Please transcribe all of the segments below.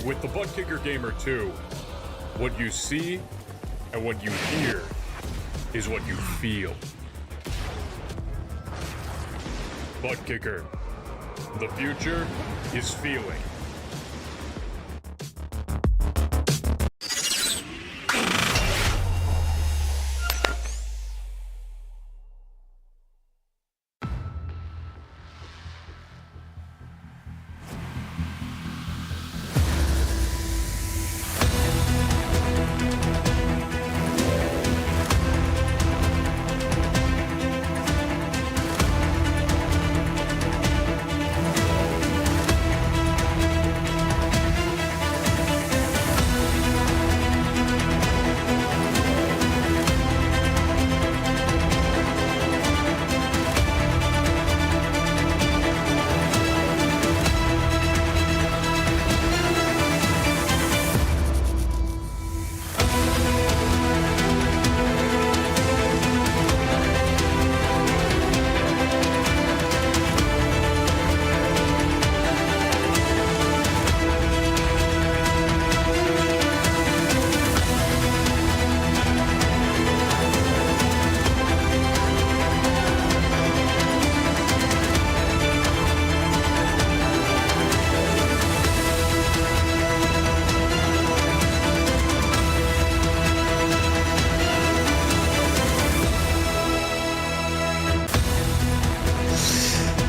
With the ButtKicker Gamer 2, what you see and what you hear is what you feel. ButtKicker, the future is feeling.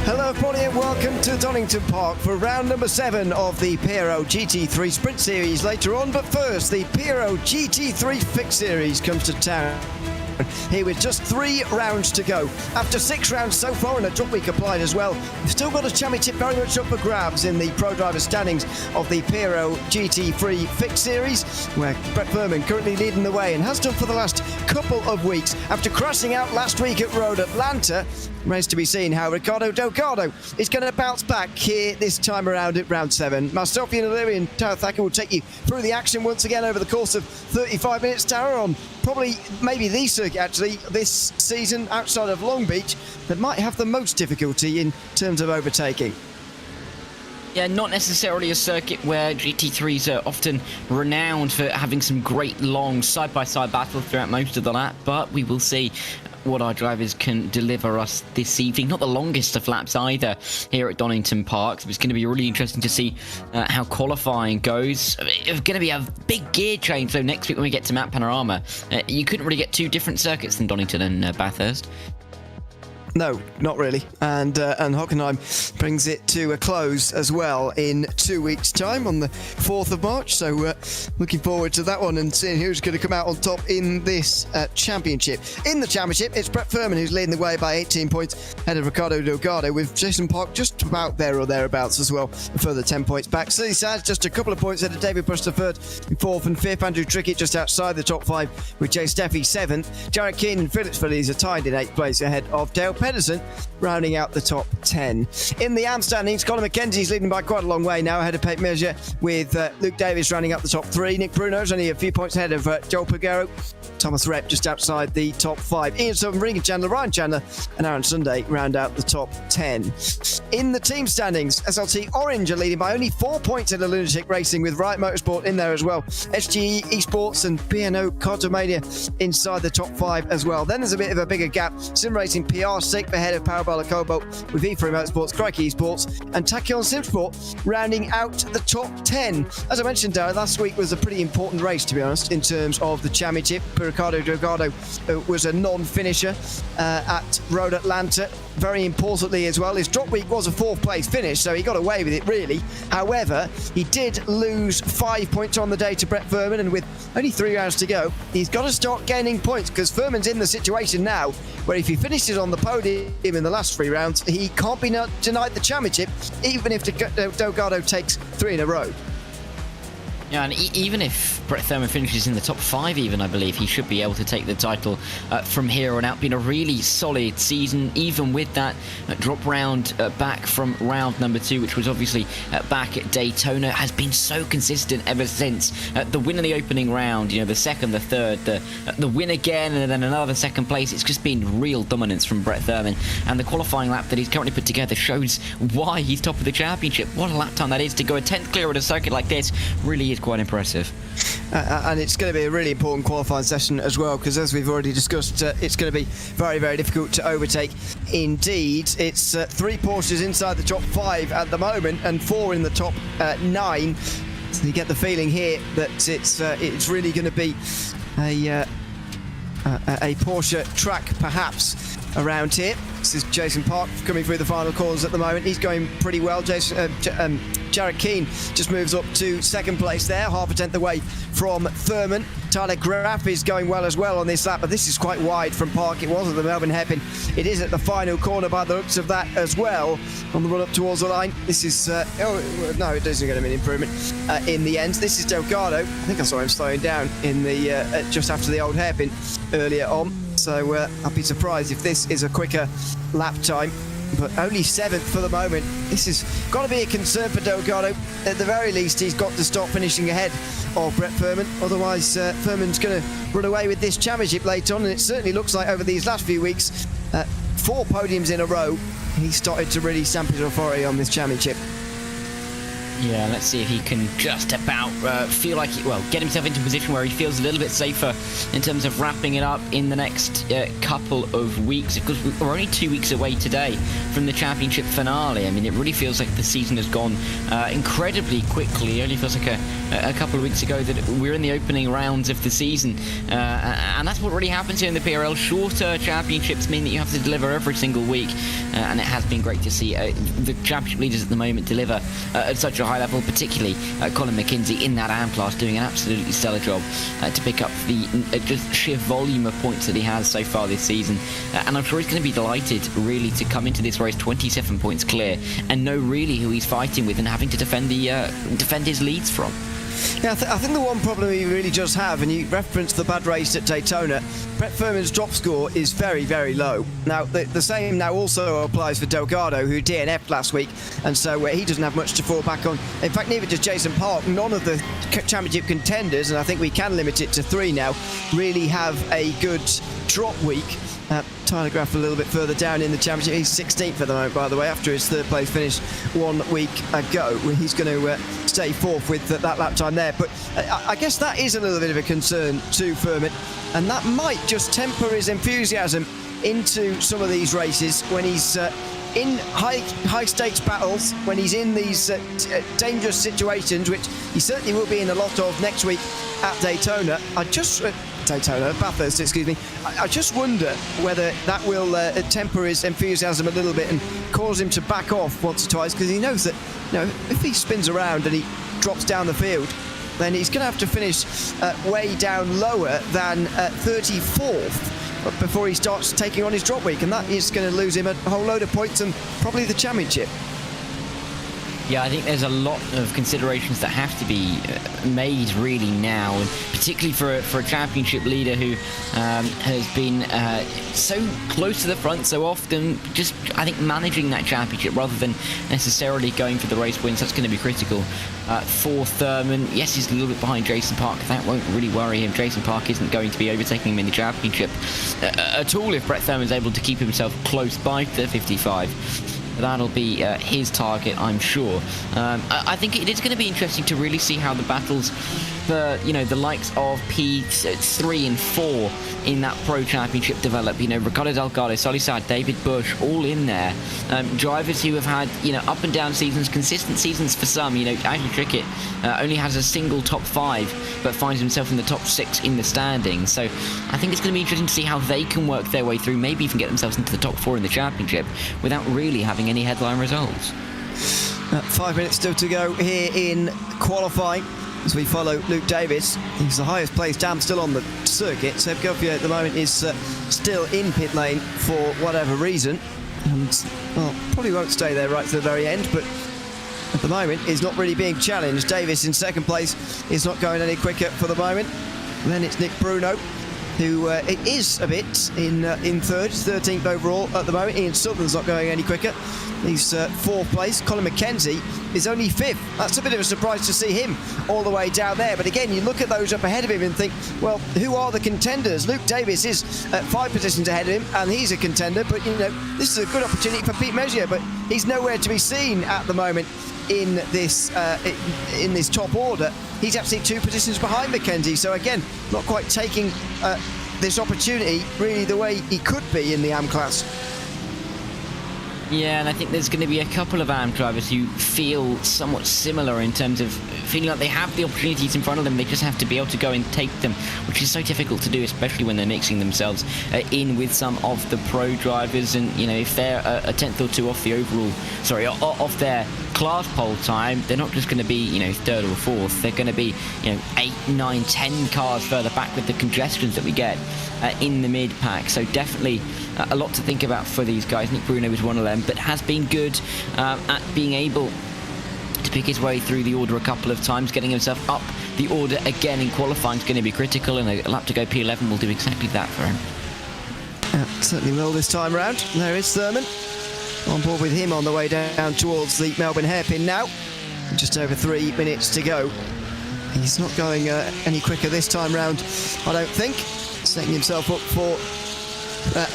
Hello everybody and welcome to Donington Park for round number 7 of the PRL GT3 Sprint Series later on, but first the PRL GT3 Fixed Series comes to town here with just 3 rounds to go. After 6 rounds so far and a drop week applied as well, we've still got a championship very much up for grabs in the pro driver standings of the PRL GT3 Fixed Series, where Brett Furman currently leading the way and has done for the last couple of weeks. After crashing out last week at Road Atlanta, remains to be seen how Ricardo Delgado is going to bounce back here this time around at round 7. Myself, Ian O'Leary and Tara Thacker will take you through the action once again over the course of 35 minutes. Tara, on probably maybe the circuit actually this season outside of Long Beach that might have the most difficulty in terms of overtaking. Yeah, not necessarily a circuit where GT3s are often renowned for having some great long side-by-side battles throughout most of the lap, but we will see what our drivers can deliver us this evening. Not the longest of laps either here at Donington Park. So it's going to be really interesting to see how qualifying goes. It's going to be a big gear change though next week when we get to Map Panorama. You couldn't really get 2 different circuits than Donington and Bathurst. No, not really. And Hockenheim brings it to a close as well in 2 weeks' time on the 4th of March. So looking forward to that one and seeing who's going to come out on top in this championship. In the championship, it's Brett Furman who's leading the way by 18 points ahead of Ricardo Delgado, with Jason Park just about there or thereabouts as well, a further 10 points back. Silly Sads just a couple of points ahead of David Busterford in 4th and 5th. Andrew Trickett just outside the top 5 with Jay Steffi 7th. Jared Keane and Phillips Phillies are tied in 8th place ahead of Dale Pedersen, rounding out the top 10. In the AM standings, Colin McKenzie's leading by quite a long way now ahead of Pate Measure, with Luke Davis rounding up the top 3. Nick Bruno's only a few points ahead of Joel Pagero. Thomas Rep just outside the top 5. Ian Southern, Regan Chandler, Ryan Chandler and Aaron Sunday round out the top 10. In the team standings, SLT Orange are leading by only 4 points ahead of Lunatic Racing, with Riot Motorsport in there as well. SGE Esports and BNO Cartomania inside the top 5 as well. Then there's a bit of a bigger gap. Sim Racing PR 6th ahead of Parabolic Cobalt, with E3 Motorsports, Crikey Esports and Tachyon Simsport rounding out the top 10. As I mentioned, Darren, last week was a pretty important race, to be honest, in terms of the championship. Ricardo Delgado was a non-finisher at Road Atlanta. Very importantly as well, his drop week was a 4th place finish, so he got away with it really. However, he did lose 5 points on the day to Brett Furman, and with only 3 rounds to go, he's got to start gaining points, because Furman's in the situation now where if he finishes on the podium in the last 3 rounds, he can't be denied the championship, even if Delgado takes 3 in a row. Yeah, and even if Brett Thurman finishes in the top 5 even, I believe, he should be able to take the title from here on out. Been a really solid season, even with that drop round back from round number 2, which was obviously back at Daytona. Has been so consistent ever since the win in the opening round, you know, the second, the third, the win again, and then another second place. It's just been real dominance from Brett Thurman, and the qualifying lap that he's currently put together shows why he's top of the championship. What a lap time that is to go a 10th clear at a circuit like this. Really is quite impressive. And it's going to be a really important qualifying session as well, because as we've already discussed, it's going to be very, very difficult to overtake. Indeed, it's 3 Porsches inside the top 5 at the moment and 4 in the top 9. So you get the feeling here that it's really going to be a Porsche track perhaps around here. This is Jason Park coming through the final corners at the moment. He's going pretty well. Jarrett Keane just moves up to 2nd place there, half a tenth away from Thurman. Tyler Graff is going well as well on this lap, but this is quite wide from Park. It was at the Melbourne hairpin. It is at the final corner by the looks of that as well. On the run up towards the line, this is no, it isn't going to be an improvement in the end. This is Delgado. I think I saw him slowing down in the just after the old hairpin earlier on. So I'd be surprised if this is a quicker lap time. But only 7th for the moment. This has got to be a concern for Delgado. At the very least, he's got to stop finishing ahead of Brett Thurman. Otherwise, Thurman's going to run away with this championship later on. And it certainly looks like over these last few weeks, 4 podiums in a row, he's started to really stamp his authority on this championship. Yeah, let's see if he can just about feel like, get himself into a position where he feels a little bit safer in terms of wrapping it up in the next couple of weeks, because we're only 2 weeks away today from the championship finale. I mean, it really feels like the season has gone incredibly quickly. It only feels like a couple of weeks ago that we're in the opening rounds of the season, and that's what really happens here in the PRL. Shorter championships mean that you have to deliver every single week, and it has been great to see the championship leaders at the moment deliver at such a high level, particularly Colin McKenzie in that AM class doing an absolutely stellar job to pick up the just sheer volume of points that he has so far this season, and I'm sure he's going to be delighted really to come into this race 27 points clear and know really who he's fighting with and having to defend his leads from. Yeah, I think the one problem he really does have, and you referenced the bad race at Daytona, Brett Thurman's drop score is very, very low. Now, the same now also applies for Delgado, who DNF'd last week, and so he doesn't have much to fall back on. In fact, neither does Jason Park. None of the championship contenders, and I think we can limit it to 3 now, really have a good drop week. Tyler Graff a little bit further down in the championship. He's 16th at the moment, by the way, after his 3rd place finish 1 week ago. He's going to stay 4th with that lap time there. But I guess that is a little bit of a concern to Thurman, and that might just temper his enthusiasm into some of these races when he's in high stakes battles, when he's in these dangerous situations, which he certainly will be in a lot of next week at Daytona. Bathurst, excuse me. I just wonder whether that will temper his enthusiasm a little bit and cause him to back off once or twice, because he knows that, if he spins around and he drops down the field, then he's going to have to finish way down lower than 34th before he starts taking on his drop week, and that is going to lose him a whole load of points and probably the championship. Yeah, I think there's a lot of considerations that have to be made really now, and particularly for a championship leader who has been so close to the front so often, just I think managing that championship rather than necessarily going for the race wins. That's going to be critical for Thurman. Yes, he's a little bit behind Jason Park. That won't really worry him. Jason Park isn't going to be overtaking him in the championship at all if Brett Thurman's able to keep himself close by the 55. That'll be his target, I'm sure. I think it is going to be interesting to really see how the battles for, the likes of P3 and 4 in that Pro Championship develop. Ricardo Delgado, Solisad, David Bush, all in there. Drivers who have had, up and down seasons, consistent seasons for some. Ashley Trickett only has a single top 5, but finds himself in the top 6 in the standings. So I think it's going to be interesting to see how they can work their way through, maybe even get themselves into the top 4 in the championship without really having any headline results. 5 minutes still to go here in qualifying as we follow Luke Davis. He's the highest placed damn still on the circuit. Seb Guffier at the moment is still in pit lane for whatever reason, and probably won't stay there right to the very end, but at the moment is not really being challenged. Davis in second place is not going any quicker for the moment. And then it's Nick Bruno, who it is a bit in third, 13th overall at the moment. Ian Sutherland's not going any quicker. He's fourth place. Colin McKenzie is only fifth. That's a bit of a surprise to see him all the way down there. But again, you look at those up ahead of him and think, well, who are the contenders? Luke Davis is 5 positions ahead of him, and he's a contender. But, you know, this is a good opportunity for Pete Messier, but he's nowhere to be seen at the moment in this top order. He's actually 2 positions behind McKenzie. So again, not quite taking this opportunity really the way he could be in the AM class. Yeah, and I think there's going to be a couple of AM drivers who feel somewhat similar in terms of feeling like they have the opportunities in front of them. They just have to be able to go and take them, which is so difficult to do, especially when they're mixing themselves in with some of the pro drivers. And, you know, if they're a tenth or two off the overall, off their class pole time, they're not just going to be, you know, third or fourth. They're going to be, you know, 8, 9, 10 cars further back with the congestions that we get in the mid pack. So definitely a lot to think about for these guys. Nick Bruno is one of them, but has been good at being able to pick his way through the order a couple of times. Getting himself up the order again in qualifying is going to be critical, and a lap to go P11 will do exactly that for him. Certainly will this time round. There is Thurman on board with him on the way down towards the Melbourne hairpin now. Just over 3 minutes to go. He's not going any quicker this time round, I don't think. Setting himself up for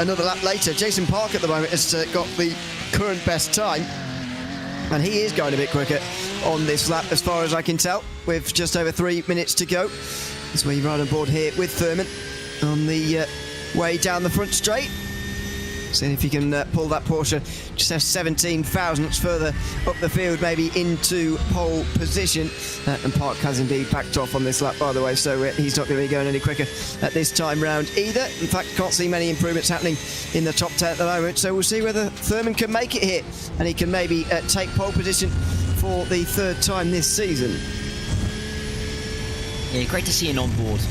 another lap later. Jason Park at the moment has got the current best time, and he is going a bit quicker on this lap as far as I can tell, with just over 3 minutes to go. As we ride on board here with Thurman on the way down the front straight. Seeing if he can pull that Porsche just have 17 thousandths further up the field, maybe into pole position. And Park has indeed backed off on this lap, by the way, so he's not going to be going any quicker at this time round either. In fact, can't see many improvements happening in the top 10 at the moment, so we'll see whether Thurman can make it here and he can maybe take pole position for the 3rd time this season. Yeah, great to see an onboard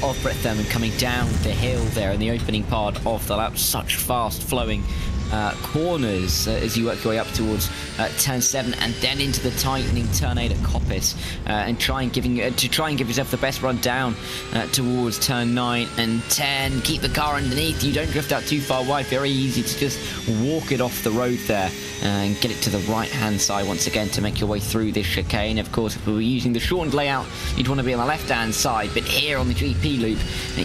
of Brett Thurman coming down the hill there in the opening part of the lap. Such fast flowing corners as you work your way up towards turn 7 and then into the tightening turn 8 at Coppice, and try and give yourself the best run down towards turn 9 and 10. Keep the car underneath. You don't drift out too far wide. Very easy to just walk it off the road there and get it to the right hand side once again to make your way through this chicane. Of course, if we were using the shortened layout, you'd want to be on the left hand side, but here on the GP loop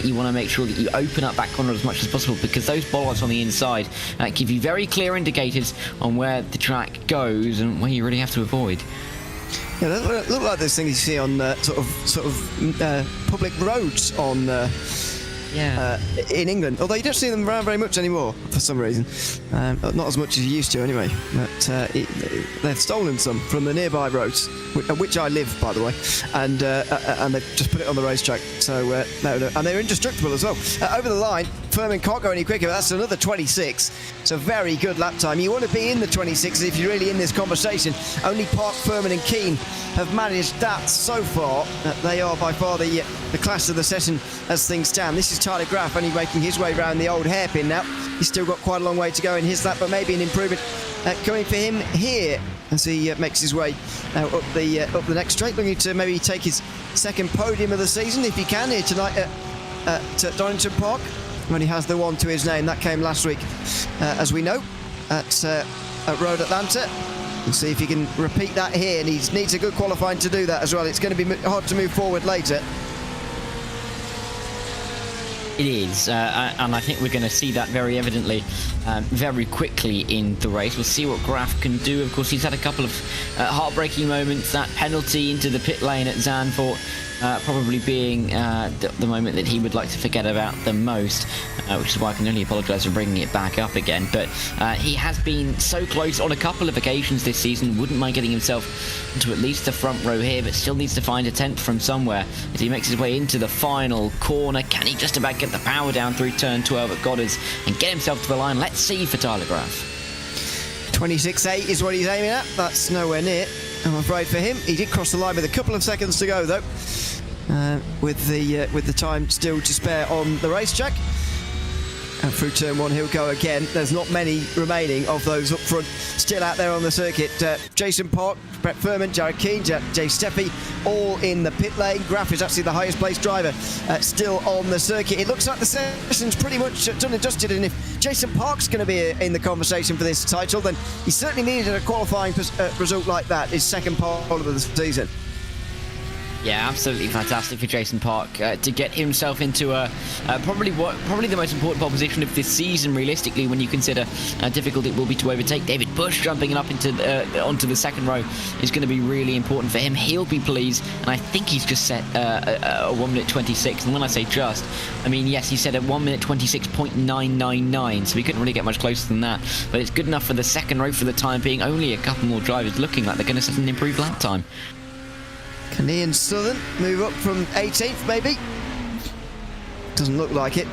you want to make sure that you open up that corner as much as possible, because those bollards on the inside give you very clear indicators on where the track goes and where you really have to avoid. Yeah, they look like those things you see on sort of public roads on in England, although you don't see them around very much anymore for some reason. Not as much as you used to anyway, but they've stolen some from the nearby roads, which I live, by the way, and they've just put it on the racetrack, so no, and they're indestructible as well. Over the line, Thurman can't go any quicker, but that's another 26. It's a very good lap time. You want to be in the 26s if you're really in this conversation. Only Park, Thurman and Keane have managed that so far. They are by far the class of the session as things stand. This is Tyler Graff only making his way around the old hairpin now. He's still got quite a long way to go in his lap, but maybe an improvement coming for him here as he makes his way up the next straight, looking to maybe take his 2nd podium of the season if he can here tonight at Donington Park, when he has the one to his name. That came last week, as we know, at Road Atlanta. We'll see if he can repeat that here, and he needs a good qualifying to do that as well. It's going to be hard to move forward later. It is, and I think we're going to see that very evidently, very quickly in the race. We'll see what Graff can do. Of course, he's had a couple of heartbreaking moments. That penalty into the pit lane at Zandvoort probably being the moment that he would like to forget about the most, which is why I can only apologise for bringing it back up again. But he has been so close on a couple of occasions this season. Wouldn't mind getting himself into at least the front row here, but still needs to find a 10th from somewhere as he makes his way into the final corner. Can he just about get the power down through turn 12 at Goddard's and get himself to the line? Let's see for Tyler Graff. 26.8 is what he's aiming at. That's nowhere near, I'm afraid, for him. He did cross the line with a couple of seconds to go, though, with the time still to spare on the racetrack. And through turn one, he'll go again. There's not many remaining of those up front still out there on the circuit. Jason Park, Brett Furman, Jared Keane, Jay Steffi, all in the pit lane. Graf is actually the highest placed driver still on the circuit. It looks like the session's pretty much done and dusted, and if Jason Park's going to be in the conversation for this title, then he certainly needed a qualifying result like that, his second pole of the season. Yeah, absolutely fantastic for Jason Park to get himself into probably the most important pole position of this season, realistically, when you consider how difficult it will be to overtake. David Bush jumping up onto the second row is going to be really important for him. He'll be pleased, and I think he's just set a 1 minute 26. And when I say just, I mean yes, he set a 1 minute 26.999, so he couldn't really get much closer than that. But it's good enough for the second row for the time being. Only a couple more drivers looking like they're going to set an improved lap time. Can Ian Southern move up from 18th, maybe? Doesn't look like it.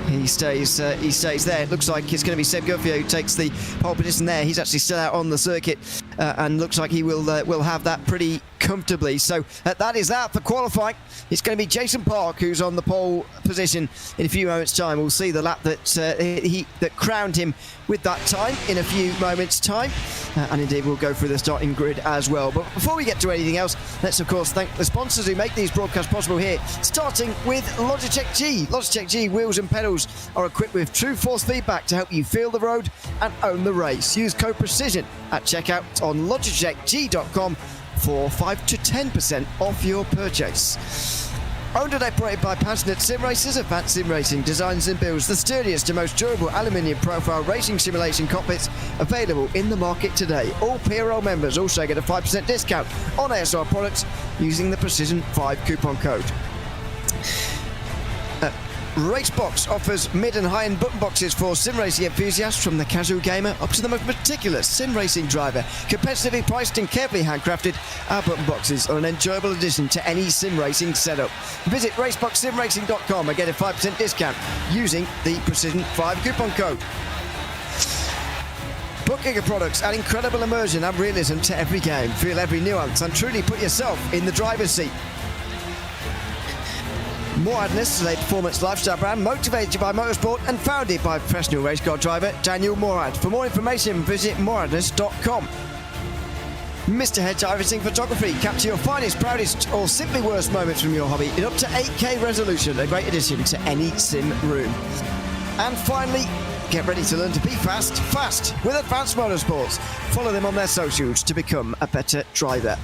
He stays there. It looks like it's going to be Seb Guffey who takes the pole position there. He's actually still out on the circuit, and looks like he will have that pretty comfortably. So that is that for qualifying. It's going to be Jason Park who's on the pole position in a few moments' time. We'll see the lap that crowned him with that time in a few moments' time, and indeed we'll go through the starting grid as well. But before we get to anything else, let's of course thank the sponsors who make these broadcasts possible here, starting with Logitech G. Logitech G wheels and pedals are equipped with true force feedback to help you feel the road and own the race. Use code PRECISION at checkout on logitechg.com for 5 to 10% off your purchase. Owned and operated by passionate sim racers, Advanced Sim Racing designs and builds the sturdiest and most durable aluminium profile racing simulation cockpits available in the market today. All PRL members also get a 5% discount on ASR products using the Precision 5 coupon code. Racebox offers mid and high-end button boxes for sim racing enthusiasts, from the casual gamer up to the most meticulous sim racing driver. Competitively priced and carefully handcrafted, our button boxes are an enjoyable addition to any sim racing setup. Visit RaceSpotTV and get a 5% discount using the Precision 5 coupon code. ButtKicker products add incredible immersion and realism to every game. Feel every nuance and truly put yourself in the driver's seat. Moradness is a performance lifestyle brand motivated by motorsport and founded by professional race car driver Daniel Morad. For more information, visit moradness.com. Mr. Hedge iRacing Photography. Capture your finest, proudest, or simply worst moments from your hobby in up to 8K resolution. A great addition to any sim room. And finally, get ready to learn to be fast with Advanced Motorsports. Follow them on their socials to become a better driver.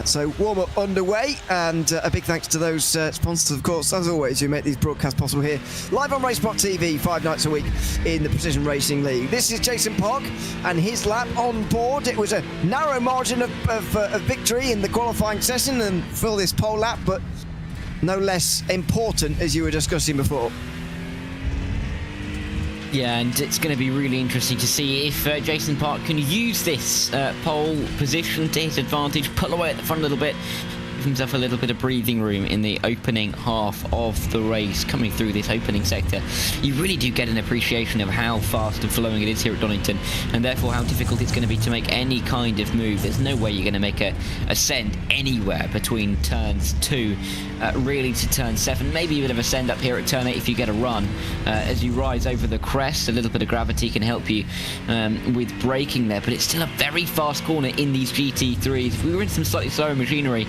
So warm-up underway, and a big thanks to those sponsors, of course, as always, who make these broadcasts possible here, live on RaceSpotTV 5 nights a week in the Precision Racing League. This is Jason Park and his lap on board. It was a narrow margin of victory in the qualifying session and for this pole lap, but no less important, as you were discussing before. Yeah, and it's going to be really interesting to see if Jason Park can use this pole position to his advantage, pull away at the front a little bit, give himself a little bit of breathing room in the opening half of the race. Coming through this opening sector, you really do get an appreciation of how fast and flowing it is here at Donington, and therefore how difficult it's going to be to make any kind of move. There's no way you're going to make a send anywhere between turns 2 really to turn 7, maybe a bit of a send up here at turn 8 if you get a run. As you rise over the crest, a little bit of gravity can help you with braking there, but it's still a very fast corner in these GT3s. If we were in some slightly slower machinery,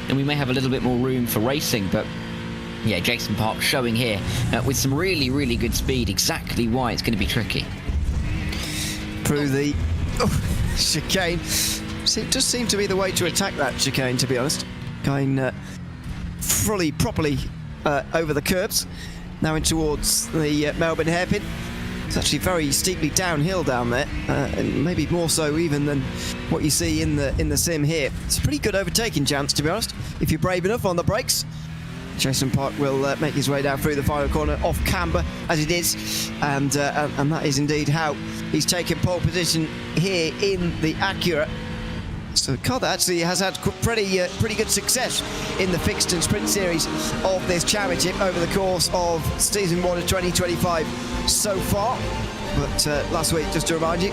then we may have a little bit more room for racing, but yeah, Jason Park showing here with some really, really good speed exactly why it's going to be tricky. Through the chicane. It does seem to be the way to attack that chicane, to be honest. Going properly over the curbs, now in towards the Melbourne hairpin. It's actually very steeply downhill down there, and maybe more so even than what you see in the sim here. It's a pretty good overtaking chance, to be honest, if you're brave enough on the brakes. Jason Park will make his way down through the final corner off camber as it is, and that is indeed how he's taken pole position here in the Acura. So a car that actually has had pretty good success in the Fixed and Sprint Series of this championship over the course of season 1 of 2025 so far. But last week, just to remind you,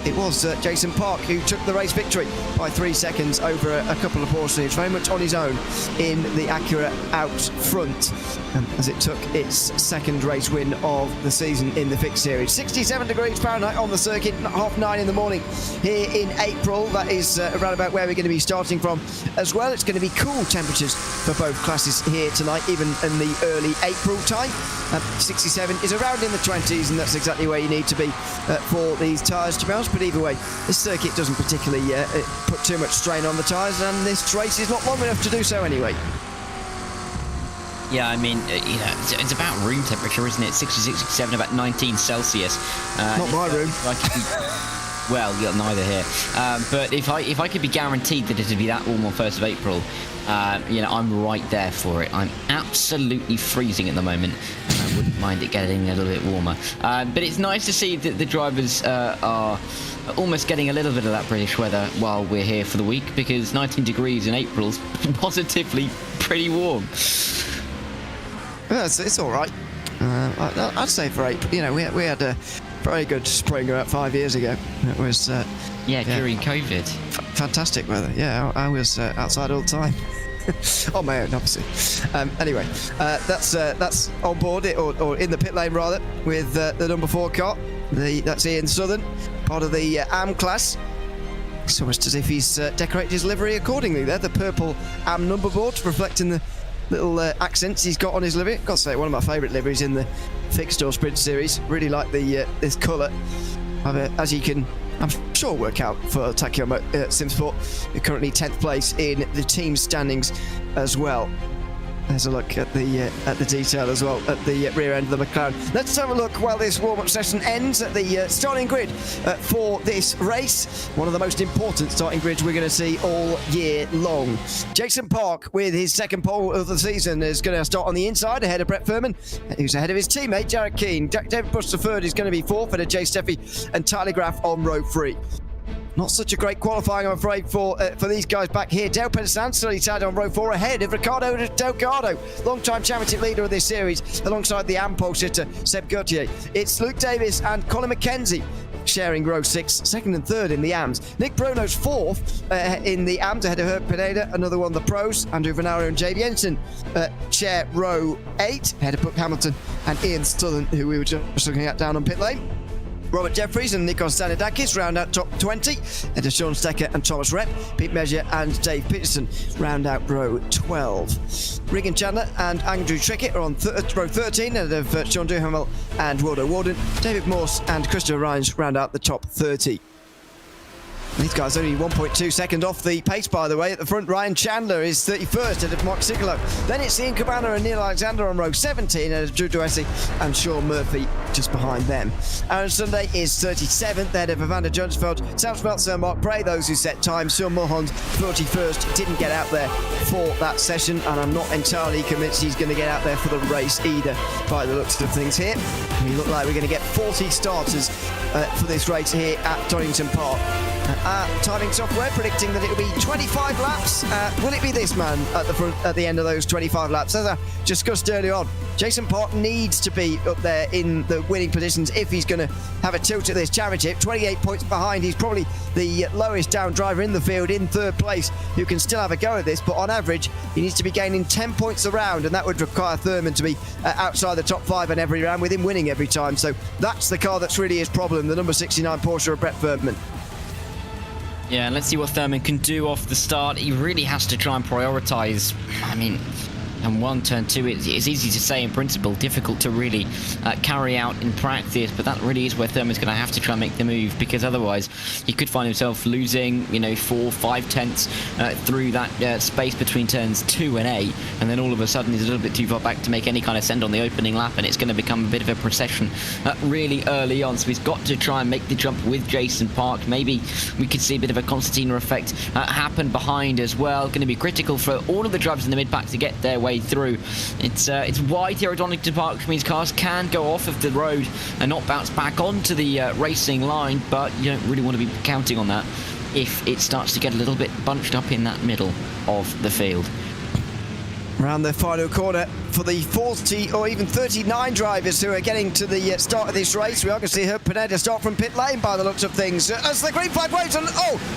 it was Jason Park who took the race victory by 3 seconds over a couple of portions, very much on his own in the Acura out front, as it took its second race win of the season in the Fixed Series. 67 degrees Fahrenheit on the circuit, 9:30 in the morning here in April. That is around about where we're going to be starting from as well. It's going to be cool temperatures for both classes here tonight, even in the early April time. 67 is around in the 20s, and that's exactly where you need to be for these tyres, to be honest. But either way, this circuit doesn't particularly put too much strain on the tyres, and this race is not long enough to do so anyway. Yeah, I mean, it's about room temperature, isn't it? 66, 67, about 19 Celsius. Not my room. Well, yeah, neither here. But if I could be guaranteed that it would be that warm on 1st of April, I'm right there for it. I'm absolutely freezing at the moment, and I wouldn't mind it getting a little bit warmer. But it's nice to see that the drivers are almost getting a little bit of that British weather while we're here for the week, because 19 degrees in April is positively pretty warm. Yeah, it's all right. I'd say for April, we had a very good spring about 5 years ago. It was during COVID. Fantastic weather. Yeah, I was outside all the time. On my own, obviously. Anyway, that's on board it, or in the pit lane rather, with the number 4 car. That's Ian Southern, part of the AM class. It's almost as if he's decorated his livery accordingly there. The purple AM number board reflecting the little accents he's got on his livery. Got to say, one of my favourite liveries in the Fixed or Sprint Series. Really like this colour. As you can, I'm sure, work out for Takayama Simsport, currently 10th place in the team standings as well. There's a look at the detail as well at the rear end of the McLaren. Let's have a look while this warm-up session ends at the starting grid for this race. One of the most important starting grids we're going to see all year long. Jason Park, with his second pole of the season, is going to start on the inside ahead of Brett Furman, who's ahead of his teammate Jared Keane. David Bush III is going to be fourth, and Jay Steffi and Tyler Graff on row 3. Not such a great qualifying, I'm afraid, for these guys back here. Dale Pensan still tied on row 4 ahead of Ricardo Delgado, long-time championship leader of this series, alongside the AM pole sitter Seb Gauthier. It's Luke Davis and Colin McKenzie sharing row 6, second and third in the AMs. Nick Bruno's fourth in the AMs ahead of Herb Pineda, another one of the pros. Andrew Venaro and Jay Jensen share row 8 ahead of Buck Hamilton and Ian Southern, who we were just looking at down on pit lane. Robert Jeffries and Nikos Zanidakis round out top 20. And Sean Stecker and Thomas Rep, Pete Measure and Dave Peterson round out row 12. Regan Chandler and Andrew Trickett are on row 13 ahead of Sean Duhamel and Waldo Warden. David Morse and Christopher Rhines round out the top 30. These guys only 1.2 seconds off the pace, by the way. At the front, Ryan Chandler is 31st ahead of Mark Sigalo. Then it's Ian Cabana and Neil Alexander on row 17 ahead of Drew Duessy and Sean Murphy just behind them. Aaron Sunday is 37th ahead of Evander Jonesfeld, Sam Smeltzer, Mark Bray, those who set time. Sean Mulholland, 41st, didn't get out there for that session, and I'm not entirely convinced he's going to get out there for the race either, by the looks of things here. We look like we're going to get 40 starters for this race here at Donington Park. Timing software predicting that it will be 25 laps. Will it be this man at the front at the end of those 25 laps? As I discussed early on, Jason Park needs to be up there in the winning positions if he's going to have a tilt at this championship. 28 points behind, he's probably the lowest down driver in the field in third place who can still have a go at this, but on average he needs to be gaining 10 points a round, and that would require Thurman to be outside the top 5 in every round, with him winning every time. So that's the car that's really his problem, the number 69 Porsche of Brett Furman. Yeah, and let's see what Thurman can do off the start. He really has to try and prioritise. I mean, and 1, turn 2, it's easy to say in principle, difficult to really carry out in practice, but that really is where Thurman's going to have to try and make the move, because otherwise he could find himself losing, 4-5 tenths through that space between turns 2 and 8, and then all of a sudden he's a little bit too far back to make any kind of send on the opening lap, and it's going to become a bit of a procession really early on. So he's got to try and make the jump with Jason Park. Maybe we could see a bit of a concertina effect happen behind as well. Going to be critical for all of the drivers in the mid-pack to get their way through. It's wide here at Donington Park, which means cars can go off of the road and not bounce back onto the racing line, but you don't really want to be counting on that if it starts to get a little bit bunched up in that middle of the field. Around the final corner for the 40 or even 39 drivers who are getting to the start of this race. We are going to see Herb Pineda start from pit lane by the looks of things. As the green flag waves, and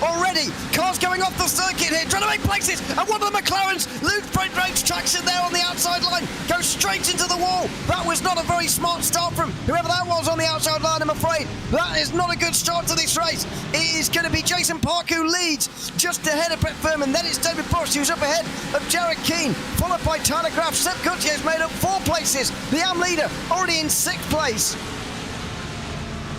already cars going off the circuit here, trying to make places, and one of the McLarens, Luke Brent Range traction there on the outside line, goes straight into the wall. That was not a very smart start from whoever that was on the outside line, I'm afraid. That is not a good start to this race. It is going to be Jason Park who leads just ahead of Brett Furman. Then it's David Bush who's up ahead of Jared Keane, followed by Tyler Graf. Seb Gutierrez made up 4 places. The AM leader already in 6th place.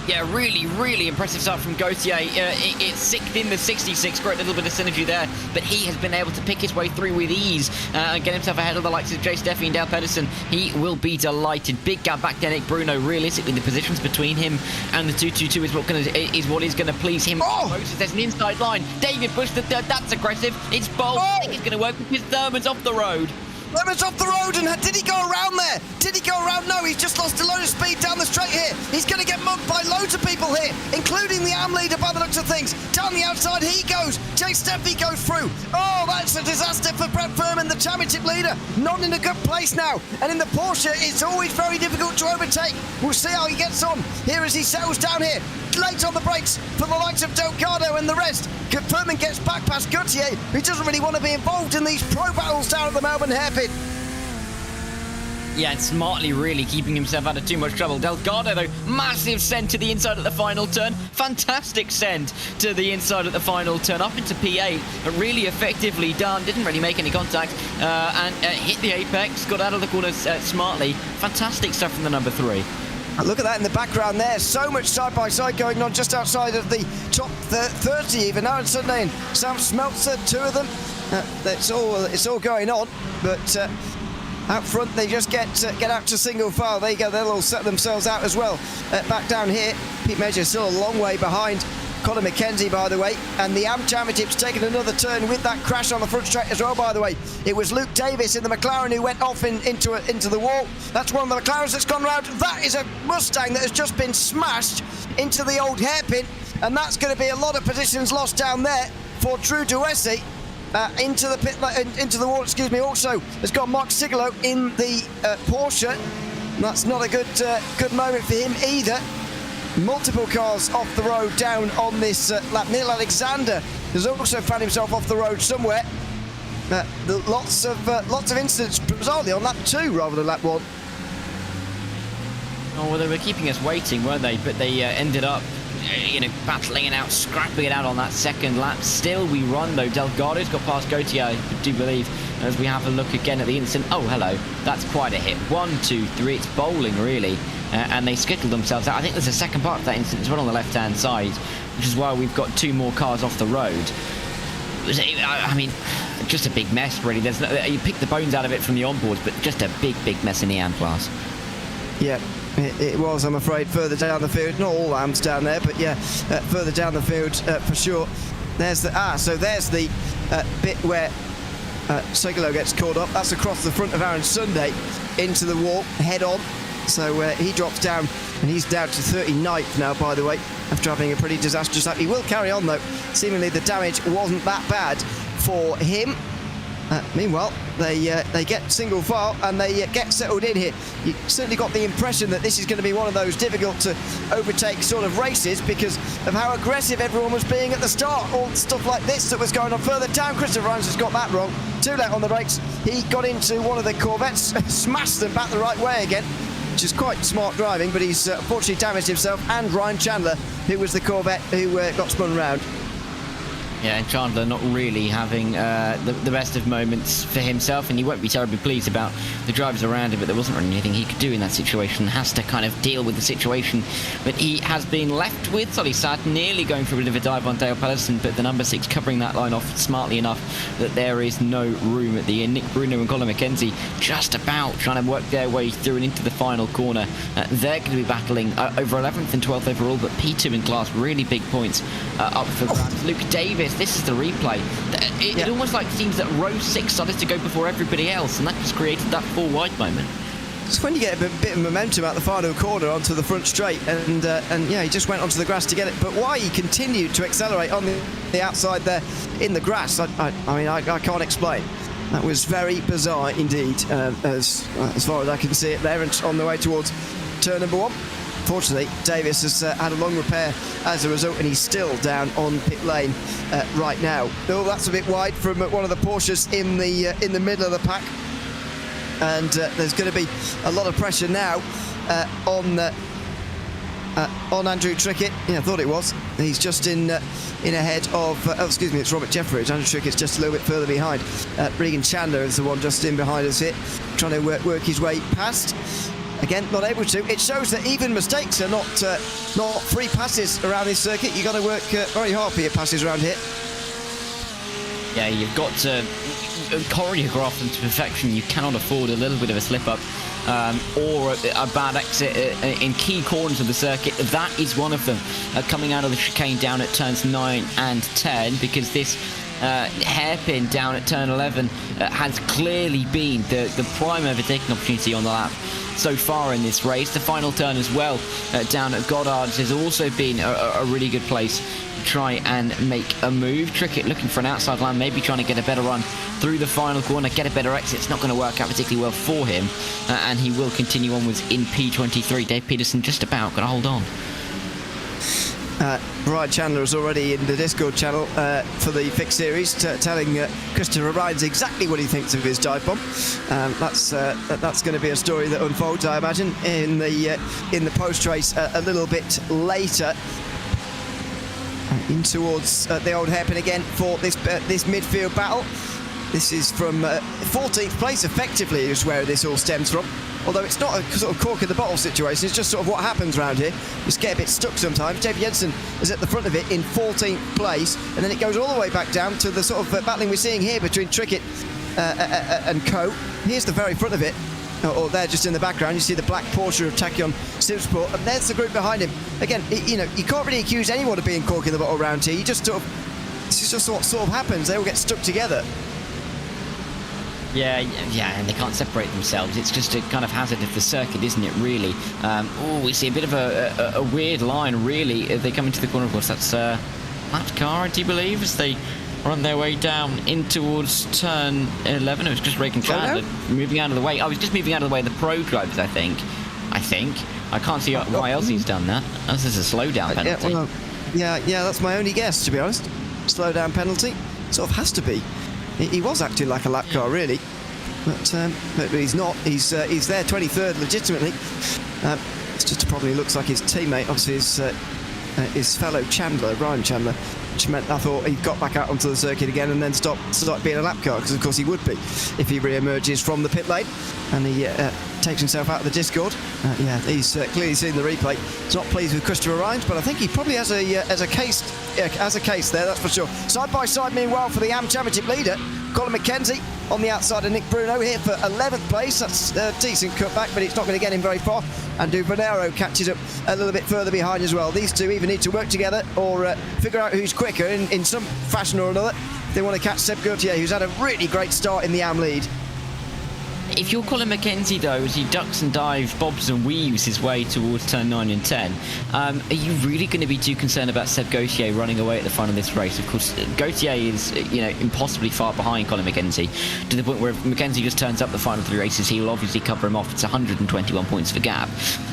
Yeah, really impressive start from Gauthier. It's 6th in the 66, great little bit of synergy there, but he has been able to pick his way through with ease and get himself ahead of the likes of Jay Steffi and Dale Pedersen. He will be delighted. Big gap back to Nick Bruno. Realistically, the positions between him and the 222 is what is going to please him most. There's an inside line. David Bush, the third, that's aggressive. It's bold. I think it's going to work because Thurman's off the road. Thurman's off the road, and did he go around there? Did he go around? No, he's just lost a load of speed down the straight here. He's going to get mugged by loads of people here, including the AM leader by the looks of things. Down the outside he goes. Jay Steffi goes through. Oh, that's a disaster for Brett Furman, the championship leader. Not in a good place now. And in the Porsche, it's always very difficult to overtake. We'll see how he gets on here as he settles down here. Late on the brakes for the likes of Delgado and the rest. Furman gets back past Gauthier, who doesn't really want to be involved in these pro battles down at the Melbourne hairpin. Yeah, and smartly really keeping himself out of too much trouble. Delgado, though, massive send to the inside at the final turn. Fantastic send to the inside at the final turn, up into P8, but really effectively done. Didn't really make any contact and hit the apex, got out of the corner smartly. Fantastic stuff from the number 3. Look at that in the background there. So much side-by-side going on just outside of the top 30 even. Aaron Sunday and Sam Smeltzer, 2 of them. It's all going on, but out front they just get out to single file. There you go, they'll all set themselves out as well. Back down here, Pete Measure still a long way behind Colin McKenzie, by the way, and the AM Championship's taken another turn with that crash on the front straight as well, by the way. It was Luke Davis in the McLaren who went off into the wall. That's one of the McLarens that's gone round. That is a Mustang that has just been smashed into the old hairpin, and that's going to be a lot of positions lost down there for Drew Duessy. Into the wall, excuse me. Also has got Mark Sigalo in the Porsche. That's not a good moment for him either. Multiple cars off the road down on this lap. Neil Alexander has also found himself off the road somewhere. Lots of incidents, bizarrely, on lap 2 rather than lap 1. Oh, well, they were keeping us waiting, weren't they? But they ended up, battling it out, scrapping it out on that second lap. Still, we run, though. Delgado's got past Gauthier, I do believe, as we have a look again at the incident. Oh, hello. That's quite a hit. 1, 2, 3. It's bowling, really. And they skittled themselves out. I think there's a second part of that incident as well on the left-hand side, which is why we've got 2 more cars off the road. I mean, just a big mess, really. You pick the bones out of it from the onboards, but just a big class in the AM class. Yeah. It was, I'm afraid, further down the field. Not all AMs down there, but yeah, further down the field for sure. There's the bit where Segalo gets caught up. That's across the front of Aaron Sunday into the wall, head on. So he drops down, and he's down to 39th now, by the way, after having a pretty disastrous lap. He will carry on, though. Seemingly the damage wasn't that bad for him. Meanwhile, they get single file and they get settled in here. You certainly got the impression that this is going to be one of those difficult to overtake sort of races because of how aggressive everyone was being at the start. All stuff like this that was going on further down. Christopher Rhymes has got that wrong. Too late on the brakes. He got into one of the Corvettes, smashed them back the right way again, which is quite smart driving, but he's unfortunately damaged himself and Ryan Chandler, who was the Corvette who got spun round. Yeah, and Chandler not really having the best of moments for himself, and he won't be terribly pleased about the drivers around him, but there wasn't really anything he could do in that situation. Has to kind of deal with the situation that he has been left with. Solly Sad nearly going for a bit of a dive on Dale Pedersen, but the number 6 covering that line off smartly enough that there is no room at the end. Nick Bruno and Colin McKenzie just about trying to work their way through and into the final corner. They're going to be battling over 11th and 12th overall, but P2 in class, really big points up for grabs. Luke Davis, this is the replay. It almost like seems that row 6 started to go before everybody else, and that just created that 4 wide moment. It's when you get a bit of momentum out the final corner onto the front straight, and yeah, he just went onto the grass to get it. But why he continued to accelerate on the outside there in the grass, I mean, I can't explain. That was very bizarre indeed, as far as I can see it there, and on the way towards turn number 1. Fortunately, Davis has had a long repair as a result, and he's still down on pit lane right now. Oh, that's a bit wide from one of the Porsches in the middle of the pack, and there's going to be a lot of pressure now on Andrew Trickett. Yeah, I thought it was. He's just in ahead of. Oh, excuse me, it's Robert Jeffridge. Andrew Trickett's just a little bit further behind. Regan Chandler is the one just in behind us here, trying to work his way past. Again, not able to. It shows that even mistakes are not free passes around this circuit. You've got to work very hard for your passes around here. Yeah, you've got to choreograph them to perfection. You cannot afford a little bit of a slip-up or a bad exit in key corners of the circuit. That is one of them, coming out of the chicane down at turns 9 and 10, because this hairpin down at turn 11 has clearly been the prime overtaking opportunity on the lap so far in this race. The final turn as well down at Goddard's has also been a really good place to try and make a move. Trickett looking for an outside line, maybe trying to get a better run through the final corner, get a better exit. It's not going to work out particularly well for him, and he will continue onwards in P23. Dave Peterson just about going to hold on. Ryan Chandler is already in the Discord channel for the Fixed Series, telling Christopher Ryan's exactly what he thinks of his dive bomb. That's going to be a story that unfolds, I imagine, in the post race a little bit later. In towards the old hairpin again for this midfield battle. This is from 14th place, effectively, is where this all stems from. Although it's not a sort of cork in the bottle situation, it's just sort of what happens around here. You just get a bit stuck sometimes. Dave Jensen is at the front of it in 14th place, and then it goes all the way back down to the sort of battling we're seeing here between Trickett and Co. Here's the very front of it, or there just in the background, you see the black Porsche of Tachyon Simsport, and there's the group behind him. Again, you can't really accuse anyone of being cork in the bottle around here. You just sort of, this is just what sort of happens. They all get stuck together. Yeah, and they can't separate themselves. It's just a kind of hazard of the circuit, isn't it, really? We see a bit of a weird line, really. They come into the corner, of course, that's Matt Carr, do you believe, as they run their way down in towards turn 11. It was just Regan Chandler moving out of the way. I was just moving out of the way of the pro drivers, I think. I can't see why else he's done that. This is a slowdown penalty. Yeah, that's my only guess, to be honest. Slowdown penalty. Sort of has to be. He was acting like a lap car, really, but he's not. He's there 23rd legitimately. It's just probably looks like his teammate, obviously his fellow Chandler, Ryan Chandler, which meant I thought he got back out onto the circuit again and then start being a lap car, because of course he would be if he re-emerges from the pit lane and he takes himself out of the Discord. He's clearly seen the replay. He's not pleased with Christopher Ryan, but I think he probably has a case there, that's for sure. Side by side, meanwhile, for the AM Championship leader, Colin McKenzie on the outside of Nick Bruno here for 11th place. That's a decent cutback, but it's not going to get him very far. And Duvernero catches up a little bit further behind as well. These two either need to work together or figure out who's quicker in some fashion or another. They want to catch Seb Gautier, who's had a really great start in the AM lead. If you're Colin McKenzie, though, as he ducks and dives, bobs and weaves his way towards turn 9 and 10, are you really going to be too concerned about Seb Gautier running away at the front of this race? Of course, Gautier is, impossibly far behind Colin McKenzie, to the point where if McKenzie just turns up the final 3 races, he will obviously cover him off. It's 121 points for gap.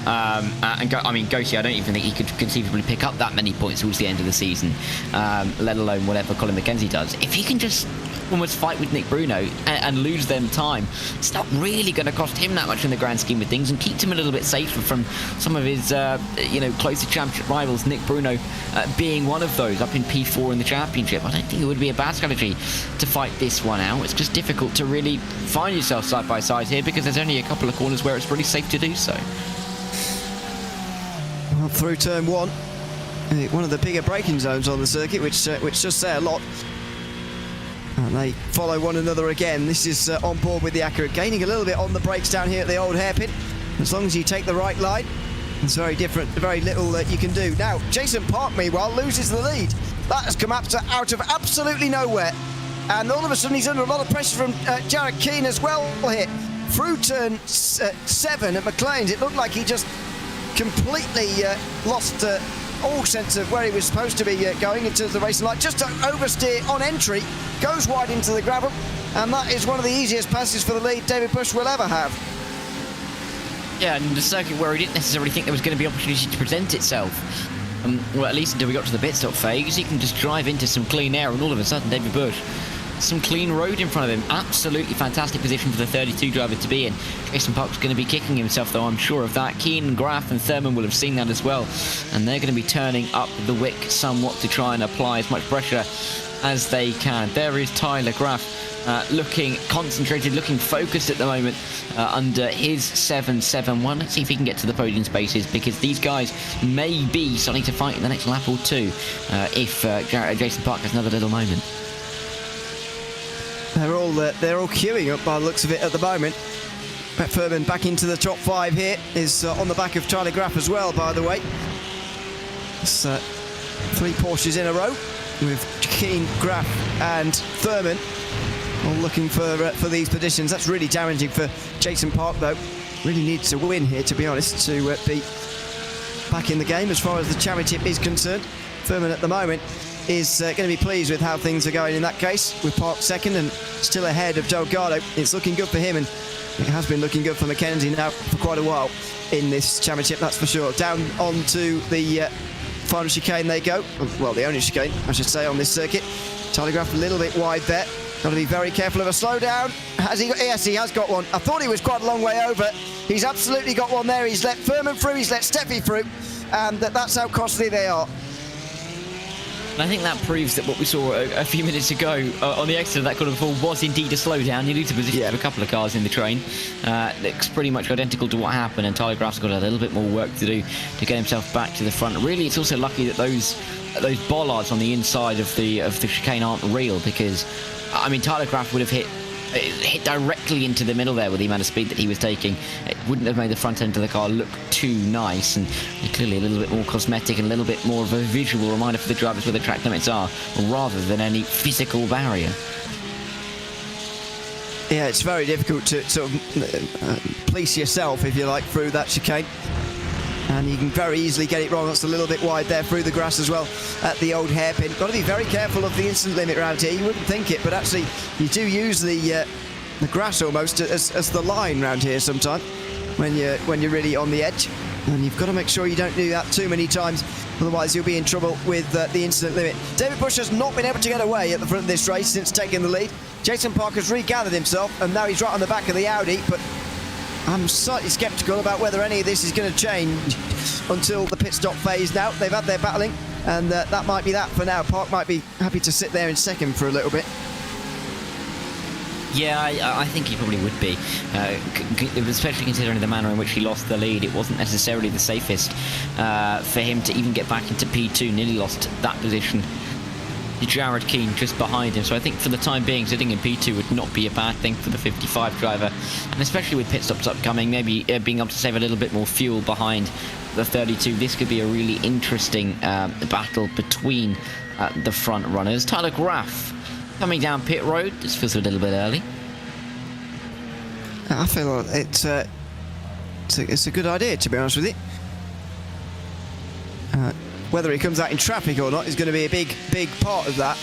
Gautier, I don't even think he could conceivably pick up that many points towards the end of the season, let alone whatever Colin McKenzie does. If he can just almost fight with Nick Bruno and lose them time, it's not really going to cost him that much in the grand scheme of things, and keeps him a little bit safer from some of his closer championship rivals, Nick Bruno being one of those up in P4 in the championship. I don't think it would be a bad strategy to fight this one out. It's just difficult to really find yourself side by side here, because there's only a couple of corners where it's really safe to do so. Well, through turn 1, one of the bigger braking zones on the circuit, which does say a lot. And they follow one another again. This is on board with the accurate, gaining a little bit on the brakes down here at the old hairpin. As long as you take the right line, it's very different, very little that you can do. Now, Jason Park, meanwhile, loses the lead. That has come out of absolutely nowhere. And all of a sudden, he's under a lot of pressure from Jarrett Keane as well here. Through turn 7 at McLean's, it looked like he just completely lost all sense of where he was supposed to be going into the racing line. Just to oversteer on entry, goes wide into the gravel, and that is one of the easiest passes for the lead David Bush will ever have. Yeah, and the circuit where he didn't necessarily think there was going to be opportunity to present itself. Well, at least until we got to the pit stop phase, he can just drive into some clean air, and all of a sudden, David Bush, some clean road in front of him. Absolutely fantastic position for the 32 driver to be in. Jason Park's going to be kicking himself, though, I'm sure of that. Keane, Graf and Thurman will have seen that as well, and they're going to be turning up the wick somewhat to try and apply as much pressure as they can. There is Tyler Graf. Looking concentrated, looking focused at the moment under his 771. Let's see if he can get to the podium spaces, because these guys may be starting to fight in the next lap or two if Jason Park has another little moment. They're all queuing up by the looks of it at the moment. Brett Furman back into the top 5 here, is on the back of Tyler Graf as well, by the way. It's 3 Porsches in a row with Keane, Graf and Thurman all looking for these positions. That's really damaging for Jason Park, though. Really needs to win here, to be honest, to be back in the game as far as the championship is concerned. Furman at the moment is going to be pleased with how things are going in that case, with Park second and still ahead of Delgado. It's looking good for him, and it has been looking good for Mackenzie now for quite a while in this championship, that's for sure. Down onto the final chicane they go. Well, the only chicane, I should say, on this circuit. Tyler Graf a little bit wide there. Got to be very careful of a slowdown. Has he got? Yes, he has got one. I thought he was quite a long way over. He's absolutely got one there. He's let Furman through, he's let Steffi through, and that's how costly they are. And I think that proves that what we saw a few minutes ago on the exit of that corner before was indeed a slowdown. You lose the position of a couple of cars in the train. Looks pretty much identical to what happened, and Tyler Graf's got a little bit more work to do to get himself back to the front. Really, it's also lucky that those bollards on the inside of the chicane aren't real, because I mean, Tyler Graf would have hit directly into the middle there with the amount of speed that he was taking. It wouldn't have made the front end of the car look too nice, and clearly a little bit more cosmetic and a little bit more of a visual reminder for the drivers where the track limits are, rather than any physical barrier. Yeah, it's very difficult to sort of police yourself, if you like, through that chicane. And you can very easily get it wrong. That's a little bit wide there through the grass as well at the old hairpin. Got to be very careful of the instant limit around here. You wouldn't think it, but actually you do use the grass almost as the line around here sometimes when you're really on the edge. And you've got to make sure you don't do that too many times, otherwise you'll be in trouble with the instant limit. David Bush has not been able to get away at the front of this race since taking the lead. Jason Park has regathered himself, and now he's right on the back of the Audi, but I'm slightly sceptical about whether any of this is going to change until the pit stop phase now. They've had their battling, and that might be that for now. Park might be happy to sit there in second for a little bit. Yeah, I think he probably would be, especially considering the manner in which he lost the lead. It wasn't necessarily the safest for him to even get back into P2. Nearly lost that position. Jared Keane just behind him, so I think for the time being sitting in P2 would not be a bad thing for the 55 driver, and especially with pit stops upcoming, maybe being able to save a little bit more fuel behind the 32. This could be a really interesting battle between the front runners. Tyler Graf coming down pit road. This feels a little bit early. I feel like it's a good idea, to be honest with you. Whether he comes out in traffic or not is going to be a big part of that.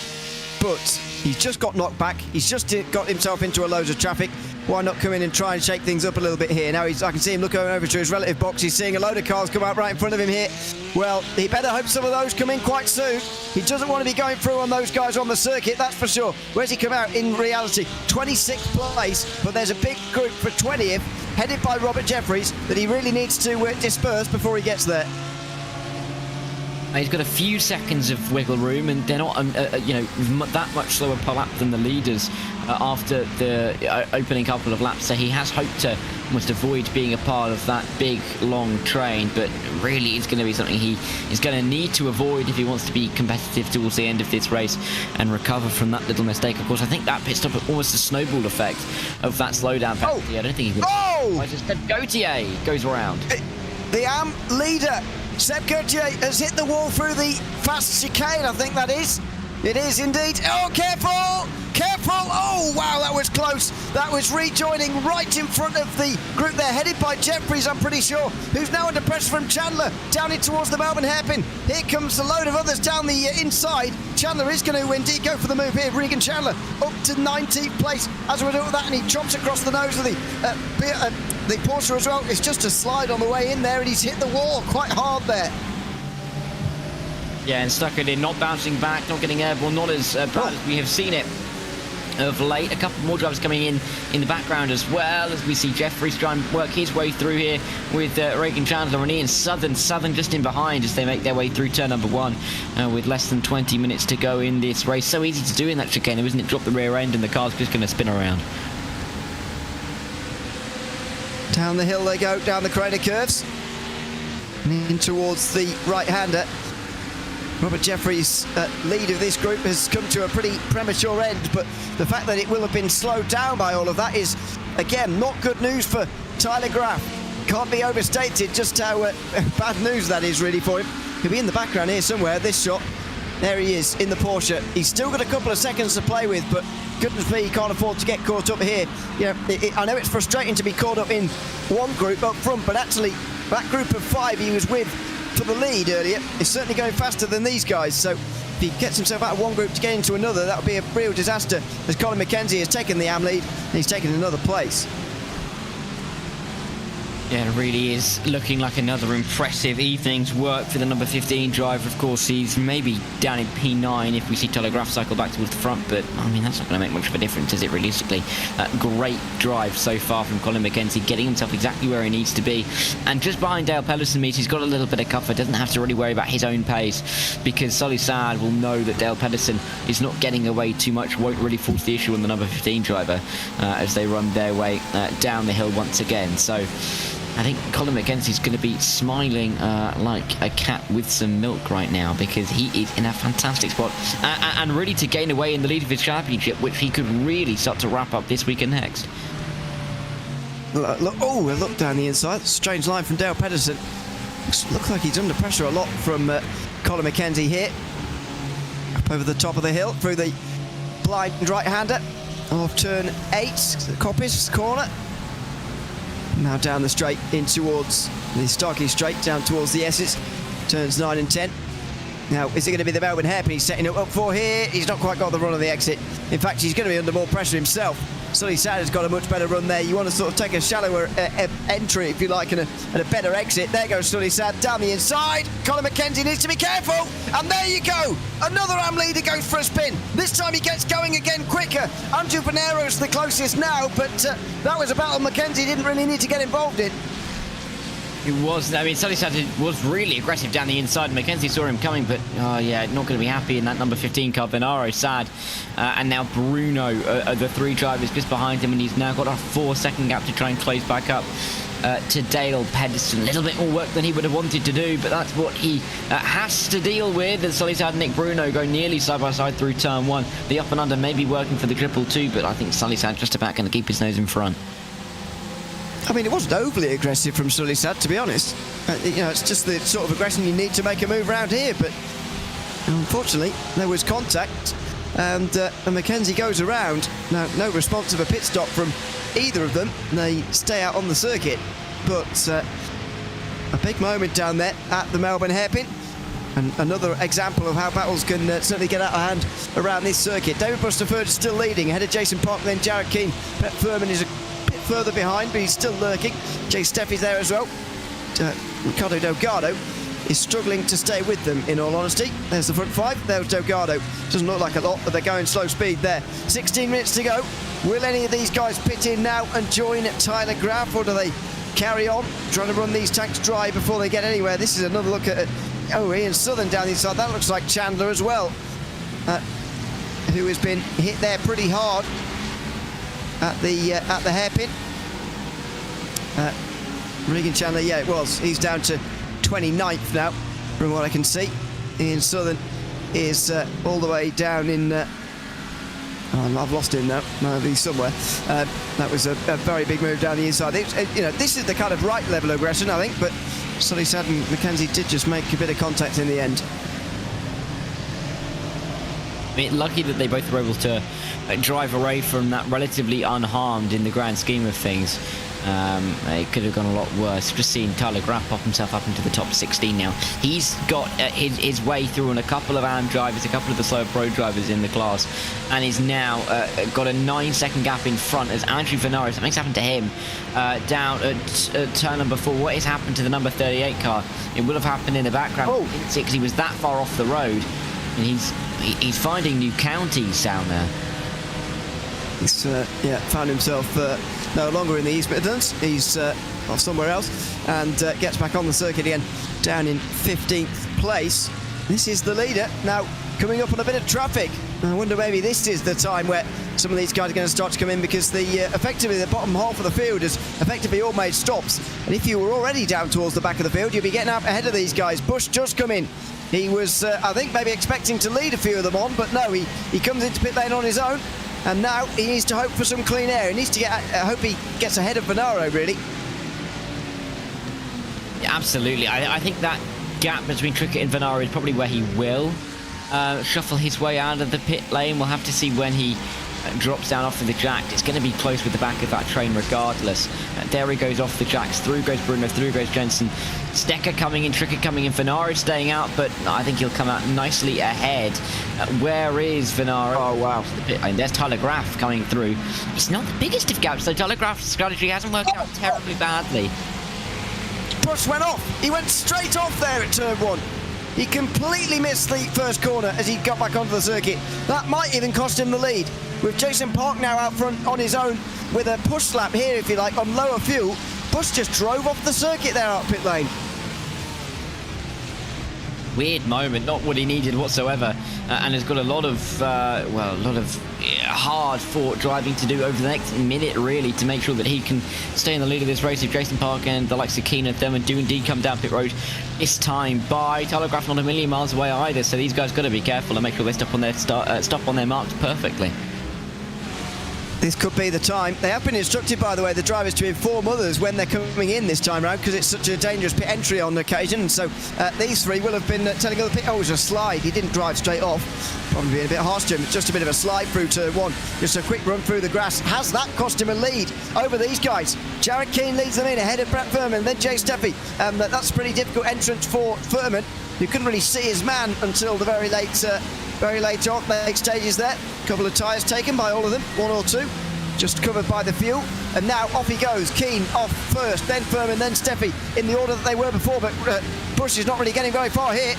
But he's just got knocked back. He's just got himself into a load of traffic. Why not come in and try and shake things up a little bit here? Now I can see him looking over to his relative box. He's seeing a load of cars come out right in front of him here. Well, he better hope some of those come in quite soon. He doesn't want to be going through on those guys on the circuit, that's for sure. Where's he come out in reality? 26th place, but there's a big group for 20th, headed by Robert Jeffries, that he really needs to disperse before he gets there. He's got a few seconds of wiggle room, and they're not, that much slower per lap than the leaders after the opening couple of laps. So he has hoped to almost avoid being a part of that big, long train, but really it's going to be something he is going to need to avoid if he wants to be competitive towards the end of this race and recover from that little mistake. Of course, I think that pit stop almost a snowball effect of that slowdown penalty. I don't think he can. I just said Gautier goes around. The AM leader, Seb Gautier, has hit the wall through the fast chicane, I think that is. It is indeed. Oh, careful! Careful! Oh, wow, that was close. That was rejoining right in front of the group there, headed by Jeffries, I'm pretty sure, who's now under pressure from Chandler, down in towards the Melbourne hairpin. Here comes a load of others down the inside. Chandler is going to indeed go for the move here. Regan Chandler up to 19th place as a result of that, and he chops across the nose of the Porsche as well. It's just a slide on the way in there, and he's hit the wall quite hard there. Yeah, and stuck it in, not bouncing back, not getting airborne, not as bad as we have seen it of late. A couple more drivers coming in the background as well, as we see Jeffries try and work his way through here with Regan Chandler and Ian Southern just in behind as they make their way through turn number 1 with less than 20 minutes to go in this race. So easy to do in that chicane, isn't it? Drop the rear end and the car's just going to spin around. Down the hill they go, down the corner curves, and in towards the right-hander. Robert Jeffries' lead of this group has come to a pretty premature end, but the fact that it will have been slowed down by all of that is, again, not good news for Tyler Graf. Can't be overstated just how bad news that is really for him. He'll be in the background here somewhere, this shot. There he is in the Porsche. He's still got a couple of seconds to play with, but goodness me, he can't afford to get caught up here. You know, I know it's frustrating to be caught up in one group up front, but actually that group of 5 he was with for the lead earlier is certainly going faster than these guys, so if he gets himself out of one group to get into another, that would be a real disaster, as Colin McKenzie has taken the AM lead and he's taken another place. Yeah, it really is looking like another impressive evening's work for the number 15 driver. Of course, he's maybe down in P9 if we see Tyler Graf cycle back towards the front, but I mean, that's not going to make much of a difference, is it, realistically? Great drive so far from Colin McKenzie, getting himself exactly where he needs to be. And just behind Dale Pedersen, he's got a little bit of cover, doesn't have to really worry about his own pace, because Sully Saad will know that Dale Pedersen is not getting away too much, won't really force the issue on the number 15 driver as they run their way down the hill once again. So I think Colin McKenzie's going to be smiling like a cat with some milk right now, because he is in a fantastic spot and ready to gain away in the lead of his championship, which he could really start to wrap up this week and next. Look, oh, a look down the inside. Strange line from Dale Pedersen. Looks like he's under pressure a lot from Colin McKenzie here. Up over the top of the hill through the blind right-hander off turn 8, the Coppice corner. Now down the straight in towards the Starkey straight, down towards the Essex, turns 9 and 10. Now, is it going to be the Melbourne hairpin he's setting up for here? He's not quite got the run on the exit. In fact, he's going to be under more pressure himself. Sully Saad has got a much better run there. You want to sort of take a shallower entry, if you like, and a better exit. There goes Sully Saad down the inside. Colin McKenzie needs to be careful. And there you go. Another AM leader goes for a spin. This time he gets going again quicker. Andrew Panero's the closest now, but that was a battle McKenzie didn't really need to get involved in. It was, I mean, Sully Saad was really aggressive down the inside. McKenzie saw him coming, but, oh yeah, not going to be happy in that number 15 car. Venaro, Saad, and now Bruno are the 3 drivers just behind him, and he's now got a 4-second gap to try and close back up to Dale Pedersen. A little bit more work than he would have wanted to do, but that's what he has to deal with. As Sully Saad and Nick Bruno go nearly side by side through turn 1. The up and under may be working for the triple 2, but I think Sully Saad just about going to keep his nose in front. I mean, it wasn't overly aggressive from Sully Saad, to be honest. You know, it's just the sort of aggression you need to make a move around here, but unfortunately, there was contact, and McKenzie goes around. Now, no response of a pit stop from either of them. They stay out on the circuit, but a big moment down there at the Melbourne hairpin, and another example of how battles can certainly get out of hand around this circuit. David Busterford is still leading, ahead of Jason Park, then Jared Keane. Brett Furman is a further behind, but he's still lurking. Jay Steffi's there as well. Ricardo Delgado is struggling to stay with them, in all honesty. There's the front 5, there's Delgado. Doesn't look like a lot, but they're going slow speed there. 16 minutes to go. Will any of these guys pit in now and join Tyler Graf, or do they carry on trying to run these tanks dry before they get anywhere? This is another look at Ian Southern down the inside. That looks like Chandler as well, who has been hit there pretty hard at the hairpin. Regan Chandler, yeah, it was. He's down to 29th now, from what I can see. Ian Southern is all the way down in... I've lost him now. No, he's somewhere. That was a very big move down the inside. You know, this is the kind of right level of aggression, I think, but Sully Saad and McKenzie did just make a bit of contact in the end. I mean, lucky that they both were able to drive away from that relatively unharmed in the grand scheme of things. It could have gone a lot worse. Just seeing Tyler Graff pop himself up into the top 16 now. He's got his way through on a couple of AM drivers, a couple of the slower pro drivers in the class, and is now got a 9-second gap in front as Andrew Venaro, something's happened to him down at turn number 4. What has happened to the number 38 car? It would have happened in the background. Oh. Because he was that far off the road, and he's finding new counties down there. He's found himself no longer in the East Midlands. He's off somewhere else and gets back on the circuit again, down in 15th place. This is the leader now, coming up on a bit of traffic. I wonder maybe this is the time where some of these guys are going to start to come in, because effectively the bottom half of the field has effectively all made stops, and if you were already down towards the back of the field, you'd be getting out ahead of these guys. Bush just come in. He was I think maybe expecting to lead a few of them on, but no, he comes into pit lane on his own. And now he needs to hope for some clean air. He needs to hope he gets ahead of Venaro, really. Yeah, absolutely. I think that gap between Trickett and Venaro is probably where he will shuffle his way out of the pit lane. We'll have to see when he drops down off of the jack. It's going to be close with the back of that train regardless. There he goes off the jacks. Through goes Bruno, through goes Jensen. Stecker coming in, Trickett coming in, Venaro staying out, but I think he'll come out nicely ahead. Where is Venaro? Oh, wow. The pit lane. There's Tyler Graff coming through. It's not the biggest of gaps, so Tyler Graff's strategy hasn't worked out terribly badly. Bush went off. He went straight off there at turn 1. He completely missed the first corner as he got back onto the circuit. That might even cost him the lead. With Jason Park now out front on his own with a push slap here, if you like, on lower fuel, Bush just drove off the circuit there out pit lane. Weird moment, not what he needed whatsoever, and has got a lot of hard-fought driving to do over the next minute, really, to make sure that he can stay in the lead of this race. If Jason Park and the likes of Keane and Thurman do indeed come down pit road this time by Tyler Graff, not a million miles away either, so these guys got to be careful and make sure they stop on their marks perfectly. This could be the time. They have been instructed, by the way, the drivers, to inform others when they're coming in this time round, because it's such a dangerous pit entry on occasion. So these three will have been telling other people, oh, it was a slide. He didn't drive straight off. Probably being a bit harsh to him. It's just a bit of a slide through turn 1. Just a quick run through the grass. Has that cost him a lead over these guys? Jared Keane leads them in ahead of Brett Furman, then Jay Steffi. That's a pretty difficult entrance for Furman. You couldn't really see his man until the very late on, late stages there. A couple of tyres taken by all of them, 1 or 2. Just covered by the fuel, and now off he goes. Keane off first, then Furman, then Steffi, in the order that they were before, but Bush is not really getting very far here.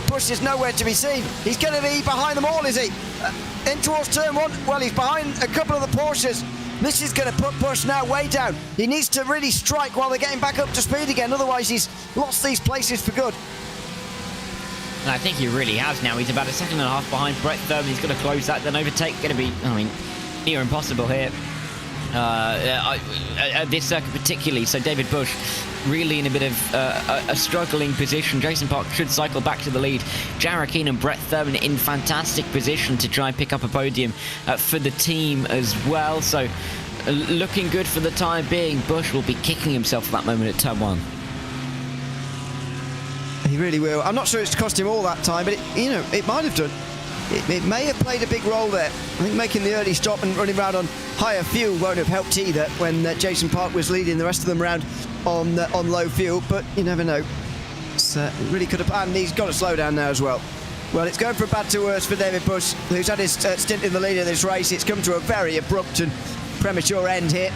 Bush is nowhere to be seen. He's going to be behind them all, is he? In towards turn 1, well, he's behind a couple of the Porsches. This is going to put Bush now way down. He needs to really strike while they're getting back up to speed again, otherwise he's lost these places for good. And I think he really has now. He's about a second and a half behind Brett Thurman. He's going to close that, then overtake. Going to be, near impossible here. This circuit particularly, so David Bush really in a bit of a struggling position. Jason Park should cycle back to the lead. Jared Keane and Brett Thurman in fantastic position to try and pick up a podium for the team as well, so looking good for the time being. Bush will be kicking himself at that moment at turn 1. He really will. I'm not sure it's cost him all that time, but it might have done. It may have played a big role there. I think making the early stop and running around on higher fuel won't have helped either when Jason Park was leading the rest of them around on low fuel, but you never know. It really could have, and he's got to slow down now as well. Well, it's going from bad to worse for David Bush, who's had his stint in the lead of this race. It's come to a very abrupt and premature end here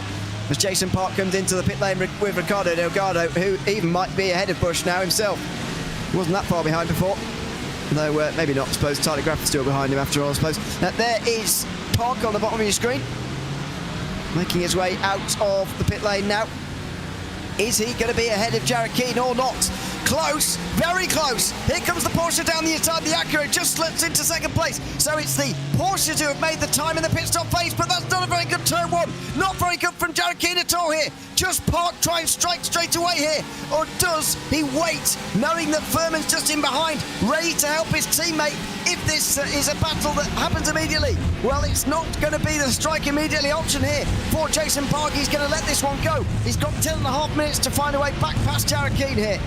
as Jason Park comes into the pit lane with Ricardo Delgado, who even might be ahead of Bush now himself. He wasn't that far behind before. Though maybe not, I suppose. Tyler Graff is still behind him after all, I suppose. There is Park on the bottom of your screen, making his way out of the pit lane now. Is he going to be ahead of Jared Keane or not? Close, very close. Here comes the Porsche down the inside. The Acura just slips into second place. So it's the Porsches who have made the time in the pit stop phase, but that's not a very good turn 1. Not very good from Jared Keane at all here. Just Park try and strike straight away here, or does he wait, knowing that Furman's just in behind, ready to help his teammate if this is a battle that happens immediately? Well, it's not going to be the strike immediately option here for Jason Park. He's going to let this one go. He's got 10.5 minutes to find a way back past Jared Keane here.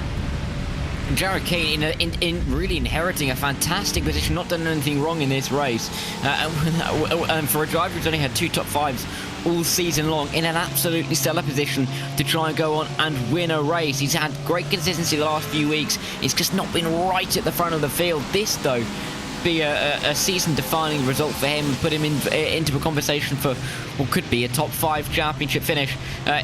Jared Kane in really inheriting a fantastic position, not done anything wrong in this race. And for a driver who's only had 2 top 5s all season long, in an absolutely stellar position to try and go on and win a race. He's had great consistency the last few weeks. It's just not been right at the front of the field. This, though, be a season-defining result for him, put him into a conversation for what could be a top 5 championship finish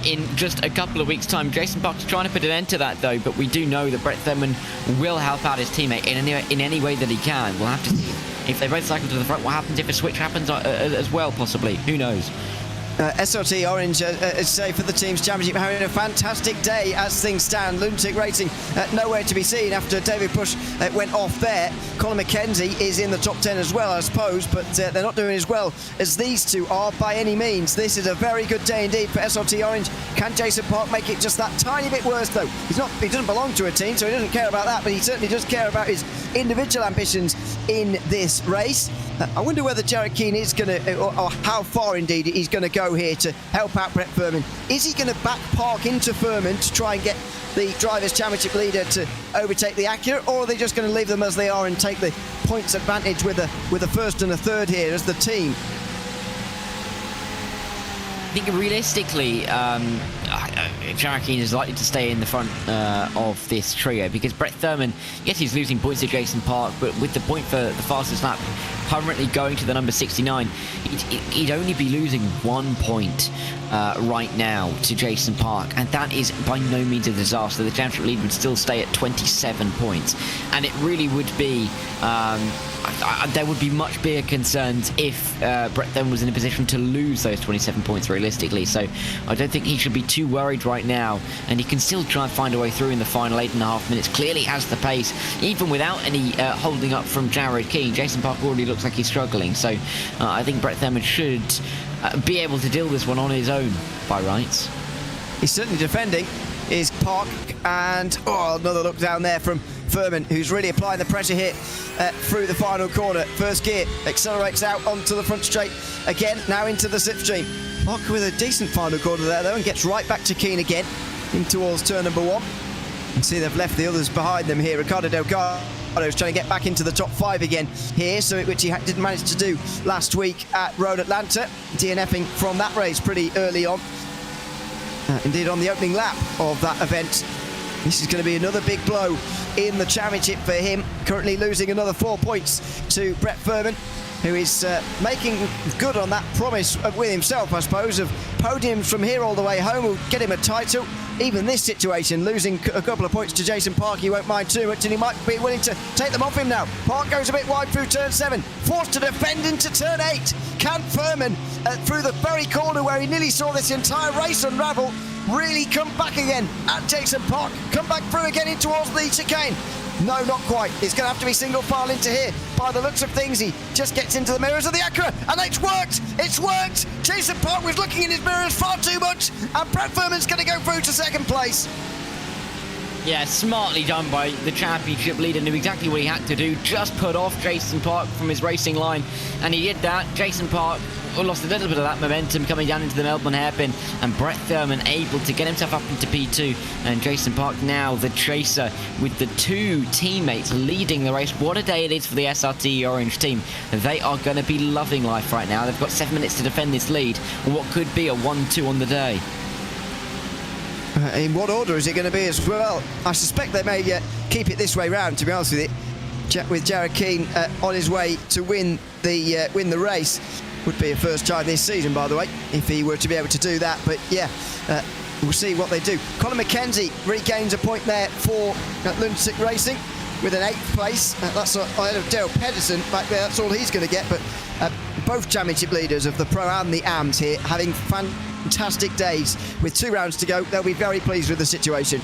in just a couple of weeks' time. Jason Park's trying to put an end to that, though, but we do know that Brett Thurman will help out his teammate in any way that he can. We'll have to see if they both cycle to the front. What happens if a switch happens as well, possibly? Who knows? SRT Orange, say for the team's championship, having a fantastic day as things stand. Lunatic Racing nowhere to be seen after David Bush went off there. Colin McKenzie is in the top 10 as well, I suppose, but they're not doing as well as these two are by any means. This is a very good day indeed for SRT Orange. Can Jason Park make it just that tiny bit worse, though? He doesn't belong to a team, so he doesn't care about that, but he certainly does care about his individual ambitions in this race. I wonder whether Jared Keane is going to, or how far indeed he's going to go here to help out Brett Furman. Is he going to back Park into Furman to try and get the Drivers' Championship leader to overtake the Acura, or are they just going to leave them as they are and take the points advantage with a first and a third here as the team? I think realistically, Jared Keane is likely to stay in the front of this trio because Brett Thurman, yes, he's losing points to Jason Park, but with the point for the fastest lap currently going to the number 69, he'd only be losing 1 point right now to Jason Park, and that is by no means a disaster. The championship lead would still stay at 27 points, and it really would be there would be much bigger concerns if Brett Thurman was in a position to lose those 27 points realistically. So I don't think he should be too worried right now, and he can still try and find a way through in the final 8.5 minutes. Clearly has the pace, even without any holding up from Jared Keane. Jason Park already looks like he's struggling, so I think Brett Thurman should be able to deal this one on his own by rights. He's certainly defending is Park, and another look down there from Furman, who's really applying the pressure here through the final corner. First gear accelerates out onto the front straight again, now into the slipstream. Park with a decent final corner there though, and gets right back to Keane again in towards turn number 1. You can see they've left the others behind them here. Ricardo Delgado's trying to get back into the top 5 again here, which he didn't manage to do last week at Road Atlanta, DNFing from that race pretty early on. Indeed, on the opening lap of that event. This is going to be another big blow in the championship for him. Currently losing another 4 points to Brett Furman, who is making good on that promise with himself, I suppose, of podiums from here all the way home will get him a title. Even this situation, losing a couple of points to Jason Park, he won't mind too much, and he might be willing to take them off him now. Park goes a bit wide through turn 7, forced to defend into turn 8. Can Furman, through the very corner where he nearly saw this entire race unravel, really come back again at Jason Park, come back through again in towards the chicane? No, not quite. It's going to have to be single file into here. By the looks of things, he just gets into the mirrors of the Acura, and it's worked! It's worked! Jason Park was looking in his mirrors far too much, and Brett Furman's going to go through to second place. Yeah, smartly done by the championship leader. Knew exactly what he had to do. Just put off Jason Park from his racing line, and he did that. Jason Park lost a little bit of that momentum coming down into the Melbourne hairpin, and Brett Thurman able to get himself up into P2, and Jason Park now the chaser with the 2 teammates leading the race. What a day it is for the SRT Orange team. They are going to be loving life right now. They've got 7 minutes to defend this lead, and what could be a 1-2 on the day. In what order is it going to be as well? I suspect they may keep it this way round, to be honest with you. With Jared Keane on his way to win the race. Would be a first time this season, by the way, if he were to be able to do that. But yeah, we'll see what they do. Colin McKenzie regains a point there for Lunatic Racing with an 8th place. That's ahead of Dale Pedersen back there. That's all he's going to get. But both championship leaders of the Pro and the AMs here having fantastic days. With 2 rounds to go, they'll be very pleased with the situation.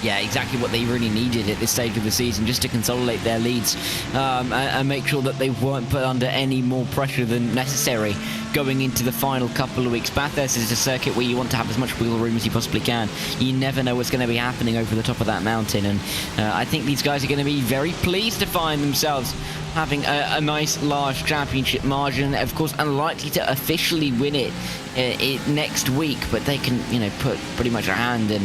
Yeah, exactly what they really needed at this stage of the season, just to consolidate their leads and make sure that they weren't put under any more pressure than necessary going into the final couple of weeks. Bathurst is a circuit where you want to have as much wheel room as you possibly can. You never know what's going to be happening over the top of that mountain, and I think these guys are going to be very pleased to find themselves having a nice large championship margin. Of course, unlikely to officially win it next week, but they can, put pretty much a hand in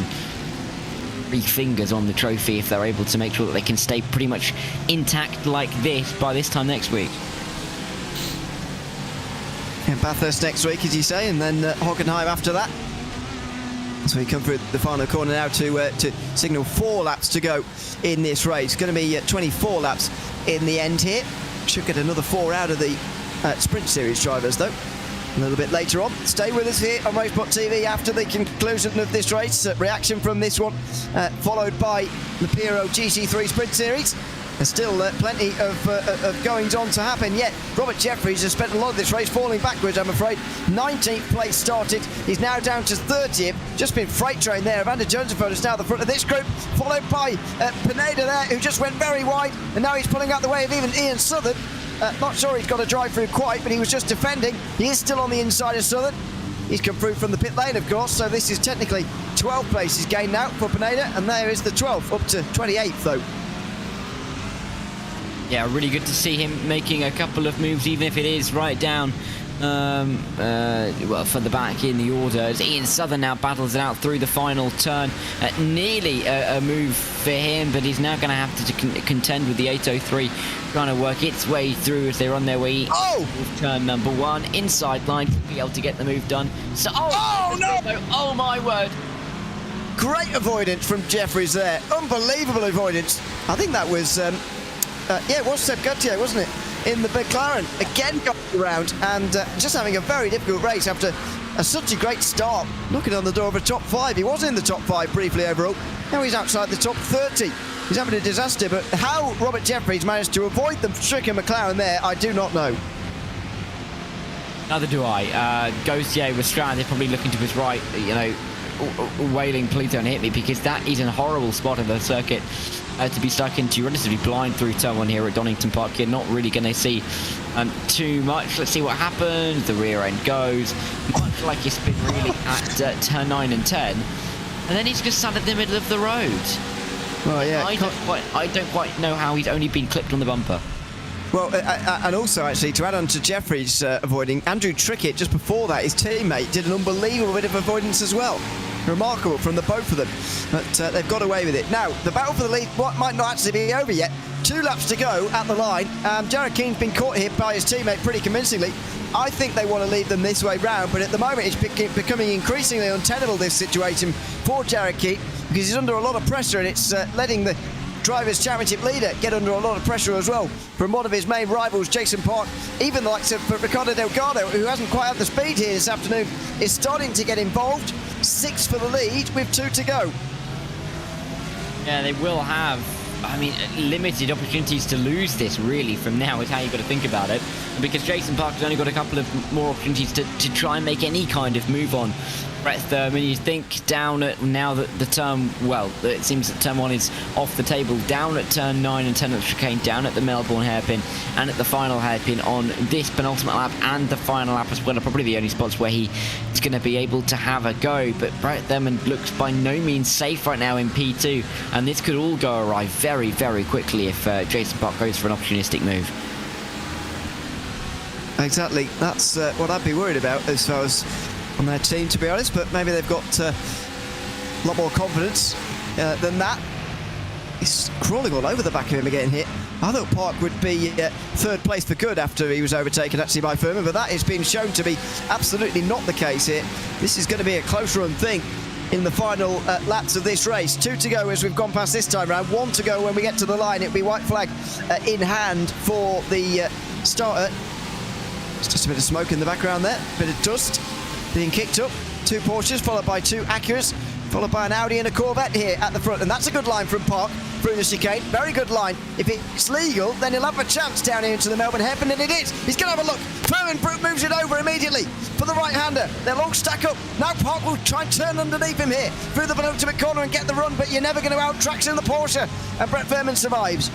3 fingers on the trophy if they're able to make sure that they can stay pretty much intact like this by this time next week. Yeah, Bathurst next week, as you say, and then Hockenheim after that. So we come through the final corner now to signal 4 laps to go in this race. Going to be 24 laps in the end here. Should get another 4 out of the Sprint Series drivers, though, a little bit later on. Stay with us here on RaceSpotTV after the conclusion of this race. Reaction from this one, followed by the PRL GT3 Sprint Series. There's still plenty of goings on to happen yet. Robert Jeffries has spent a lot of this race falling backwards, I'm afraid. 19th place started. He's now down to 30th. Just been freight train there. Evander Jonesford is now at the front of this group, followed by Pineda there, who just went very wide, and now he's pulling out the way of even Ian Southern. Not sure he's got a drive through quite, but he was just defending. He is still on the inside of Southern. He's come through from the pit lane, of course, so this is technically 12 places gained now for Pineda, and there is the 12th, up to 28th, though. Yeah, really good to see him making a couple of moves, even if it is right down well, for the back in the order. As Ian Southern now battles it out through the final turn. Nearly a move for him, but he's now going to have to contend with the 803, trying to work its way through as they're on their way with turn number 1. Inside line to be able to get the move done. So, no! Oh my word! Great avoidance from Jeffries there. Unbelievable avoidance. I think that was... yeah, it was Seb Guttier, wasn't it? In the McLaren. Again got around and just having a very difficult race after such a great start. Knocking on the door of a top 5. He was in the top 5 briefly overall. Now he's outside the top 30. He's having a disaster, but how Robert Jeffries managed to avoid the stricken McLaren there, I do not know. Neither do I. Gauthier was stranded, probably looking to his right, you know, wailing, please don't hit me, because that is a horrible spot of the circuit to be stuck into. Relatively blind through turn 1 here at Donington Park. You're not really going to see too much. Let's see what happens. The rear end goes much like it's been really at turn 9 and 10, and then he's just sat at the middle of the road. Well, yeah, I don't quite know how he's only been clipped on the bumper. Well, and also, actually, to add on to Jeffries avoiding, Andrew Trickett, just before that, his teammate, did an unbelievable bit of avoidance as well. Remarkable from the both of them, but they've got away with it. Now, the battle for the lead might not actually be over yet. 2 laps to go at the line. Jared Keene's been caught here by his teammate pretty convincingly. I think they want to lead them this way round, but at the moment it's becoming increasingly untenable, this situation for Jared Keene, because he's under a lot of pressure, and it's letting the Drivers' Championship leader get under a lot of pressure as well from one of his main rivals, Jason Park. Even the likes of Ricardo Delgado, who hasn't quite had the speed here this afternoon, is starting to get involved. 6 for the lead with 2 to go. Yeah, they will have, I mean, limited opportunities to lose this, really, from now is how you've got to think about it. Because Jason Park has only got a couple of more opportunities to try and make any kind of move on Brett Thurman. You think down at now that the turn, well, it seems that turn 1 is off the table, down at turn 9 and 10 at the chicane, down at the Melbourne hairpin, and at the final hairpin on this penultimate lap and the final lap as well are probably the only spots where he is going to be able to have a go. But Brett Thurman looks by no means safe right now in P2, and this could all go awry very, very quickly if Jason Park goes for an opportunistic move. Exactly, that's what I'd be worried about as far as on their team, to be honest, but maybe they've got a lot more confidence than that. He's crawling all over the back of him again here. I thought Park would be 3rd place for good after he was overtaken actually by Thurman, but that has been shown to be absolutely not the case here. This is going to be a close run thing in the final laps of this race. 2 to go as we've gone past this time round. 1 to go when we get to the line. It'll be white flag in hand for the starter. It's just a bit of smoke in the background there, a bit of dust being kicked up. 2 Porsches followed by 2 Acuras, followed by an Audi and a Corvette here at the front, and that's a good line from Park through the chicane. Very good line. If it's legal, then he'll have a chance down here into the Melbourne hairpin, and it is. He's going to have a look. Thurman moves it over immediately for the right-hander. They'll all stack up. Now Park will try and turn underneath him here through the penultimate corner and get the run, but you're never going to out-traction the Porsche, and Brett Thurman survives.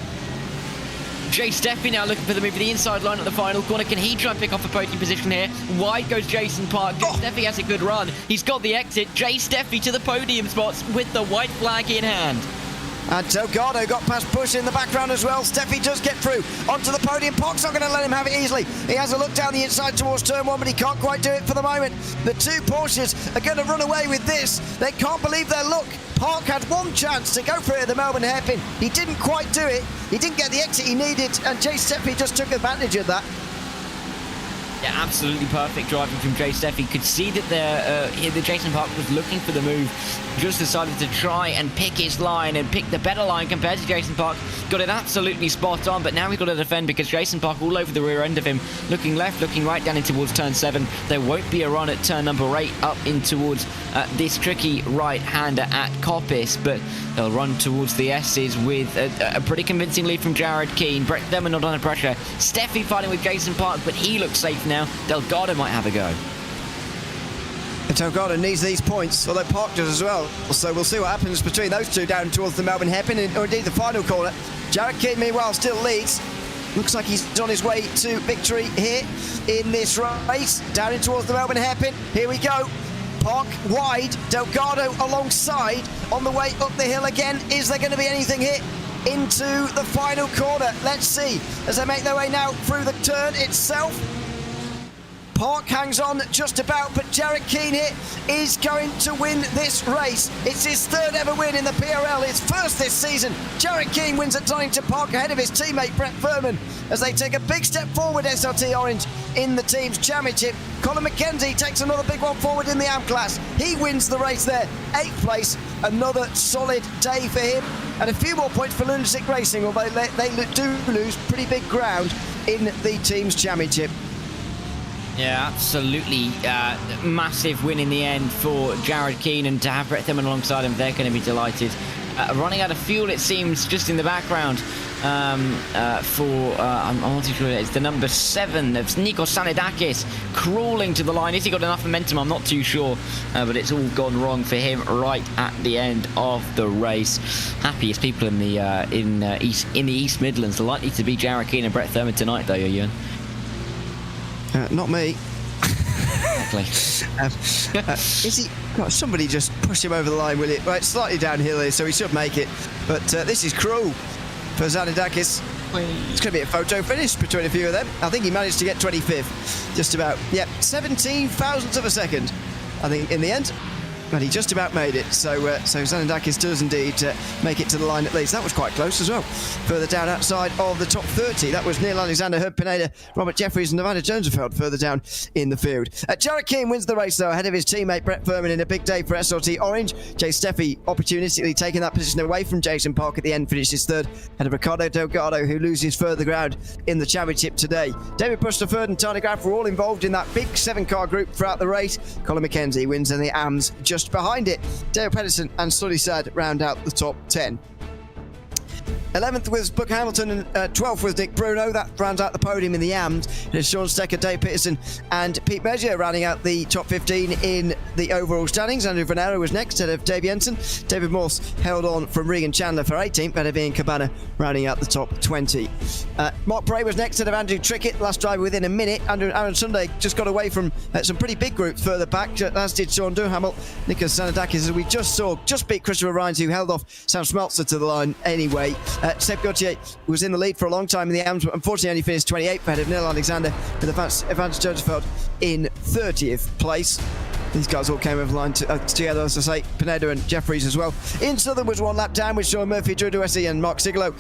Jay Steffi now looking for the move for the inside line at the final corner. Can he try and pick off a podium position here? Wide goes Jason Park. Jay Steffi has a good run. He's got the exit. Jay Steffi to the podium spots with the white flag in hand. And Delgado got past Bush in the background as well. Steffi does get through onto the podium. Park's not going to let him have it easily. He has a look down the inside towards turn 1, but he can't quite do it for the moment. The two Porsches are going to run away with this. They can't believe their luck. Park had one chance to go for it at the Melbourne hairpin. He didn't quite do it. He didn't get the exit he needed, and Jay Steffi just took advantage of that. Yeah, absolutely perfect driving from Jay Steffi. Could see that the Jason Park was looking for the move. Just decided to try and pick his line and pick the better line compared to Jason Park. Got it absolutely spot on, but now we've got to defend because Jason Park all over the rear end of him. Looking left, looking right down in towards turn 7. There won't be a run at turn number 8 up in towards this tricky right-hander at Coppice, but they'll run towards the S's with a pretty convincing lead from Jared Keane. Brett Thurman not under pressure. Steffi fighting with Jason Park, but he looks safe now. Delgado might have a go. And Delgado needs these points, although Park does as well. So we'll see what happens between those two down towards the Melbourne hairpin, or indeed the final corner. Jared Keane, meanwhile, still leads. Looks like he's on his way to victory here in this race. Down in towards the Melbourne hairpin. Here we go. Park wide, Delgado alongside on the way up the hill again. Is there going to be anything here into the final corner? Let's see as they make their way now through the turn itself. Park hangs on just about, but Jared Keane here is going to win this race. It's his third ever win in the PRL, his first this season. Jared Keane wins at Donington Park ahead of his teammate Brett Thurman as they take a big step forward, SRT Orange, in the team's championship. Colin McKenzie takes another big one forward in the AM class. He wins the race there, 8th place, another solid day for him. And a few more points for Lunatic Racing, although they do lose pretty big ground in the team's championship. Yeah, absolutely. Massive win in the end for Jared Keane, and to have Brett Thurman alongside him, they're going to be delighted. Running out of fuel, it seems, just in the background I'm not too sure it's the number 7 of Nikos Sanidakis crawling to the line. Has he got enough momentum? I'm not too sure, but it's all gone wrong for him right at the end of the race. Happiest people in the East Midlands are likely to be Jared Keane and Brett Thurman tonight, though, Ewan. Not me. Exactly. Is he? God, somebody just push him over the line, will it? Right, slightly downhill here, so he should make it. But this is cruel for Zanidakis. It's going to be a photo finish between a few of them. I think he managed to get 25th, just about. Yep, 17 thousandths of a second, I think, in the end. But he just about made it. So Zanidakis does indeed make it to the line at least. That was quite close as well. Further down outside of the top 30, that was Neil Alexander, Herb Pineda, Robert Jeffries and Nevada Jonesfeld further down in the field. Jared Keane wins the race though, ahead of his teammate Brett Thurman in a big day for SRT Orange. Jay Steffi opportunistically taking that position away from Jason Park at the end, finishes third, ahead of Ricardo Delgado, who loses further ground in the championship today. David Pusterford and Tony Graff were all involved in that big 7-car group throughout the race. Colin McKenzie wins in the AMS just behind it. Dale Pedersen and Sully Sad round out the top 10. 11th was Buck Hamilton and 12th was Nick Bruno. That rounds out the podium in the AMS. There's Sean Stecker, Dave Peterson and Pete Measure rounding out the top 15 in the overall standings. Andrew Vanero was next ahead of Dave Jensen. David Morse held on from Regan Chandler for 18th, ahead of Ian Cabana rounding out the top 20. Mark Bray was next ahead of Andrew Trickett, last driver within a minute. Aaron Sunday just got away from some pretty big groups further back, as did Sean Duhamel. Nikos Sanidakis, as we just saw, just beat Christopher Rhines, who held off Sam Smeltzer to the line anyway. Seb Gauthier was in the lead for a long time in the AMS, but unfortunately only finished 28th ahead of Neil Alexander, with Evander Jonesfeld in 30th place. These guys all came over the line together, as I say, Pineda and Jeffries as well. In Southern was 1 lap down with Sean Murphy, Drew Duessy and Mark Sigalo.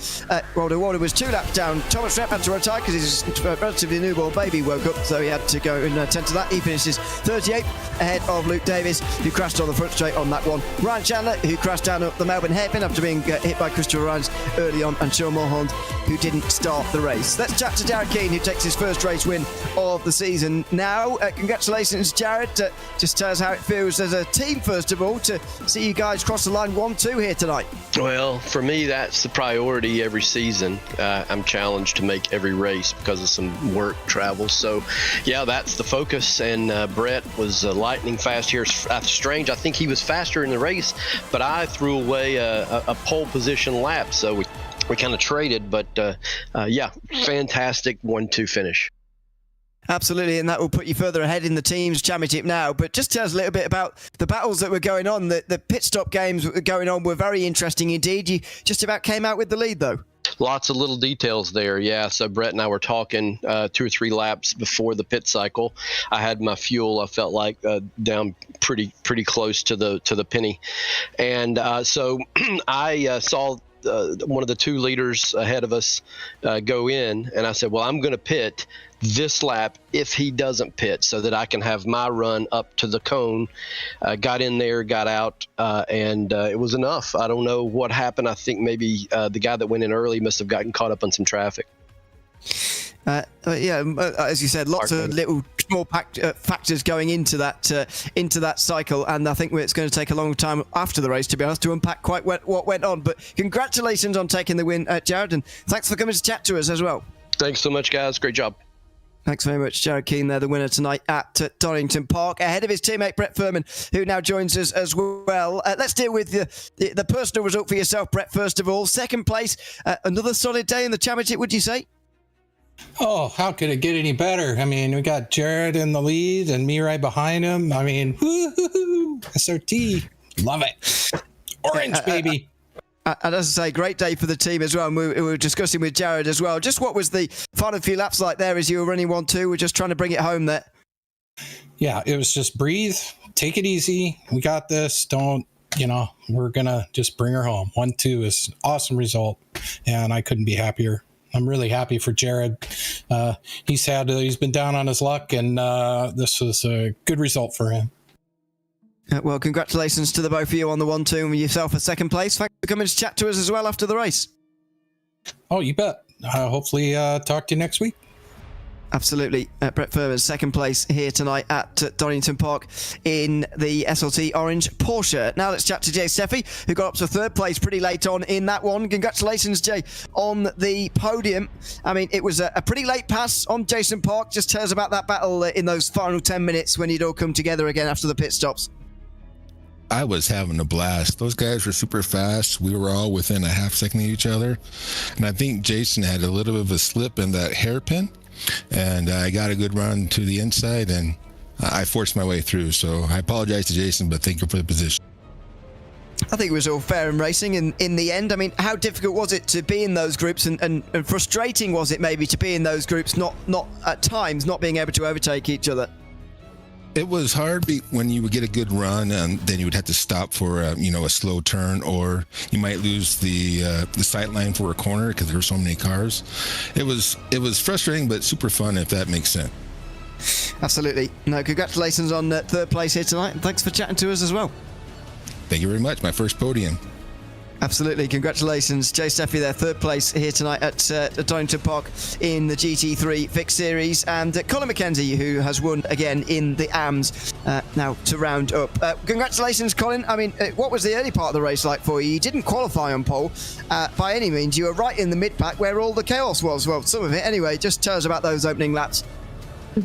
Waldo Warder was 2 laps down. Thomas Repp had to retire because his relatively newborn baby woke up, so he had to go and attend to that. He finishes 38th ahead of Luke Davis, who crashed on the front straight on that one. Ryan Chandler, who crashed down up the Melbourne hairpin after being hit by Christopher Rhines early on, and Sean Mulholland, who didn't start the race. Let's chat to Jared Keane, who takes his first race win of the season now. Congratulations, Jared. Just tell us how it feels as a team, first of all, to see you guys cross the line 1-2 here tonight. Well, for me, that's the priority every season. I'm challenged to make every race because of some work travel. So, yeah, that's the focus. And Brett was lightning fast here. Strange, I think he was faster in the race, but I threw away a pole position lap. So we kind of traded, but yeah, fantastic 1-2 finish. Absolutely, and that will put you further ahead in the team's championship now. But just tell us a little bit about the battles that were going on. The pit stop games that were going on were very interesting indeed. You just about came out with the lead, though. Lots of little details there, yeah. So Brett and I were talking 2 or 3 laps before the pit cycle. I had my fuel, I felt like, down pretty close to the penny, and so I saw one of the 2 leaders ahead of us go in, and I said, well, I'm going to pit this lap if he doesn't pit so that I can have my run up to the cone. Got in there, got out, and it was enough. I don't know what happened. I think maybe the guy that went in early must have gotten caught up on some traffic. As you said, lots of little small factors going into that cycle, and I think it's going to take a long time after the race, to be honest, to unpack quite what went on. But congratulations on taking the win, Jared, and thanks for coming to chat to us as well. Thanks so much, guys. Great job. Thanks very much, Jared Keane there, the winner tonight at Donington Park, ahead of his teammate Brett Furman, who now joins us as well. Let's deal with the personal result for yourself, Brett, first of all. Second place, another solid day in the championship, would you say? Oh, how could it get any better? I mean, we got Jared in the lead and me right behind him. I mean, woo-hoo-hoo, SOT, love it. Orange, baby. And as I say, great day for the team as well. And we were discussing with Jared as well. Just what was the final few laps like there as you were running 1-2? We're just trying to bring it home there. Yeah, it was just breathe, take it easy. We got this. Don't, we're going to just bring her home. 1-2 is an awesome result, and I couldn't be happier. I'm really happy for Jared. He's been down on his luck, and this was a good result for him. Well, congratulations to the both of you on the 1-2 and yourself a second place. Thanks for coming to chat to us as well after the race. Oh, you bet. Hopefully talk to you next week. Absolutely. Brett Furman, second place here tonight at Donington Park in the SLT Orange Porsche. Now let's chat to Jay Steffi, who got up to third place pretty late on in that one. Congratulations, Jay, on the podium. I mean, it was a pretty late pass on Jason Park. Just tell us about that battle in those final 10 minutes when you'd all come together again after the pit stops. I was having a blast. Those guys were super fast. We were all within a half second of each other. And I think Jason had a little bit of a slip in that hairpin. And I got a good run to the inside, and I forced my way through. So I apologize to Jason, but thank you for the position. I think it was all fair in racing in the end. I mean, how difficult was it to be in those groups, and frustrating was it maybe to be in those groups, not at times not being able to overtake each other? It was hard when you would get a good run, and then you would have to stop for a slow turn, or you might lose the sight line for a corner because there were so many cars. It was frustrating, but super fun, if that makes sense. Absolutely. No, congratulations on third place here tonight, and thanks for chatting to us as well. Thank you very much. My first podium. Absolutely. Congratulations, Jay Steffi there, third place here tonight at Donington Park in the GT3 Fixed Series, and Colin McKenzie, who has won again in the AMS now to round up. Congratulations, Colin. I mean, what was the early part of the race like for you? You didn't qualify on pole by any means. You were right in the mid-pack where all the chaos was. Well, some of it anyway. Just tell us about those opening laps.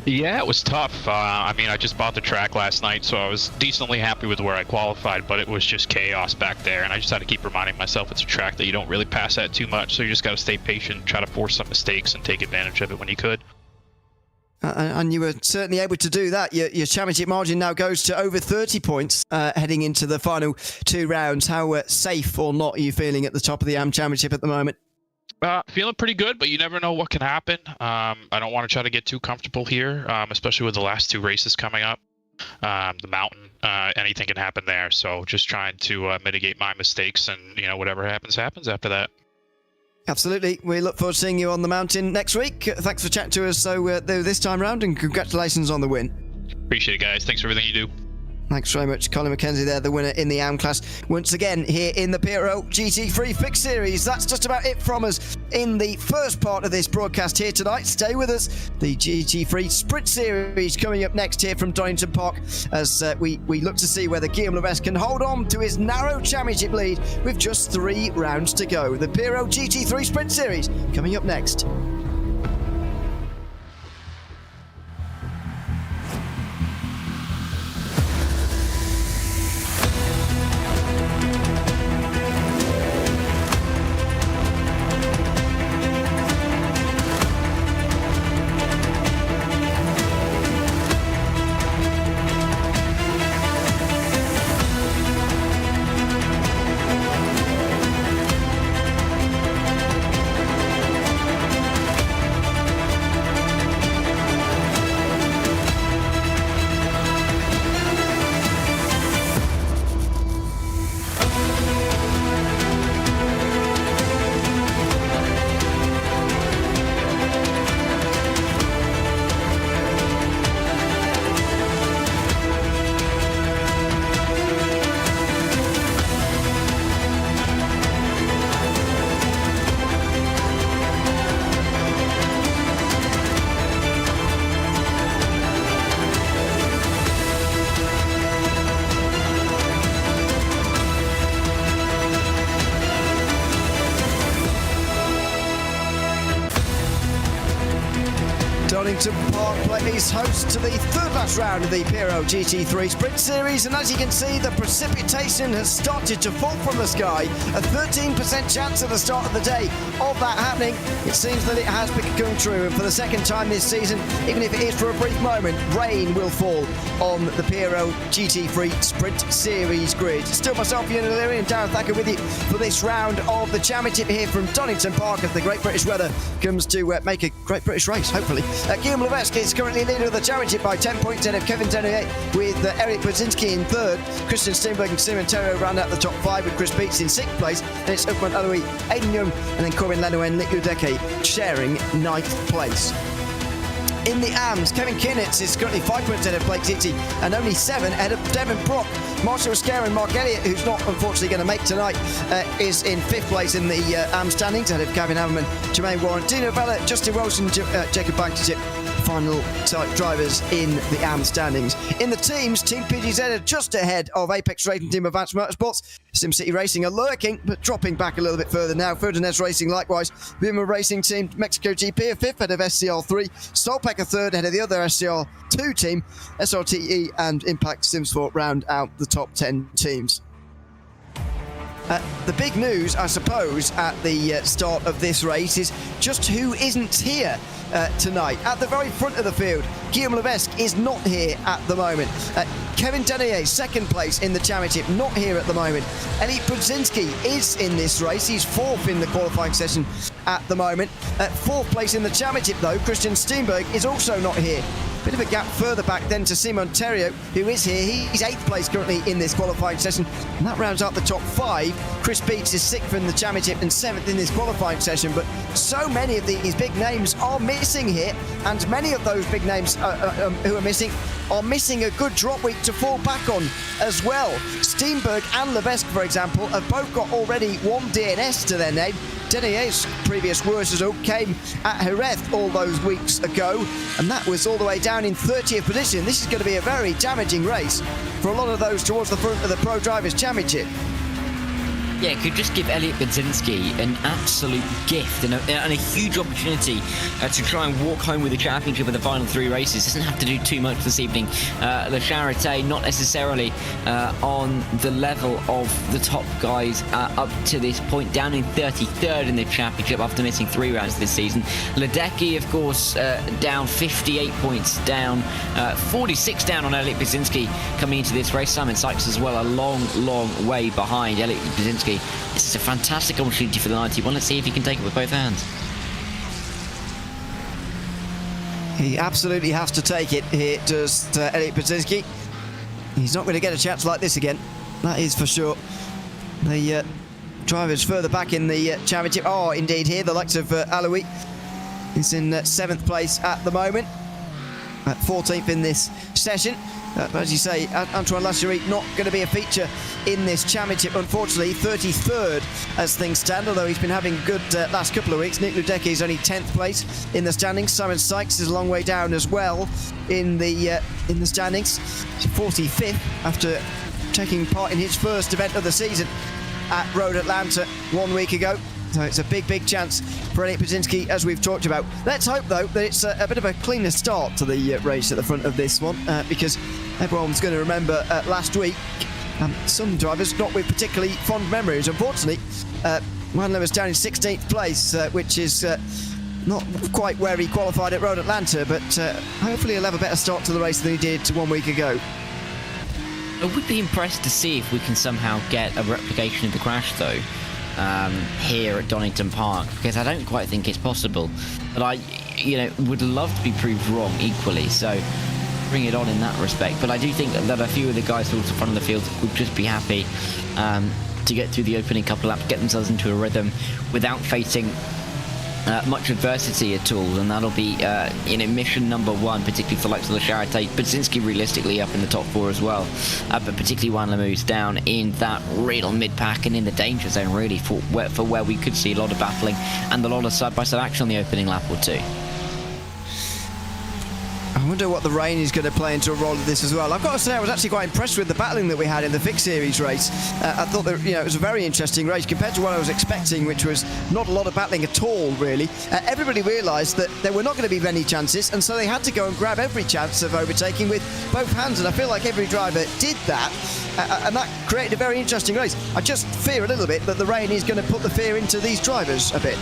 Yeah, it was tough. I mean, I just bought the track last night, so I was decently happy with where I qualified, but it was just chaos back there, and I just had to keep reminding myself it's a track that you don't really pass at too much, so you just got to stay patient, try to force some mistakes, and take advantage of it when you could. And you were certainly able to do that. Your championship margin now goes to over 30 points heading into the final 2 rounds. How safe or not are you feeling at the top of the AM Championship at the moment? Feeling pretty good, but you never know what can happen. I don't want to try to get too comfortable here, especially with the last 2 races coming up. The mountain, anything can happen there. So just trying to mitigate my mistakes, and whatever happens after that. Absolutely. We look forward to seeing you on the mountain next week. Thanks for chatting to us this time round, and congratulations on the win. Appreciate it, guys. Thanks for everything you do. Thanks very much. Colin McKenzie there, the winner in the AM class. Once again, here in the PRL GT3 Fixed Series. That's just about it from us in the first part of this broadcast here tonight. Stay with us. The GT3 Sprint Series coming up next here from Donington Park as we look to see whether Guillaume Levesque can hold on to his narrow championship lead with just 3 rounds to go. The PRL GT3 Sprint Series coming up next. Donington Park plays host to the third last round of the PRL GT3 Sprint Series, and as you can see, the precipitation has started to fall from the sky. A 13% chance at the start of the day of that happening. It seems that it has become true, and for the second time this season, even if it is for a brief moment, rain will fall on the PRL GT3 Sprint Series grid. Still myself, Ian O'Leary, and Darren Thacker with you for this round of the championship here from Donington Park as the Great British weather comes to make a Great British race, hopefully. Guillaume Levesque is currently leader of the championship by 10 points ahead of Kevin Denier, with Eric Brzezinski in third. Christian Steenberg and Simon Terrio round out the top five, with Chris Beats in sixth place. Then it's Ukman Aloui, Aidan Young, and then Corbin Leno and Nick Ludeke sharing ninth place. In the AMS, Kevin Kinnitz is currently 5 points ahead of Blake Zitty and only 7 ahead of Devon Brock. Marshall Oscar and Mark Elliott, who's not unfortunately going to make tonight, is in 5th place in the AMS standings ahead of Gavin Haverman, Jermaine Warren, Dino Vella, Justin Wilson, Jacob Blankenship, final type drivers in the AMS standings. In the teams, Team PGZ are just ahead of Apex Racing Team Advanced Motorsports. SimCity Racing are lurking, but dropping back a little bit further now. Ferdinand Racing likewise. Boomer Racing Team Mexico GP are 5th ahead of SCR3. Solpec are 3rd ahead of the other SCR2 team. SRTE and Impact Simsport round out the top 10 teams. The big news, I suppose, at the start of this race is just who isn't here tonight. At the very front of the field, Guillaume Levesque is not here at the moment. Kevin Denier, 2nd place in the championship, not here at the moment. Elliot Brzezinski is in this race. He's 4th in the qualifying session at the moment. 4th place in the championship, though, Christian Steenberg is also not here. Bit of a gap further back then to Simon Terrio, who is here. He's 8th place currently in this qualifying session, and that rounds out the top 5. Chris Beats is 6th in the championship and 7th in this qualifying session, but so many of these big names are missing here, and many of those big names who are missing a good drop week to fall back on as well. Steenberg and Levesque, for example, have both got already one DNS to their name. Denier's previous worst result came at Jerez all those weeks ago, and that was all the way down in 30th position. This is going to be a very damaging race for a lot of those towards the front of the Pro Drivers' Championship. Yeah, it could just give Elliot Brzezinski an absolute gift and a huge opportunity to try and walk home with the championship of the final 3 races. Doesn't have to do too much this evening. Le Charité not necessarily on the level of the top guys up to this point, down in 33rd in the championship after missing 3 rounds this season. Ledecky, of course, down 58 points, down 46 down on Elliot Brzezinski coming into this race. Simon Sykes as well, a long way behind Elliot Brzezinski. This is a fantastic opportunity for the 91. Let's see if he can take it with both hands. He absolutely has to take it here, does Elliot Brzezinski. He's not going to get a chance like this again, that is for sure. The drivers further back in the championship are indeed here. The likes of Aloui is in 7th place at the moment, at 14th in this session. But as you say, Antoine Lacherie not going to be a feature in this championship, unfortunately. 33rd as things stand, although he's been having good last couple of weeks. Nick Ludeke is only 10th place in the standings. Simon Sykes is a long way down as well in the standings. He's 45th after taking part in his first event of the season at Road Atlanta 1 week ago. So it's a big chance for Elliot Brzezinski, as we've talked about. Let's hope, though, that it's a bit of a cleaner start to the race at the front of this one, because everyone's going to remember last week, some drivers not with particularly fond memories. Unfortunately, Wandler was down in 16th place, which is not quite where he qualified at Road Atlanta, but hopefully he'll have a better start to the race than he did 1 week ago. I would be impressed to see if we can somehow get a replication of the crash, though. Here at Donington Park, because I don't quite think it's possible, but I would love to be proved wrong equally, so bring it on in that respect. But I do think that a few of the guys towards the front of the field would just be happy to get through the opening couple of laps, get themselves into a rhythm without facing much adversity at all, and that'll be mission number 1, particularly for likes of the Charité. Brzezinski realistically up in the top 4 as well, but particularly Juan Lemoo's down in that real mid-pack and in the danger zone really for where we could see a lot of battling and a lot of side-by-side action on the opening lap or two. I wonder what the rain is going to play into a role of this as well. I've got to say, I was actually quite impressed with the battling that we had in the Fixed Series race. I thought that it was a very interesting race compared to what I was expecting, which was not a lot of battling at all, really. Everybody realised that there were not going to be many chances, and so they had to go and grab every chance of overtaking with both hands, and I feel like every driver did that, and that created a very interesting race. I just fear a little bit that the rain is going to put the fear into these drivers a bit.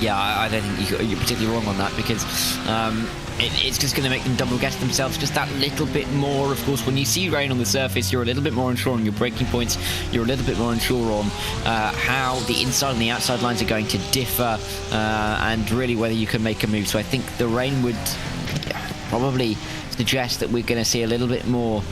Yeah, I don't think you're particularly wrong on that, because it's just going to make them double guess themselves just that little bit more. Of course, when you see rain on the surface, you're a little bit more unsure on your braking points. You're a little bit more unsure on how the inside and the outside lines are going to differ, and really whether you can make a move. So I think the rain would probably suggest that we're going to see a little bit more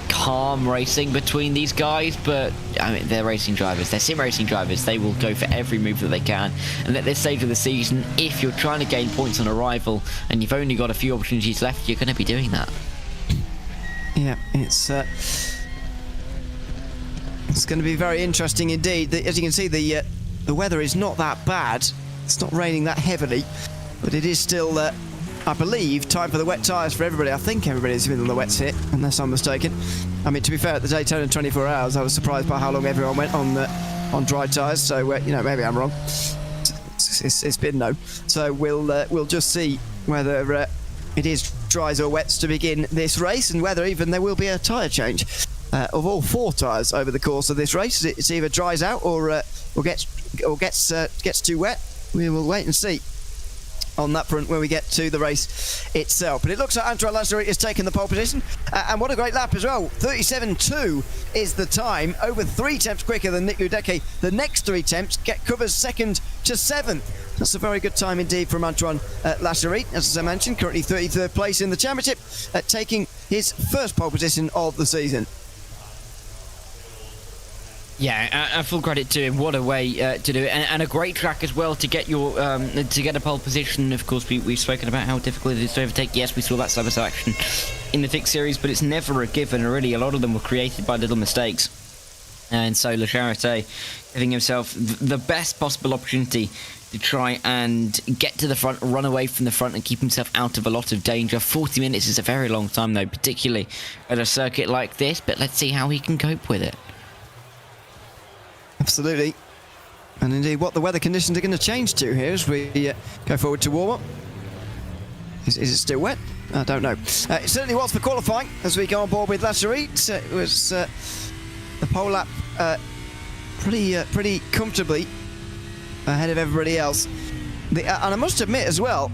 calm racing between these guys, but I mean, they're racing drivers, they're sim racing drivers. They will go for every move that they can, and at this stage of the season, if you're trying to gain points on a rival and you've only got a few opportunities left, you're going to be doing that. Yeah, it's going to be very interesting indeed. As you can see, the weather is not that bad. It's not raining that heavily, but it is still I believe time for the wet tyres for everybody. I think everybody's been on the wets here, unless I'm mistaken. I mean, to be fair, at the Daytona 24 Hours, I was surprised by how long everyone went on dry tyres. So maybe I'm wrong. It's been no. So we'll just see whether it is dries or wets to begin this race, and whether even there will be a tyre change of all 4 tyres over the course of this race. It's either dries out or gets too wet. We will wait and see on that front when we get to the race itself. But it looks like Antoine Lasserie has taken the pole position, and what a great lap as well. 37.2 is the time, over 3 tenths quicker than Nick Ledecky. The next 3 tenths covers 2nd to 7th. That's a very good time indeed from Antoine Lasserie, as I mentioned, currently 33rd place in the championship, taking his first pole position of the season. Yeah, full credit to him. What a way to do it, and a great track as well to get your to get a pole position. Of course, we've spoken about how difficult it is to overtake. Yes, we saw that side action in the Fixed Series, but it's never a given. Really, a lot of them were created by little mistakes, and so Le Charité giving himself the best possible opportunity to try and get to the front, run away from the front, and keep himself out of a lot of danger. 40 minutes is a very long time, though, particularly at a circuit like this. But let's see how he can cope with it. Absolutely. And indeed what the weather conditions are going to change to here as we go forward to warm-up. Is it still wet? I don't know. It certainly was for qualifying as we go on board with Lasserie. It was the pole lap pretty comfortably ahead of everybody else. And I must admit as well,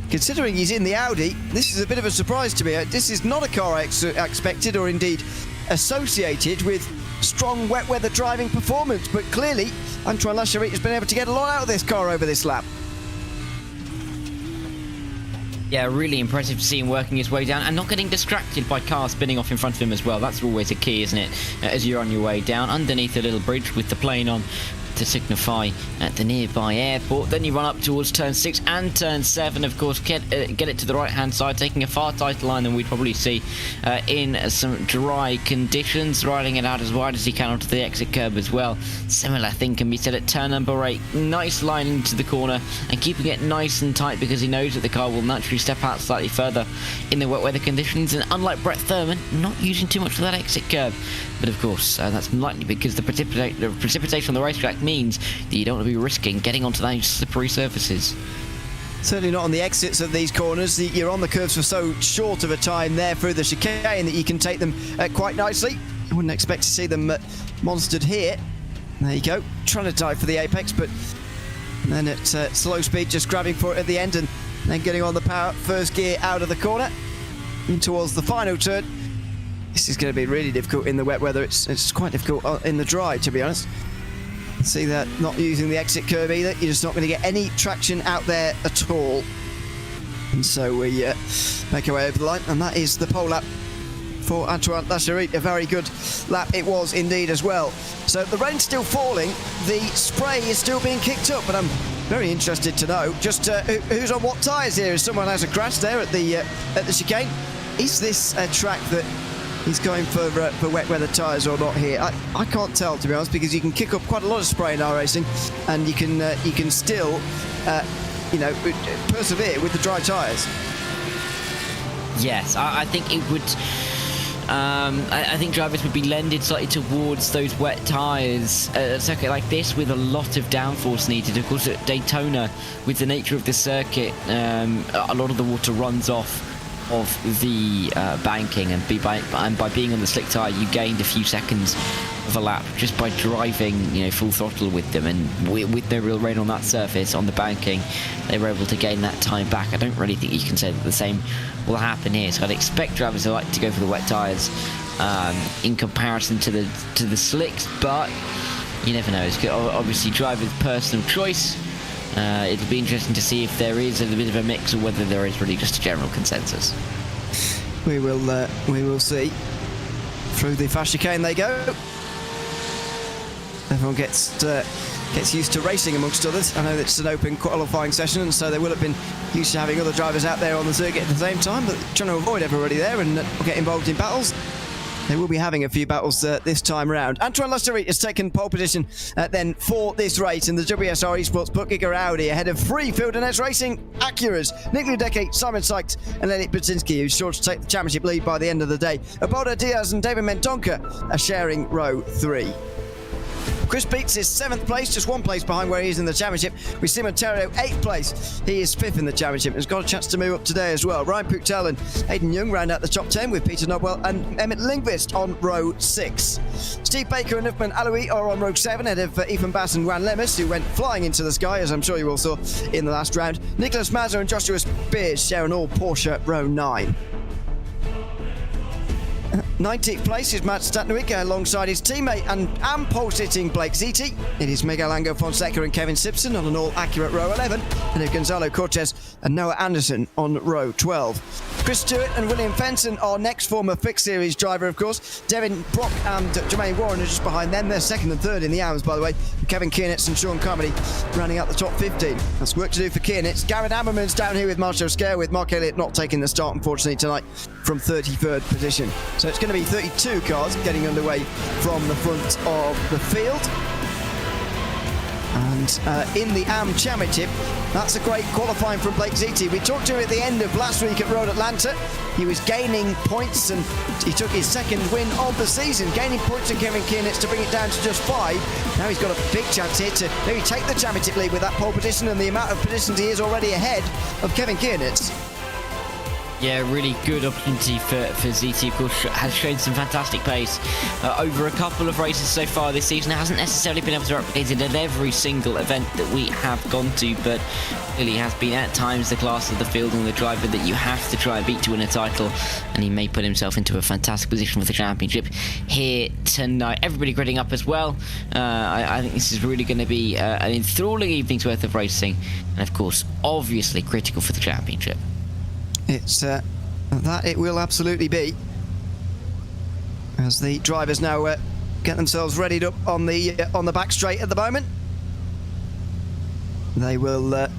considering he's in the Audi, this is a bit of a surprise to me. This is not a car I expected or indeed associated with strong wet weather driving performance, but clearly Antoine Lasserie has been able to get a lot out of this car over this lap. Yeah, really impressive to see him working his way down and not getting distracted by cars spinning off in front of him as well. That's always a key, isn't it, as you're on your way down underneath a little bridge with the plane on to signify at the nearby airport. Then you run up towards turn 6 and turn 7, of course, get it to the right hand side, taking a far tighter line than we'd probably see in some dry conditions, riding it out as wide as he can onto the exit curb as well. Similar thing can be said at turn number 8. Nice line into the corner and keeping it nice and tight, because he knows that the car will naturally step out slightly further in the wet weather conditions, and unlike Brett Thurman, not using too much of that exit curb. But of course, that's likely because the precipitation on the racetrack means that you don't want to be risking getting onto those slippery surfaces. Certainly not on the exits of these corners. You're on the curves for so short of a time there through the chicane that you can take them quite nicely. I wouldn't expect to see them monstered here. There you go, trying to dive for the apex, but then at slow speed, just grabbing for it at the end and then getting on the power first gear out of the corner in towards the final turn. This is going to be really difficult in the wet weather. It's quite difficult in the dry, to be honest. See that, not using the exit curve either. You're just not going to get any traction out there at all. And so we make our way over the line, and that is the pole lap for Antoine Lasserie. A very good lap it was indeed as well. So the rain's still falling, the spray is still being kicked up, but I'm very interested to know just who's on what tyres here. As someone has a crash there at the chicane. Is this a track that he's going for wet weather tyres or not here? I can't tell, to be honest, because you can kick up quite a lot of spray in iRacing, and you can still persevere with the dry tyres. Yes, I think it would. I think drivers would be lended slightly towards those wet tyres at a circuit like this with a lot of downforce needed. Of course, at Daytona, with the nature of the circuit, a lot of the water runs off of the banking, and by being on the slick tyre, you gained a few seconds of a lap just by driving, full throttle with them, and with no real rain on that surface on the banking, they were able to gain that time back. I don't really think you can say that the same will happen here, so I'd expect drivers to like to go for the wet tyres in comparison to the slicks, but you never know. It's obviously driver's personal choice. It'll be interesting to see if there is a bit of a mix or whether there is really just a general consensus. We will see. Through the fast chicane they go. Everyone gets used to racing amongst others. I know that it's an open qualifying session, and so they will have been used to having other drivers out there on the circuit at the same time, but trying to avoid everybody there and get involved in battles. They will be having a few battles this time around. Antoine Lachery has taken pole position then for this race in the WSR Esports ButtKicker Audi, ahead of three Wilderness Racing Acuras, Nick Ludecki, Simon Sykes and Lenny Butinski, who's sure to take the championship lead by the end of the day. Obodo Diaz and David Mendonca are sharing row 3. Chris Beats is 7th place, just 1 place behind where he is in the championship, with Simon Terrio 8th place. He is 5th in the championship and has got a chance to move up today as well. Ryan Puchtel and Hayden Young round out the top 10, with Peter Nobwell and Emmett Lindqvist on row 6. Steve Baker and Uthman Alaoui are on row 7, ahead of Ethan Bass and Juan Lemus, who went flying into the sky, as I'm sure you all saw in the last round. Nicholas Mazza and Joshua Spears share an all Porsche row 9. 19th place is Matt Statnowicz alongside his teammate and pole-sitting Blake Ziti. It is Miguel Angel Fonseca and Kevin Simpson on an all-accurate row 11, and if Gonzalo Cortez and Noah Anderson on row 12. Chris Stewart and William Fenton are next, former Fixed Series driver, of course. Devin Brock and Jermaine Warren are just behind them. They're 2nd and 3rd in the AMs, by the way. Kevin Kiernitz and Sean Carmody rounding out the top 15. That's work to do for Kiernitz. Garrett Ammerman's down here with Marshall Scare, with Mark Elliott not taking the start, unfortunately, tonight from 33rd position. So it's going to be 32 cars getting underway from the front of the field. And in the AM Championship, that's a great qualifying from Blake Ziti. We talked to him at the end of last week at Road Atlanta. He was gaining points, and he took his 2nd win of the season, gaining points on Kevin Kiernitz to bring it down to just 5. Now he's got a big chance here to maybe take the championship lead with that pole position and the amount of positions he is already ahead of Kevin Kiernitz. Yeah, really good opportunity for ZT. Of course, has shown some fantastic pace over a couple of races so far this season. It hasn't necessarily been able to replicate it at every single event that we have gone to, but clearly has been at times the class of the field and the driver that you have to try and beat to win a title, and he may put himself into a fantastic position for the championship here tonight. Everybody grading up as well. I think this is really going to be an enthralling evening's worth of racing, and of course, obviously critical for the championship. It's that it will absolutely be, as the drivers now get themselves readied up on the back straight at the moment. They will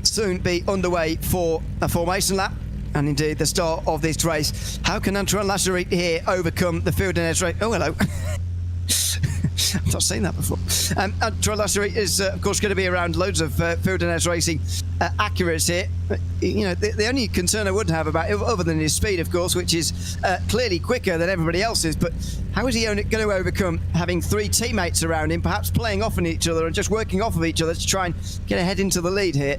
soon be underway for a formation lap, and indeed the start of this race. How can Antoine Lachery here overcome the Wilderness race? Oh, hello. I've not seen that before. Antoine Lachery is, of course, going to be around loads of Wilderness Racing Acuras here. The only concern I would have about it, other than his speed, of course, which is clearly quicker than everybody else's, but how is he going to overcome having 3 teammates around him, perhaps playing off on each other and just working off of each other to try and get ahead into the lead here?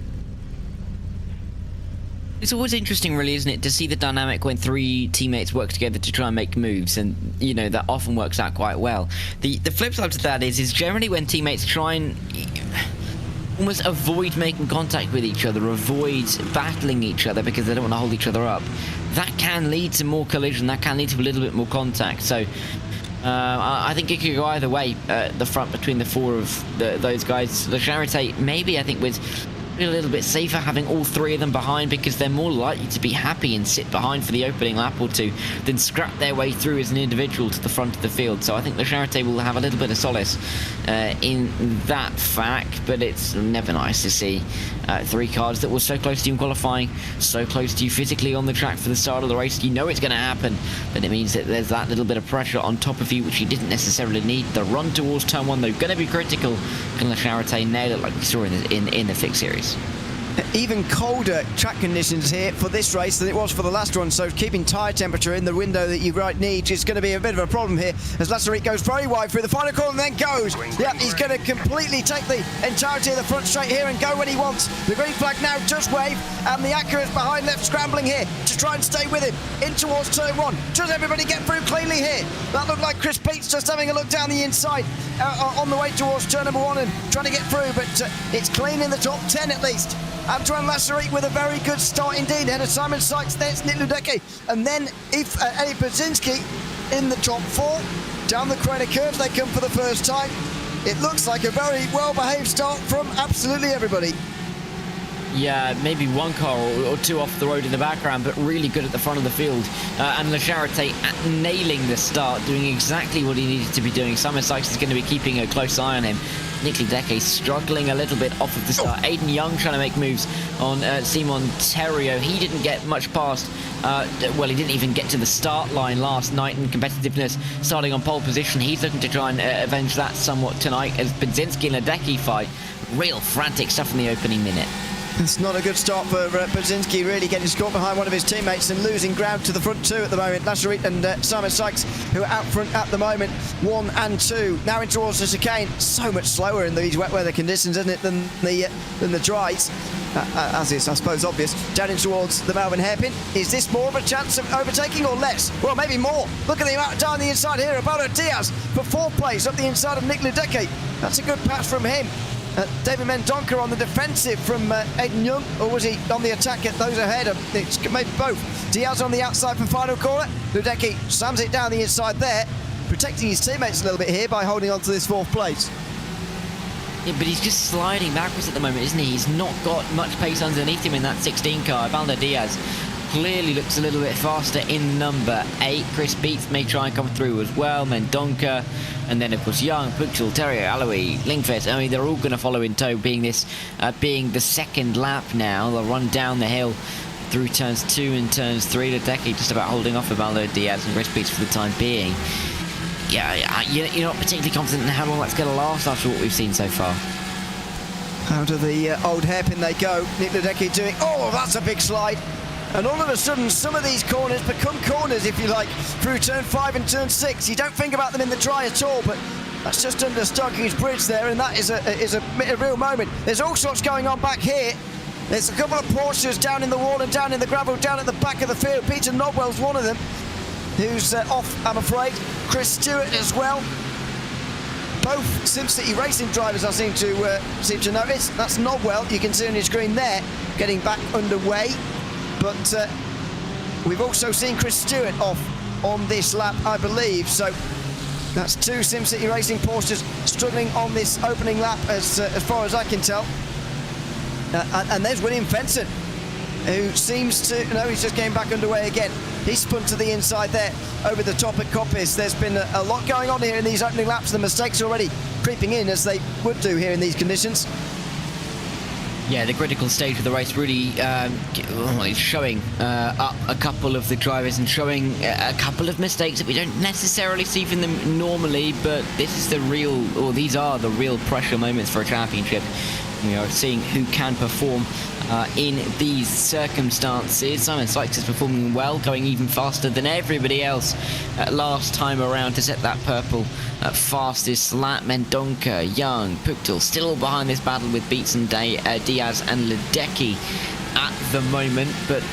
It's always interesting, really, isn't it, to see the dynamic when 3 teammates work together to try and make moves, and that often works out quite well. The flip side to that is generally when teammates try and almost avoid making contact with each other, avoid battling each other because they don't want to hold each other up. That can lead to more collision. That can lead to a little bit more contact. So I think it could go either way. The front between the 4 of those guys. Lachery, maybe I think with probably a little bit safer having all three of them behind, because they're more likely to be happy and sit behind for the opening lap or two than scrap their way through as an individual to the front of the field. So I think the Charité will have a little bit of solace in that fact, but it's never nice to see three cars that were so close to you in qualifying, so close to you physically on the track for the start of the race. You know it's going to happen, but it means that there's that little bit of pressure on top of you, which you didn't necessarily need. The run towards turn one, though, going to be critical. Can the Charité nail it like we saw in the Fixed Series? Even colder track conditions here for this race than it was for the last one, so keeping tyre temperature in the window that you right need is going to be a bit of a problem here as Lasserit goes very wide through the final corner and then goes. Yeah, he's going to completely take the entirety of the front straight here and go when he wants. The green flag now does wave, and the Acura's behind left scrambling here to try and stay with him in towards turn one. Does everybody get through cleanly here? That looked like Chris Peets just having a look down the inside on the way towards turn number one and trying to get through, but it's clean in the top 10 at least. Antoine Lasserit with a very good start indeed. Ahead of Simon Sykes, there's Nick Ledecky. And then Eddie Brzezinski in the top four. Down the corner curves they come for the first time. It looks like a very well-behaved start from absolutely everybody. Yeah, maybe one car or two off the road in the background, but really good at the front of the field. And Le Charité nailing the start, doing exactly what he needed to be doing. Simon Sykes is going to be keeping a close eye on him. Nick Ledecky struggling a little bit off of the start. Aiden Young trying to make moves on Simon Theriault. He didn't get much past, well, he didn't even get to the start line last night in competitiveness, starting on pole position. He's looking to try and avenge that somewhat tonight as Brzezinski and Ledecky fight. Real frantic stuff in the opening minute. It's not a good start for Brzezinski, really getting caught behind one of his teammates and losing ground to the front two at the moment. Lasserit and Simon Sykes, who are out front at the moment, 1 and 2. Now in towards the chicane. So much slower in these wet weather conditions, isn't it, than the dries, as is, I suppose, obvious. Down in towards the Melbourne hairpin. Is this more of a chance of overtaking or less? Well, maybe more. Look at the amount down the inside here. Roberto Diaz for 4th place up the inside of Nick Ledecky. That's a good pass from him. David Mendonca on the defensive from Aiden Young, or was he on the attack at those ahead? It's maybe both. Diaz on the outside from final corner. Ledecky slams it down the inside there, protecting his teammates a little bit here by holding on to this 4th place. Yeah, but he's just sliding backwards at the moment, isn't he? He's not got much pace underneath him in that 16 car. Valder Diaz clearly looks a little bit faster in number 8. Chris Beats may try and come through as well. Mendonca, and then of course Young, Puchel, Theriault, Alloy, Lingfest. I mean, they're all going to follow in tow, being the second lap now. They'll run down the hill through turns 2 and turns 3. Ledecky just about holding off of Valder Diaz and Chris Beats for the time being. Yeah, you're not particularly confident in how long that's going to last after what we've seen so far. Out of the old hairpin they go. Nick Ledecky doing, oh, that's a big slide. And all of a sudden, some of these corners become corners, if you like, through turn 5 and turn 6. You don't think about them in the dry at all, but that's just under Starkey's Bridge there, and that is a real moment. There's all sorts going on back here. There's a couple of Porsches down in the wall and down in the gravel, down at the back of the field. Peter Nobwell's one of them, who's off, I'm afraid. Chris Stewart as well. Both SimCity Racing drivers I seem to notice. That's Nobwell, you can see on your screen there, getting back underway. But we've also seen Chris Stewart off on this lap, I believe. So that's 2 SimCity Racing Porsches struggling on this opening lap, as far as I can tell. And there's William Fenton, who seems to, he's just getting back underway again. He's spun to the inside there, over the top at Coppice. There's been a lot going on here in these opening laps. The mistakes already creeping in, as they would do here in these conditions. Yeah, the critical stage of the race really is showing up a couple of the drivers and showing a couple of mistakes that we don't necessarily see from them normally, but this is the real, or these are the real pressure moments for a championship. We are seeing who can perform in these circumstances. Simon Sykes is performing well, going even faster than everybody else last time around to set that purple fastest lap. Mendonca, Young, Puchel still behind this battle with Beats and Diaz and Ledecky at the moment, but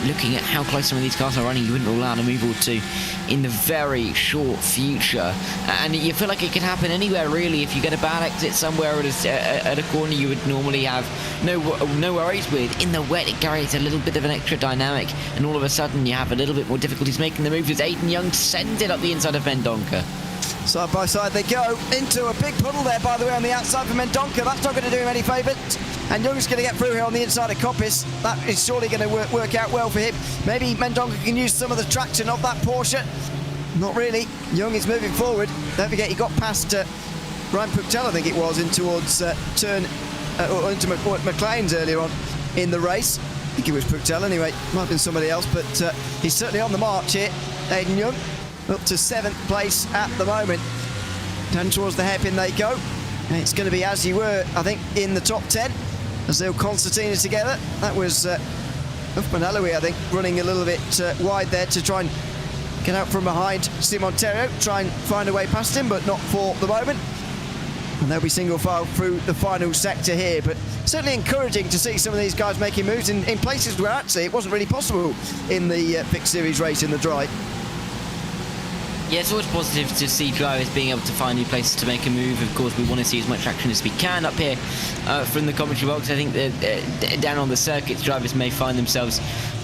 looking at how close some of these cars are running, you wouldn't rule out a move or two in the very short future. And you feel like it could happen anywhere really. If you get a bad exit somewhere at a corner you would normally have no worries with, in the wet it carries a little bit of an extra dynamic, and all of a sudden you have a little bit more difficulties making the move as Aiden Young sends it up the inside of Mendonca. Side by side they go into a big puddle there, by the way, on the outside for Mendonca. That's not going to do him any favours. And Young's going to get through here on the inside of Coppice. That is surely going to work out well for him. Maybe Mendonca can use some of the traction of that Porsche. Not really. Young is moving forward. Don't forget, he got past Ryan Puctel, I think it was, in towards or into McLean's earlier on in the race. I think it was Puctel anyway. Might have been somebody else, but he's certainly on the march here. Aidan Young up to 7th place at the moment. Down towards the hairpin they go. And it's going to be as you were, I think, in the top 10 as they'll concertina together. That was Uthman Alawi, I think, running a little bit wide there to try and get out from behind Simon Theriault, try and find a way past him, but not for the moment. And they'll be single file through the final sector here, but certainly encouraging to see some of these guys making moves in places where actually it wasn't really possible in the Fixed Series race in the dry. Yeah, it's always positive to see drivers being able to find new places to make a move. Of course, we want to see as much action as we can up here from the commentary box. I think that down on the circuits, drivers may find themselves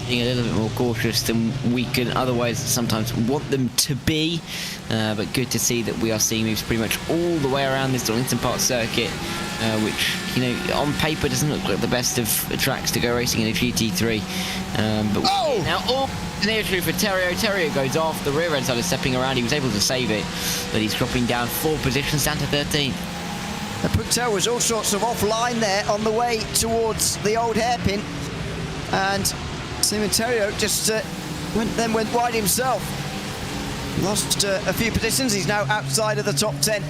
being a little bit more cautious than we can otherwise sometimes want them to be. But good to see that we are seeing moves pretty much all the way around this Donington Park circuit, which, you know, on paper doesn't look like the best of tracks to go racing in a GT3. But now, near true for Theriault. Theriault goes off. The rear end started stepping around. He was able to save it, but he's dropping down 4 positions down to 13th. Puctel was all sorts of offline there on the way towards the old hairpin, and Simon Theriault just went wide himself. Lost a few positions. He's now outside of the top 10.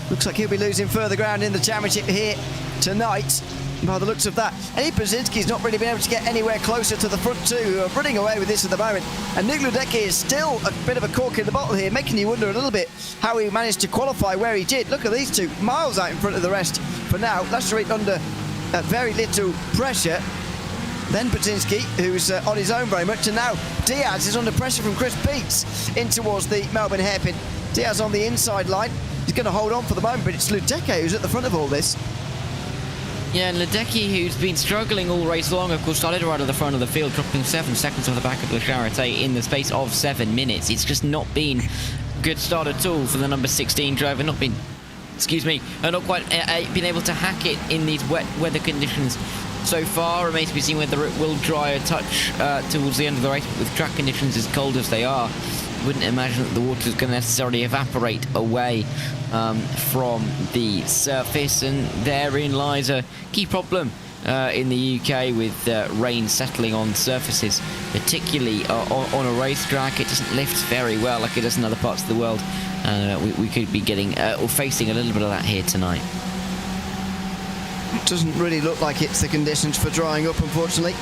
Looks like he'll be losing further ground in the championship here tonight, by the looks of that. Eddie Brzezinski's not really been able to get anywhere closer to the front two, who are running away with this at the moment. And Nick Ledecky is still a bit of a cork in the bottle here, making you wonder a little bit how he managed to qualify where he did. Look at these two, miles out in front of the rest for now. That's right, under very little pressure. Then Brzezinski, who's on his own very much, and now Diaz is under pressure from Chris Beats in towards the Melbourne hairpin. Diaz on the inside line. He's going to hold on for the moment, but it's Ledecky who's at the front of all this. Yeah, and Ledecky, who's been struggling all race long, of course, started right at the front of the field, dropping 7 seconds off the back of Le Charité in the space of 7 minutes. It's just not been a good start at all for the number 16 driver. Not quite been able to hack it in these wet weather conditions so far. Remains to be seen whether it will dry a touch towards the end of the race, but with track conditions as cold as they are, wouldn't imagine that the water is going to necessarily evaporate away from the surface, and therein lies a key problem in the UK with rain settling on surfaces, particularly on a racetrack. It doesn't lift very well like it does in other parts of the world, and we could be getting or facing a little bit of that here tonight. It doesn't really look like it's the conditions for drying up, unfortunately.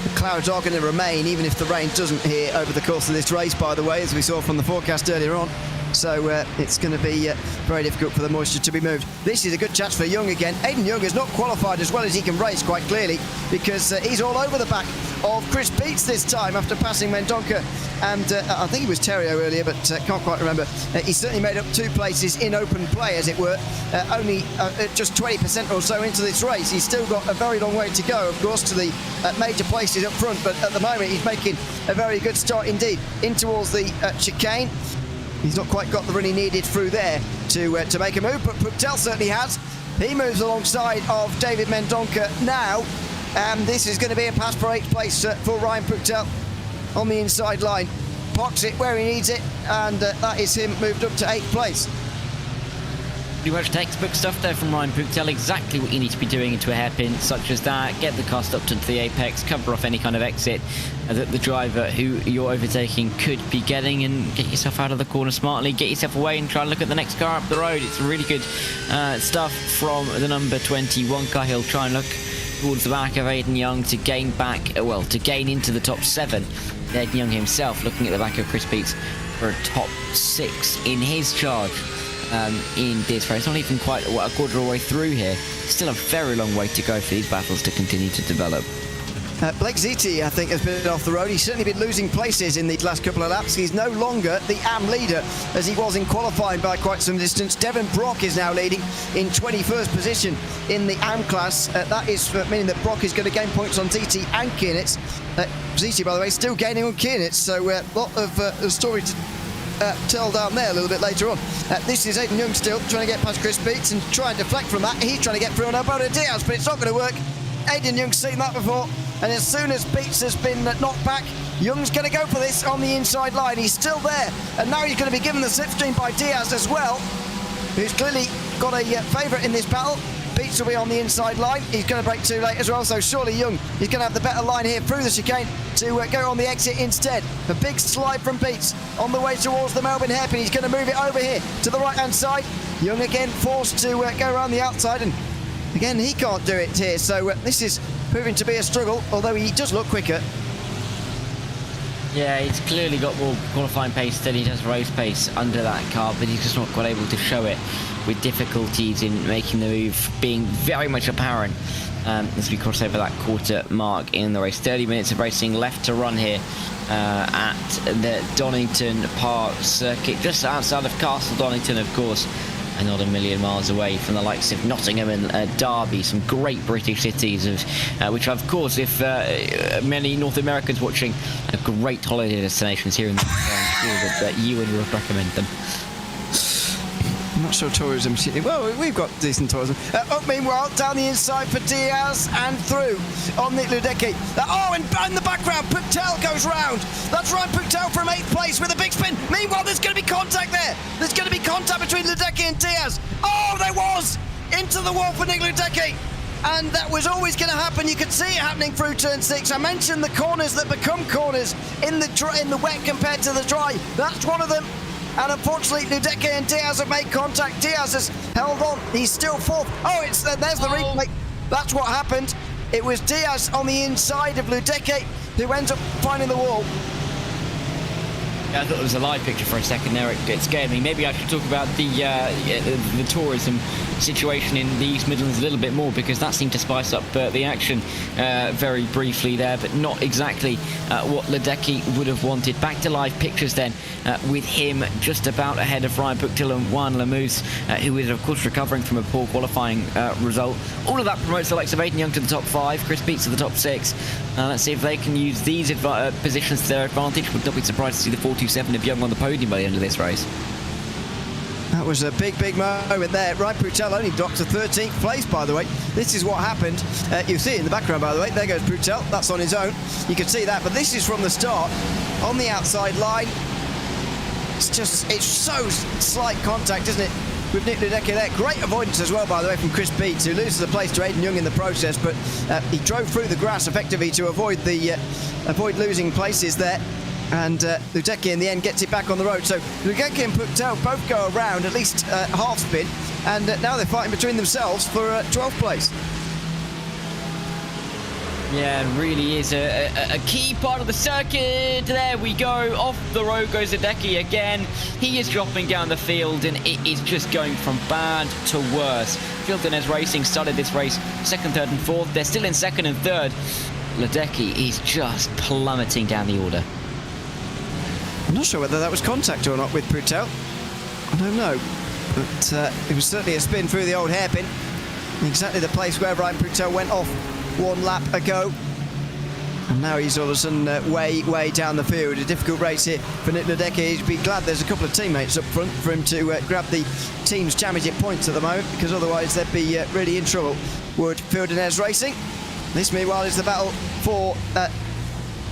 The clouds are going to remain even if the rain doesn't here over the course of this race, by the way, as we saw from the forecast earlier on. So it's going to be very difficult for the moisture to be moved. This is a good chance for Young again. Aidan Young has not qualified as well as he can race, quite clearly, because he's all over the back of Chris Beats this time after passing Mendonca and I think it was Theriault earlier, but can't quite remember. He certainly made up 2 places in open play, as it were, only just 20% or so into this race. He's still got a very long way to go, of course, to the major places up front, but at the moment he's making a very good start indeed in towards the chicane. He's not quite got the run he needed through there to make a move, but Puctel certainly has. He moves alongside of David Mendonca now, and this is going to be a pass for 8th place for Ryan Puctel on the inside line. Parks it where he needs it, and that is him moved up to 8th place. Pretty much textbook stuff there from Ryan Puctel. Exactly what you need to be doing into a hairpin such as that. Get the car stopped into the apex, cover off any kind of exit that the driver who you're overtaking could be getting, and get yourself out of the corner smartly, get yourself away and try and look at the next car up the road. It's really good stuff from the number 21 car. He'll try and look towards the back of Aidan Young to gain back, to gain into the top 7. Aidan Young himself looking at the back of Chris Beats for a top 6 in his charge. In this race, not even quite a quarter of the way through here. Still a very long way to go for these battles to continue to develop. Blake Ziti, I think, has been off the road. He's certainly been losing places in these last couple of laps. He's no longer the AM leader as he was in qualifying by quite some distance. Devon Brock is now leading in 21st position in the AM class. That is meaning that Brock is going to gain points on Ziti and Kienitz. Ziti, by the way, still gaining on Kienitz, so a lot of story to tail down there a little bit later on. This is Aidan Young still trying to get past Chris Beats and try and deflect from that. He's trying to get through on Alberto Diaz, but it's not going to work. Aidan Young's seen that before, and as soon as Beats has been knocked back, Young's going to go for this on the inside line. He's still there, and now he's going to be given the slipstream by Diaz as well, who's clearly got a favourite in this battle. Beats will be on the inside line. He's going to break too late as well, so surely Young is going to have the better line here through the chicane to go on the exit instead. A big slide from Beats on the way towards the Melbourne hairpin. He's going to move it over here to the right-hand side. Young again forced to go around the outside, and again he can't do it here, so this is proving to be a struggle, although he does look quicker. Yeah, he's clearly got more qualifying pace than he does race pace under that car, but he's just not quite able to show it, with difficulties in making the move being very much apparent as we cross over that quarter mark in the race. 30 minutes of racing left to run here at the Donington Park circuit, just outside of Castle Donington, of course, and not a million miles away from the likes of Nottingham and Derby, some great British cities, which of course, if many North Americans watching, are great holiday destinations here in the that you and would recommend them. I'm not sure tourism. Well, we've got decent tourism. Meanwhile, down the inside for Diaz and through on Nick Ledecky. And in the background, Puktel goes round. That's right, Puktel from 8th place with a big spin. Meanwhile, there's going to be contact there. There's going to be contact between Ledecky and Diaz. Oh, there was! Into the wall for Nick Ledecky. And that was always going to happen. You could see it happening through turn 6. I mentioned the corners that become corners in the wet compared to the dry. That's one of them. And unfortunately, Ledecky and Diaz have made contact. Diaz has held on. He's still 4th. Oh, there's the replay. That's what happened. It was Diaz on the inside of Ledecky who ends up finding the wall. Yeah, I thought it was a live picture for a second there. It scared me. Maybe I should talk about the tourism situation in the East Midlands a little bit more, because that seemed to spice up the action very briefly there, but not exactly what Ledecky would have wanted. Back to live pictures then, with him just about ahead of Ryan Puktil and Juan Lamousse, who is of course recovering from a poor qualifying result. All of that promotes the likes of Aidan Young to the top 5, Chris Beats to the top 6. Let's see if they can use these positions to their advantage. Would not be surprised to see the 427 of Young on the podium by the end of this race. That was a big moment there. Ryan Puktil only dropped to 13th place, by the way. This is what happened. You see it in the background, by the way. There goes Puktil. That's on his own. You can see that, but this is from the start on the outside line. It's so slight contact, isn't it, with Nick Ledecky there. Great avoidance as well, by the way, from Chris Beats, who loses a place to Aidan Young in the process, but he drove through the grass effectively to avoid losing places there. And Ledecky in the end gets it back on the road. So Ledecky and Puktil both go around at least half spin, and now they're fighting between themselves for 12th place. Yeah, it really is a key part of the circuit. There we go. Off the road goes Ledecky again. He is dropping down the field, and it is just going from bad to worse. Fieldinez Racing started this race 2nd, 3rd and 4th. They're still in 2nd and 3rd. Ledecky is just plummeting down the order. I'm not sure whether that was contact or not with Puktil. I don't know. But it was certainly a spin through the old hairpin. Exactly the place where Ryan Puktil went off 1 lap ago. And now he's all of a sudden way down the field. A difficult race here for Nick Ledecky. He'd be glad there's a couple of teammates up front for him to grab the team's championship points at the moment, because otherwise they'd be really in trouble. Wood Fieldinez Racing. This, meanwhile, is the battle for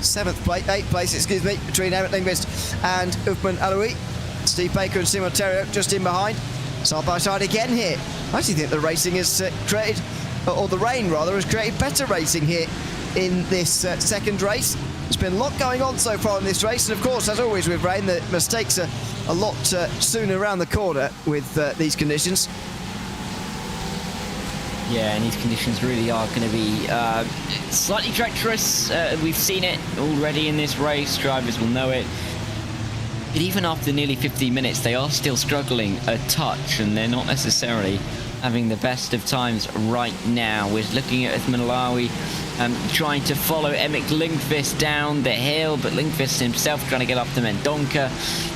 8th place, between Emmett Lindqvist and Uthman Aloui. Steve Baker and Simon Terrio just in behind. Side by side again here. I actually think the racing has created, or the rain rather, has created better racing here in this second race. There's been a lot going on so far in this race, and of course, as always with rain, the mistakes are a lot sooner around the corner with these conditions. Yeah, and these conditions really are going to be slightly treacherous. We've seen it already in this race. Drivers will know it. But even after nearly 15 minutes, they are still struggling a touch, and they're not necessarily having the best of times right now. We're looking at Uthman Alawi trying to follow Emmett Lindqvist down the hill, but Lindqvist himself trying to get up to Mendonca.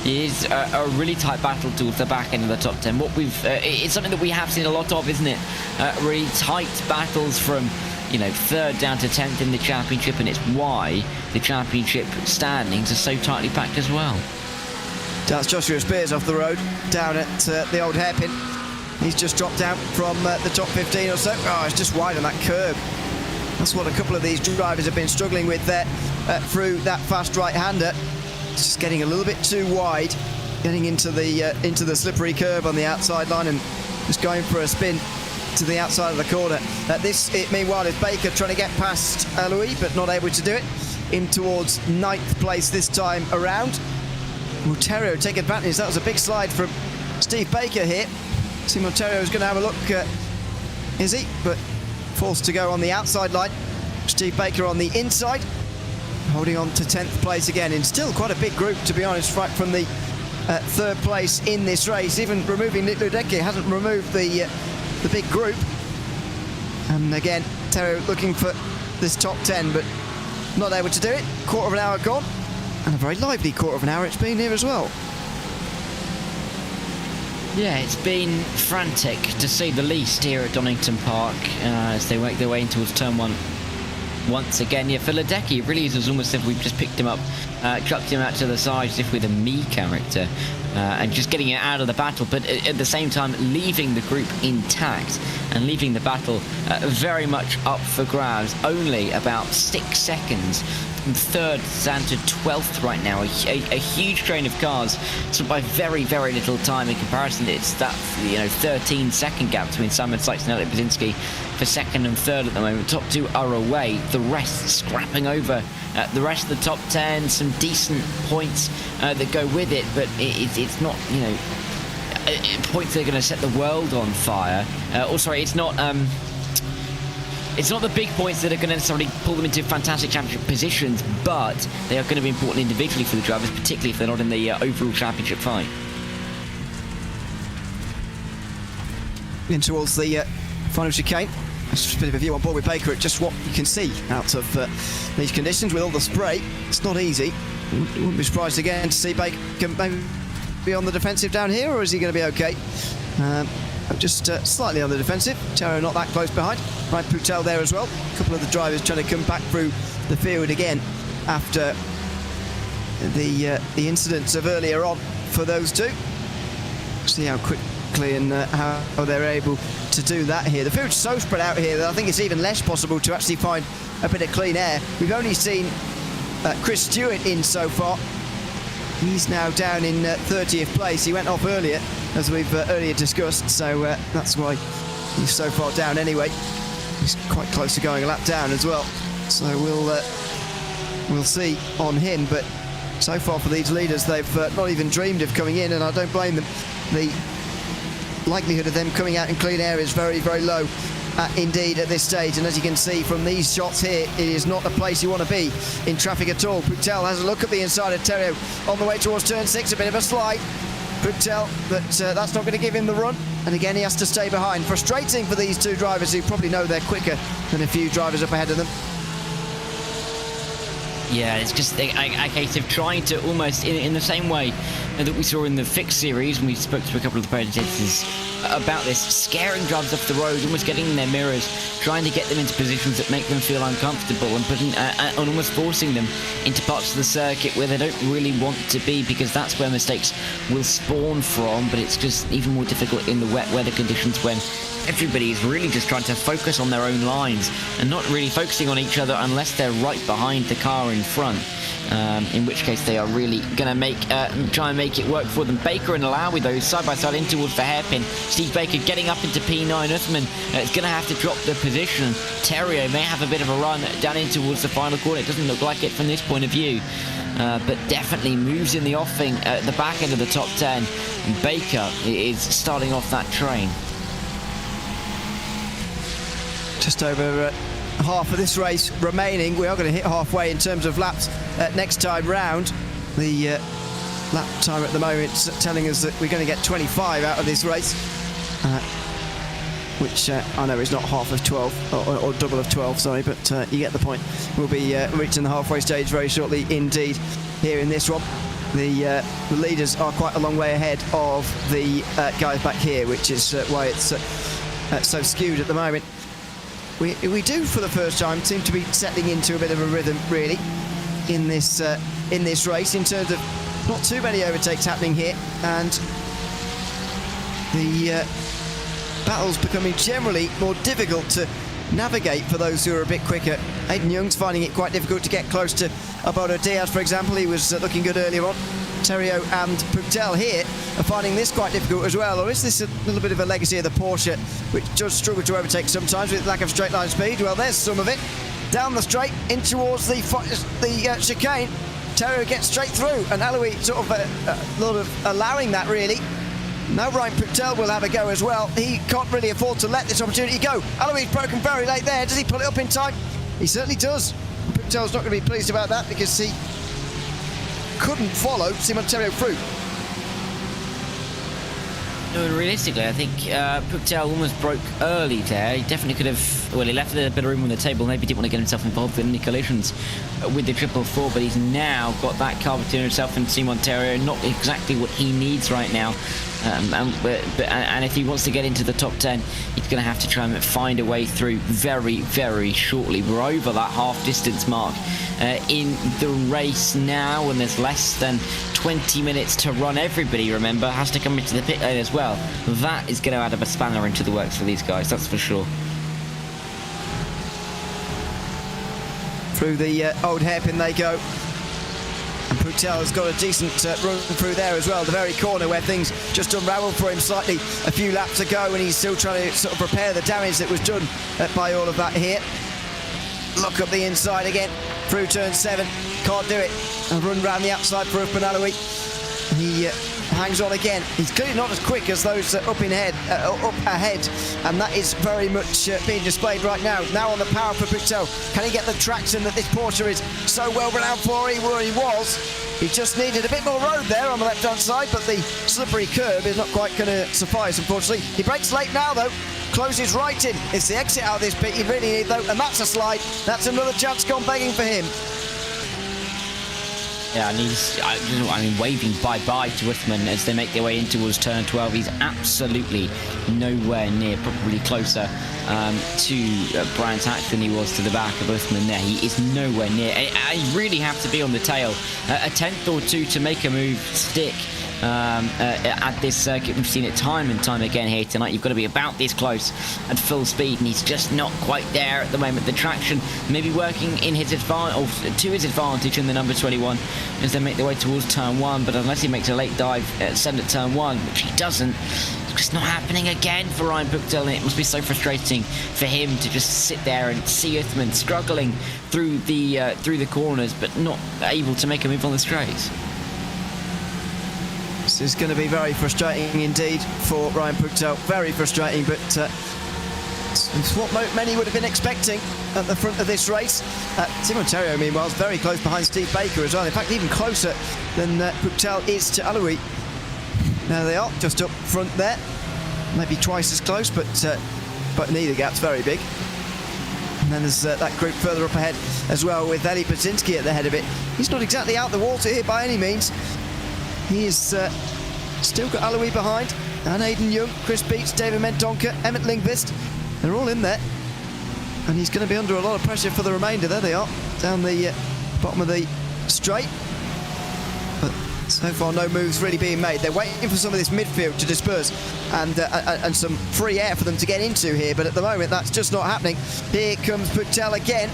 It is a really tight battle towards the back end of the top 10. It's something that we have seen a lot of, isn't it? Really tight battles from 3rd down to 10th in the championship, and it's why the championship standings are so tightly packed as well. That's Joshua Spears off the road, down at the old hairpin. He's just dropped out from the top 15 or so. Oh, it's just wide on that curb. That's what a couple of these drivers have been struggling with there through that fast right-hander. It's just getting a little bit too wide, getting into the slippery curve on the outside line and just going for a spin to the outside of the corner. Meanwhile, is Baker trying to get past Louis, but not able to do it. In towards 9th place this time around. Monteiro take advantage. That was a big slide from Steve Baker here. See, Monteiro is going to have a look, is he? But forced to go on the outside line. Steve Baker on the inside, holding on to 10th place again. And still quite a big group, to be honest, right from the 3rd place in this race. Even removing Nick Ledecky hasn't removed the big group. And again, Monteiro looking for this top 10, but not able to do it. Quarter of an hour gone, and a very lively quarter of an hour it's been here as well. Yeah, it's been frantic to say the least here at Donington Park as they work their way in towards turn 1 once again. Yeah, for Ledecky, it really is almost as if we've just picked him up, chucked him out to the side as if with a me character, and just getting it out of the battle, but at the same time leaving the group intact and leaving the battle very much up for grabs. Only about 6 seconds from 3rd down to 12th right now. A huge train of cars, so by very, very little time in comparison. It's that 13-second gap between Simon Sykes and Elliot Brzezinski for 2nd and 3rd at the moment. Top 2 are away, the rest scrapping over the rest of the top 10. Some decent points that go with it, but it's not points that are going to set the world on fire. It's not the big points that are going to necessarily pull them into fantastic championship positions, but they are going to be important individually for the drivers, particularly if they're not in the overall championship fight. In towards the final chicane. Just a bit of a view on board with Baker at just what you can see out of these conditions with all the spray. It's not easy. Wouldn't be surprised again to see Baker maybe be on the defensive down here, or is he going to be okay? Just slightly on the defensive. Terro not that close behind. Right, Poutel there as well. A couple of the drivers trying to come back through the field again after the incidents of earlier on for those two. See how quickly and how they're able to do that here. The field's so spread out here that I think it's even less possible to actually find a bit of clean air. We've only seen Chris Stewart in so far. He's now down in 30th place. He went off earlier, as we've earlier discussed, so that's why he's so far down anyway. He's quite close to going a lap down as well, so we'll see on him. But so far for these leaders, they've not even dreamed of coming in, and I don't blame them. The likelihood of them coming out in clean air is very, very low indeed at this stage, and as you can see from these shots here, it is not the place you want to be in traffic at all. Poutel has a look at the inside of Terrio on the way towards turn 6, a bit of a slide. Poutel, but that's not going to give him the run, and again he has to stay behind. Frustrating for these two drivers who probably know they're quicker than a few drivers up ahead of them. Yeah, it's just a case of trying to almost, in the same way that we saw in the Fixed Series, when we spoke to a couple of the presenters about this, scaring drivers off the road, almost getting in their mirrors, trying to get them into positions that make them feel uncomfortable, and putting and almost forcing them into parts of the circuit where they don't really want to be, because that's where mistakes will spawn from. But it's just even more difficult in the wet weather conditions when everybody is really just trying to focus on their own lines and not really focusing on each other unless they're right behind the car in front, in which case they are really going to try and make it work for them. Baker and Alawi, though, side by side in towards the hairpin. Steve Baker getting up into P9. Uthman is going to have to drop the position. Terrio may have a bit of a run down in towards the final corner. It doesn't look like it from this point of view, but definitely moves in the offing at the back end of the top 10. Baker is starting off that train. Just over half of this race remaining. We are going to hit halfway in terms of laps next time round. The lap timer at the moment is telling us that we're going to get 25 out of this race, which I know is not half of 12 or double of 12, sorry, but you get the point. We'll be reaching the halfway stage very shortly indeed here in this one. The leaders are quite a long way ahead of the guys back here, which is why it's so skewed at the moment. We do, for the first time, seem to be settling into a bit of a rhythm, really, in this race, in terms of Not too many overtakes happening here, and the battle's becoming generally more difficult to navigate for those who are a bit quicker. Aidan Young's finding it quite difficult to get close to Alberto Diaz, for example. He was looking good earlier on. Terrio and Puctel here are finding this quite difficult as well. Or is this a little bit of a legacy of the Porsche, which does struggle to overtake sometimes with lack of straight line speed? Well, there's some of it. Down the straight, in towards the chicane. Terrio gets straight through, and Alois sort of a lot of allowing that, really. Now Ryan Puctel will have a go as well. He can't really afford to let this opportunity go. Alois broken very late there. Does he pull it up in time? He certainly does. Puctel's not going to be pleased about that because he couldn't follow Simon Terrio through. No, realistically, I think Puctel almost broke early there. He definitely could have, well, he left a bit of room on the table. Maybe didn't want to get himself involved in any collisions with the 444, but he's now got that car between himself and Simon Terrio. Not exactly what he needs right now. And if he wants to get into the top 10, he's going to have to try and find a way through very, very shortly. We're over that half distance mark in the race now, and there's less than 20 minutes to run. Everybody, remember, has to come into the pit lane as well. That is going to add a spanner into the works for these guys, that's for sure. Through the old hairpin they go. And Puctel has got a decent run through there as well, the very corner where things just unravelled for him slightly a few laps ago, and he's still trying to sort of repair the damage that was done by all of that here. Look up the inside again, through turn 7, can't do it, and run round the outside for Uthman Alois. He hangs on again. He's clearly not as quick as those up ahead, and that is very much being displayed right now. Now on the power for Puctel. Can he get the traction that this Porsche is so well renowned for? He was. He just needed a bit more road there on the left-hand side, but the slippery curb is not quite going to suffice, unfortunately. He breaks late now, though. Closes right in. It's the exit out of this pit you really need, though, and that's a slide. That's another chance gone begging for him. Yeah, and he's, waving bye-bye to Uthman as they make their way in towards turn 12. He's absolutely nowhere near, probably closer to Brands Hatch than he was to the back of Uthman there. He is nowhere near. I really have to be on the tail. A tenth or two to make a move stick. At this circuit, we've seen it time and time again here tonight. You've got to be about this close at full speed, and he's just not quite there at the moment. The traction may be working in his advantage, or to his advantage, in the number 21 as they make their way towards turn 1. But unless he makes a late dive send at turn 1, which he doesn't, it's just not happening again for Ryan Puctel. And it must be so frustrating for him to just sit there and see Uthman struggling through the corners, but not able to make a move on the straights. This is going to be very frustrating indeed for Ryan Puctel. Very frustrating, but it's what many would have been expecting at the front of this race. Simon Terrio, meanwhile, is very close behind Steve Baker as well. In fact, even closer than Puctel is to Alois. Now they are just up front there. Maybe twice as close, but neither gap's very big. And then there's that group further up ahead as well, with Eli Pazinski at the head of it. He's not exactly out the water here by any means. He is still got Alois behind, and Aidan Young, Chris Beats, David Mendonca, Emmett Lindqvist. They're all in there, and he's going to be under a lot of pressure for the remainder. There they are, down the bottom of the straight. But so far, no moves really being made. They're waiting for some of this midfield to disperse and some free air for them to get into here. But at the moment, that's just not happening. Here comes Puctel again.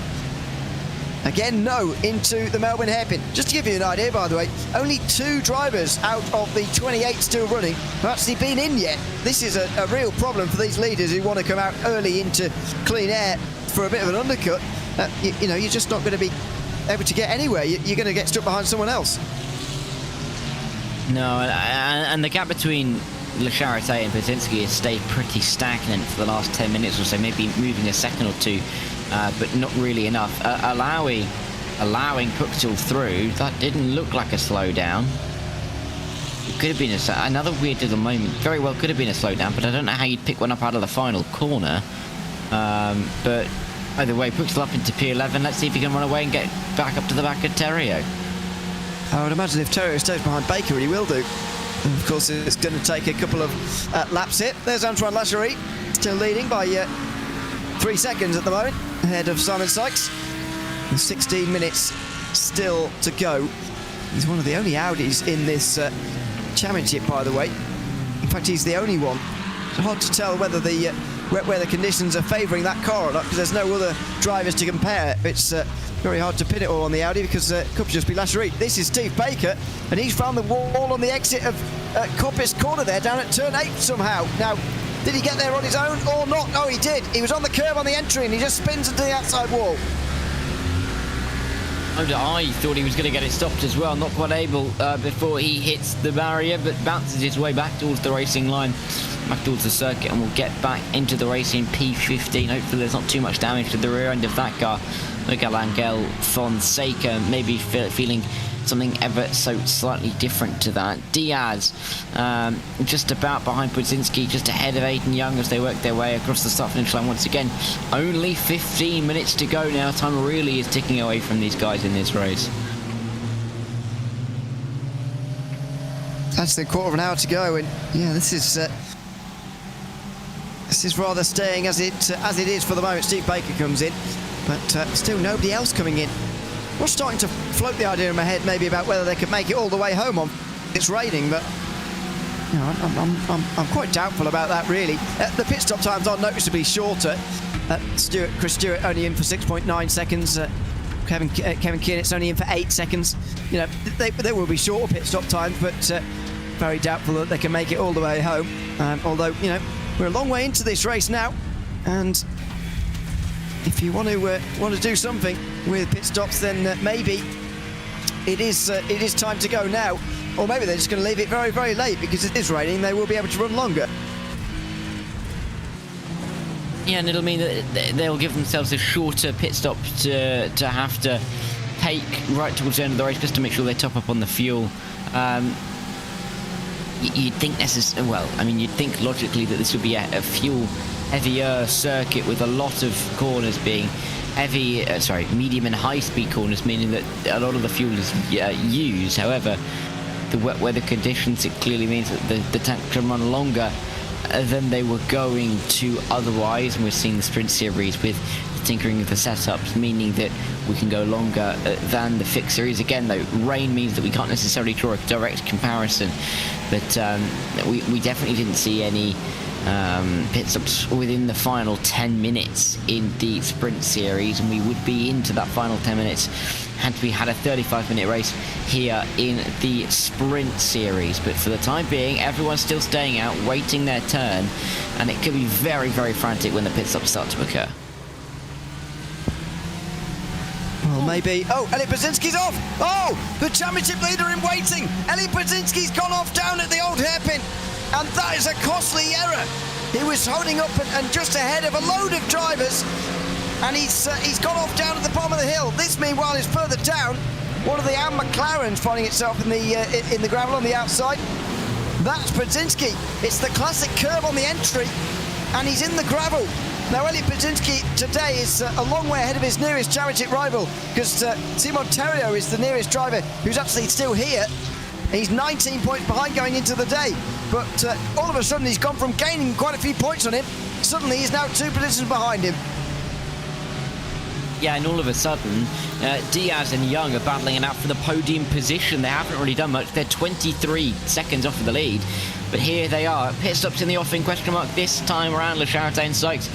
Again, no, into the Melbourne hairpin. Just to give you an idea, by the way, only 2 drivers out of the 28 still running have actually been in yet. This is a real problem for these leaders who want to come out early into clean air for a bit of an undercut. You know, you're just not going to be able to get anywhere. You're going to get stuck behind someone else. No, and the gap between Le Charité and Pazinski has stayed pretty stagnant for the last 10 minutes or so, maybe moving a second or two. But not really enough. Allowing Puctel through, that didn't look like a slowdown. It could have been another weird little moment. Very well could have been a slowdown, but I don't know how you'd pick one up out of the final corner. But either way, Puctel up into P11. Let's see if he can run away and get back up to the back of Terrio. I would imagine if Terrio stays behind Baker, he will do. And of course, it's going to take a couple of laps here. There's Antoine Lacherie, still leading by 3 seconds at the moment, ahead of Simon Sykes. 16 minutes still to go He's one of the only Audis in this championship, by the way. In fact, he's the only one. It's hard to tell whether the wet weather conditions are favouring that car or not, because there's no other drivers to compare. It's very hard to pin it all on the Audi, because it could just be Lasserie. This is Steve Baker, and he's found the wall on the exit of Coppice Corner there, down at turn 8 somehow. Now, did he get there on his own or not? No, he did. He was on the curb on the entry, and he just spins into the outside wall. I thought he was going to get it stopped as well, not quite able before he hits the barrier, but bounces his way back towards the racing line, back towards the circuit, and will get back into the racing P15. Hopefully there's not too much damage to the rear end of that car. Miguel Angel Fonseca maybe feeling something ever so slightly different to that. Diaz just about behind Brzezinski, just ahead of Aiden Young as they work their way across the start finish line once again. Only 15 minutes to go now. Time really is ticking away from these guys in this race. That's the quarter of an hour to go, and yeah, this is rather staying as it is for the moment. Steve Baker comes in, but still nobody else coming in. We're starting to float the idea in my head maybe about whether they could make it all the way home on. It's raining, but you know, I'm quite doubtful about that, really. The pit stop times are noticeably shorter. Chris Stewart only in for 6.9 seconds. Kevin Kienit's only in for 8 seconds. You know, there will be shorter pit stop times, but very doubtful that they can make it all the way home. Although, you know, we're a long way into this race now, and if you want to do something with pit stops, then maybe it is time to go now, or maybe they're just going to leave it very, very late because it is raining. They will be able to run longer. Yeah, and it'll mean that they'll give themselves a shorter pit stop to have to take right towards the end of the race, just to make sure they top up on the fuel. You'd think you'd think logically that this would be a fuel heavier circuit with a lot of corners being medium and high speed corners, meaning that a lot of the fuel is used. However, the wet weather conditions, it clearly means that the tank can run longer than they were going to otherwise, and we're seeing the Sprint Series with the tinkering of the setups, meaning that we can go longer than the Fixed Series. Again though, rain means that we can't necessarily draw a direct comparison, but we definitely didn't see any pit stops within the final 10 minutes in the Sprint Series, and we would be into that final 10 minutes had we had a 35-minute race here in the Sprint Series. But for the time being, everyone's still staying out, waiting their turn, and it could be very, very frantic when the pit stops start to occur. Well, maybe. Oh, Elliot Brzezinski's off! Oh, the championship leader in waiting! Elliot Brzezinski's gone off down at the old hairpin, and that is a costly error. He was holding up and just ahead of a load of drivers, and he's gone off down at the bottom of the hill. This, meanwhile, is further down. One of the Am McLarens finding itself in the gravel on the outside. That's Brzezinski. It's the classic curve on the entry, and he's in the gravel. Now, Elliot Brzezinski today is a long way ahead of his nearest championship rival, because Simon Theriault is the nearest driver who's actually still here. He's 19 points behind going into the day, but all of a sudden he's gone from gaining quite a few points on him. Suddenly he's now 2 positions behind him. Yeah, and all of a sudden, Diaz and Young are battling it out for the podium position. They haven't really done much. They're 23 seconds off of the lead, but here they are. Pit stops in the offing, question mark this time around. Lacharte and Sykes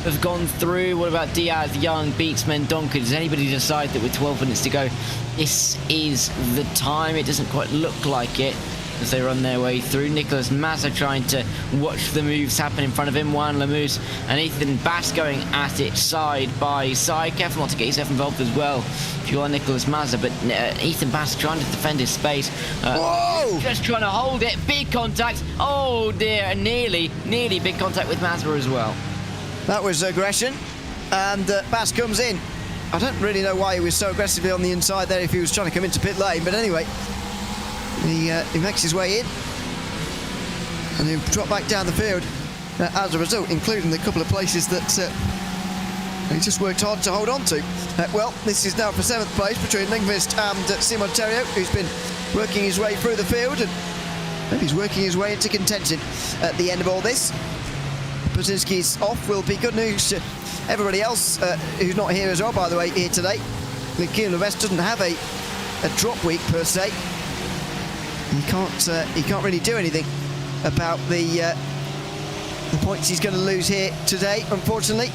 have gone through. What about Diaz, Young, Beats, Mendonca? Does anybody decide that with 12 minutes to go, this is the time? It doesn't quite look like it as they run their way through. Nicolas Mazza trying to watch the moves happen in front of him. Juan Lamuse and Ethan Bass going at it side by side. Careful not to get yourself involved as well if you are Nicolas Mazza, but Ethan Bass trying to defend his space. Whoa! Just trying to hold it. Big contact. Oh dear, and nearly big contact with Mazza as well. That was aggression, and Bass comes in. I don't really know why he was so aggressively on the inside there if he was trying to come into pit lane, but anyway, he makes his way in, and he'll drop back down the field as a result, including the couple of places that he just worked hard to hold on to. Well, this is now for 7th place between Lindqvist and Simon Theriault, who's been working his way through the field, and maybe he's working his way into contention at the end of all this. Brzezinski's off will be good news to everybody else who's not here as well, by the way, here today. Guillaume Levesque doesn't have a a drop week per se. He can't really do anything about the points he's going to lose here today, unfortunately.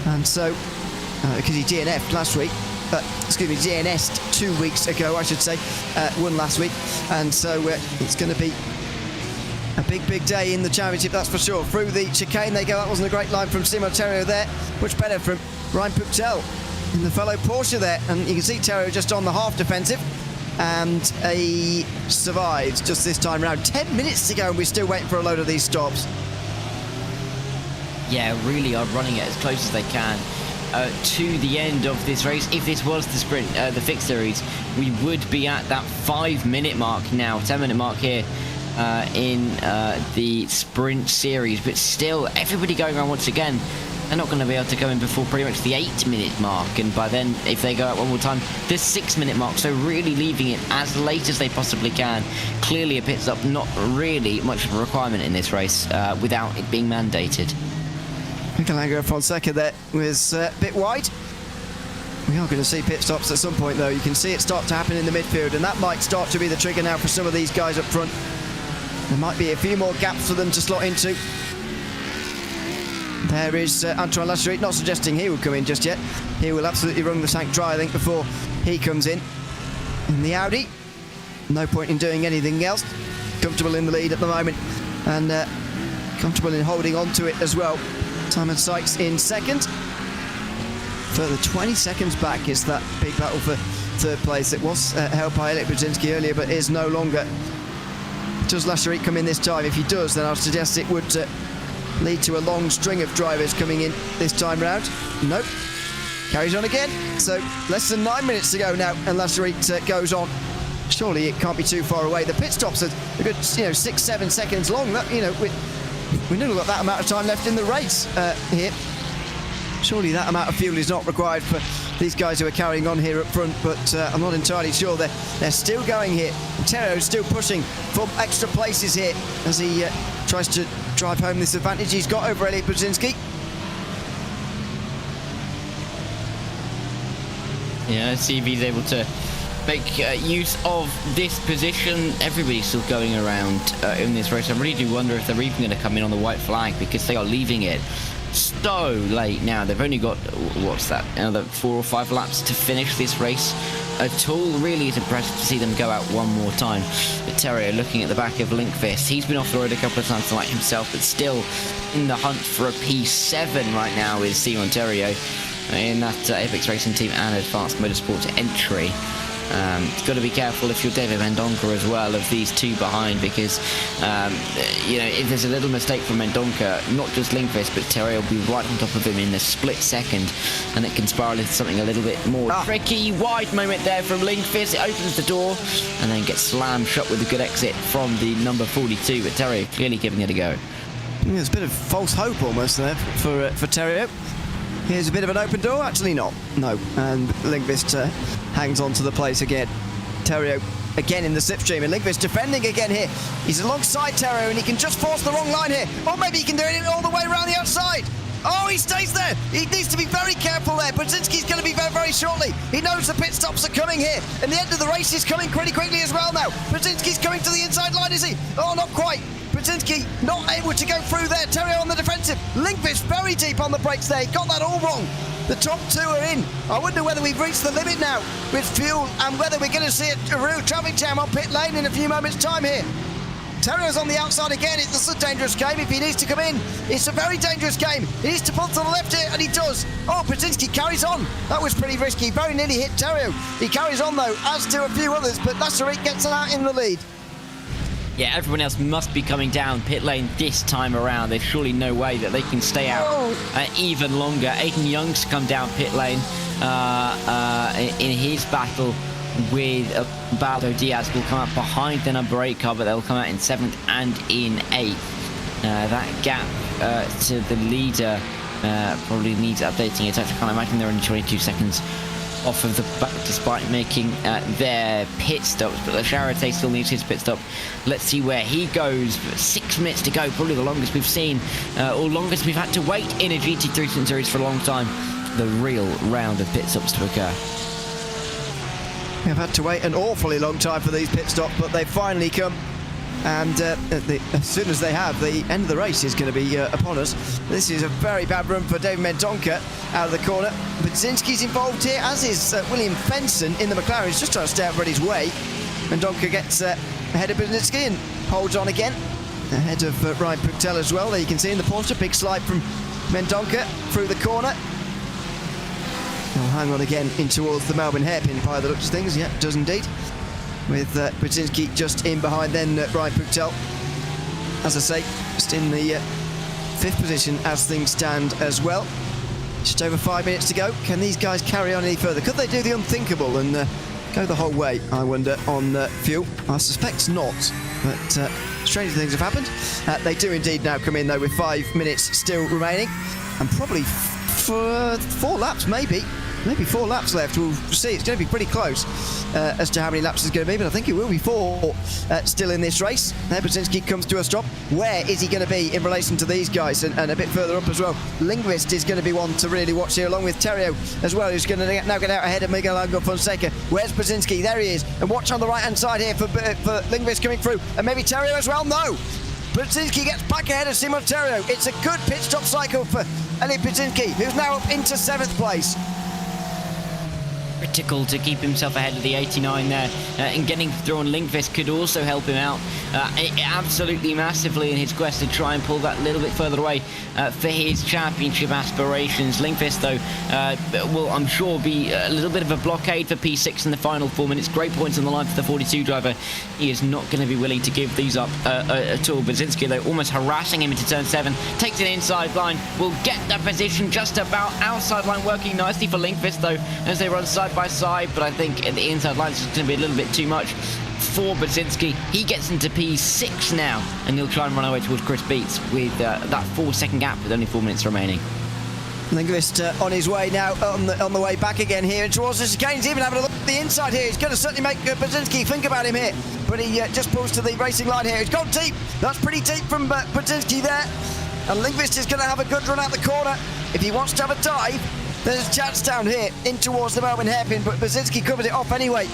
And so, because he DNF'd last week, DNS'd 2 weeks ago, I should say, won last week, and so it's going to be a big day in the championship, that's for sure. Through the chicane they go. That wasn't a great line from Simon Terrio there. Much better from Ryan Puctel in the fellow Porsche there, and you can see Terrio just on the half defensive, and he survives just this time round. 10 minutes to go, and we're still waiting for a load of these stops. Yeah, really are running it as close as they can to the end of this race. If this was the sprint, the fixed series, we would be at that 5-minute mark now, 10-minute mark here in the sprint series. But still, everybody going around once again. They're not going to be able to go in before pretty much the 8-minute mark, and by then, if they go out one more time, this 6-minute mark. So really leaving it as late as they possibly can. Clearly a pit stop, not really much of a requirement in this race without it being mandated. Michelangelo Fonseca there was a bit wide. We are going to see pit stops at some point, though. You can see it start to happen in the midfield, and that might start to be the trigger now for some of these guys up front. There might be a few more gaps for them to slot into. There is Antoine Lasserie, not suggesting he will come in just yet. He will absolutely wrung the tank dry, I think, before he comes in. In the Audi, no point in doing anything else. Comfortable in the lead at the moment, and comfortable in holding on to it as well. Simon Sykes in second. Further 20 seconds back is that big battle for third place. It was held by Elik Brzezinski earlier, but is no longer. Does Lasserie come in this time? If he does, then I'll suggest it would lead to a long string of drivers coming in this time round. Nope. Carries on again. So less than 9 minutes to go now, and Lasserie goes on. Surely it can't be too far away. The pit stops are a good, 6-7 seconds long. That, we nearly got that amount of time left in the race here. Surely that amount of fuel is not required for these guys who are carrying on here up front, but I'm not entirely sure. They're still going here. Terrio's still pushing for extra places here as he tries to drive home this advantage he's got over Elik Brzezinski. Yeah, let's see if he's able to make use of this position. Everybody's still going around in this race. I really do wonder if they're even going to come in on the white flag, because they are leaving it so late now. They've only got, what's that, another 4 or 5 laps to finish this race at all. Really is impressive to see them go out one more time. But Terrio looking at the back of Linkvist. He's been off the road a couple of times tonight himself, but still in the hunt for a P7 right now is Simon Terrio in that Apex Racing Team and Advanced Motorsport entry. You've got to be careful if you're David Mendonca as well of these two behind, because if there's a little mistake from Mendonca, not just Linkvist, but Terry will be right on top of him in a split second, and it can spiral into something a little bit more tricky. Wide moment there from Linkvist. It opens the door and then gets slammed shut with a good exit from the number 42, but Terry clearly giving it a go. There's a bit of false hope almost there for Terrio. Here's a bit of an open door, actually not. No, and Linkvist hangs on to the place again. Terrio again in the slipstream, and Linkvist defending again here. He's alongside Terrio, and he can just force the wrong line here. Or maybe he can do it all the way around the outside. Oh, he stays there. He needs to be very careful there. Brzezinski's going to be very, very shortly. He knows the pit stops are coming here, and the end of the race is coming pretty quickly as well now. Brzezinski's coming to the inside line, is he? Oh, not quite. Brzezinski not able to go through there. Terrio on the defensive. Linkvist very deep on the brakes there. He got that all wrong. The top two are in. I wonder whether we've reached the limit now with fuel, and whether we're going to see a real traffic jam on pit lane in a few moments' time here. Terrier's on the outside again. It's a dangerous game if he needs to come in. It's a very dangerous game. He needs to pull to the left here, and he does. Oh, Brzezinski carries on. That was pretty risky. Very nearly hit Terrio. He carries on, though, as do a few others, but Lasserie gets it out in the lead. Yeah, everyone else must be coming down pit lane this time around. There's surely no way that they can stay out even longer. Aiden Young's come down pit lane in his battle with Baldo Diaz. Will come out behind the number 8 car, but they'll come out in 7th and in 8th. That gap to the leader probably needs updating. It's actually, I can't imagine they're only 22 seconds off of the back despite making their pit stops, but the Charité still needs his pit stop. Let's see where he goes. 6 minutes to go, probably the longest we've seen, or longest we've had to wait in a GT3 Sprint Series for a long time. The real round of pit stops to occur. We've had to wait an awfully long time for these pit stops, but they've finally come. And as soon as they have, the end of the race is going to be upon us. This is a very bad run for David Mendonca out of the corner. Budzinski's involved here, as is William Fenson in the McLaren. He's just trying to stay out Reddy's way. Mendonca gets ahead of Budzinski and holds on again. Ahead of Ryan Puctel as well. There you can see in the Porsche, big slide from Mendonca through the corner. He'll hang on again in towards the Melbourne hairpin by the looks of things. Yeah, does indeed. With Budzinski just in behind then Ryan Puctel. As I say, just in the 5th position as things stand as well. Just over 5 minutes to go. Can these guys carry on any further? Could they do the unthinkable and go the whole way, I wonder, on fuel? I suspect not, but stranger things have happened. They do indeed now come in, though, with 5 minutes still remaining. And probably for 4 laps, maybe 4 laps left. We'll see. It's going to be pretty close as to how many laps it's going to be, but I think it will be 4 still in this race. There, Budzinski comes to a stop. Where is he going to be in relation to these guys? And a bit further up as well, Lindqvist is going to be one to really watch here, along with Terrio as well, who's going to now get out ahead of Miguel Angel Fonseca. Where's Budzinski? There he is. And watch on the right-hand side here for Lindqvist coming through. And maybe Terrio as well? No! Budzinski gets back ahead of Simon Terrio. It's a good pit stop cycle for Elliot Budzinski, who's now up into 7th place. Critical to keep himself ahead of the 89 there, and getting through on Lindqvist could also help him out absolutely massively in his quest to try and pull that little bit further away for his championship aspirations. Lindqvist, though, will, I'm sure, be a little bit of a blockade for P6 in the final 4 minutes. Great points on the line for the 42 driver. He is not going to be willing to give these up at all. Budzinski, though, almost harassing him into turn 7, takes an inside line, will get the position just about outside line, working nicely for Lindqvist, though, as they run side by side, but I think at the inside line is going to be a little bit too much for Budzinski. He gets into P6 now, and he'll try and run away towards Chris Beats with that 4-second gap with only 4 minutes remaining. Lindqvist on his way now, on the way back again here towards the chicane. He's even having a look at the inside here. He's going to certainly make Budzinski think about him here, but he just pulls to the racing line here. He's gone deep. That's pretty deep from Budzinski there, and Lindqvist is going to have a good run out the corner. If he wants to have a dive, there's a chance down here in towards the Melbourne hairpin, but Budzinski covers it off anyway.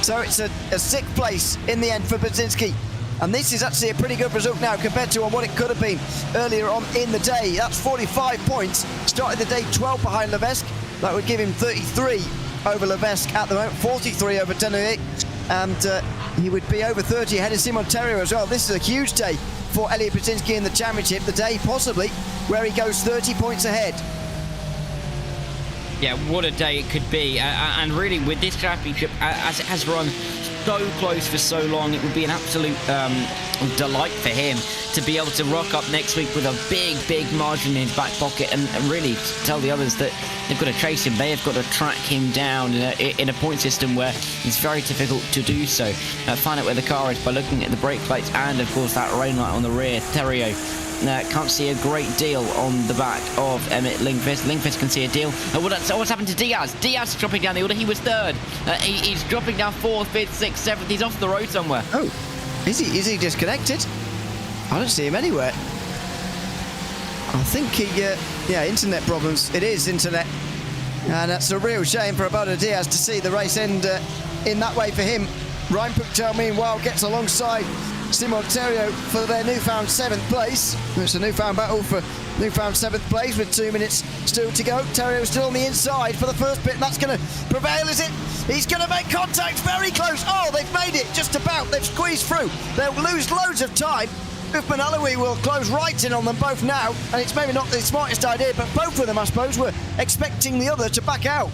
So it's a 6th place in the end for Budzinski. And this is actually a pretty good result now compared to what it could have been earlier on in the day. That's 45 points. Started the day 12 behind Levesque. That would give him 33 over Levesque at the moment, 43 over Deneuve. And he would be over 30 ahead of Simon Terrio as well. This is a huge day for Elliot Budzinski in the championship. The day possibly where he goes 30 points ahead. Yeah, what a day it could be. And really, with this championship, as it has run so close for so long, it would be an absolute delight for him to be able to rock up next week with a big margin in his back pocket and really tell the others that they've got to chase him. They have got to track him down in a point system where it's very difficult to do so. Find out where the car is by looking at the brake plates and, of course, that rain light on the rear. Terrio can't see a great deal on the back of Emmett Lindqvist. Lindqvist can see a deal. What's happened to Diaz? Diaz is dropping down the order. He was 3rd. He's dropping down 4th, 5th, 6th, 7th. He's off the road somewhere. Oh, is he disconnected? I don't see him anywhere. I think he, internet problems. It is internet. And that's a real shame for Alberto Diaz to see the race end in that way for him. Ryan Puctel, meanwhile, gets alongside Simon Terrio for their newfound 7th place. It's a newfound battle for newfound 7th place with 2 minutes still to go. Terrio still on the inside for the first bit, and that's going to prevail, is it? He's going to make contact very close. Oh, they've made it just about. They've squeezed through. They'll lose loads of time. Uthman Alawi will close right in on them both now, and it's maybe not the smartest idea, but both of them, I suppose, were expecting the other to back out.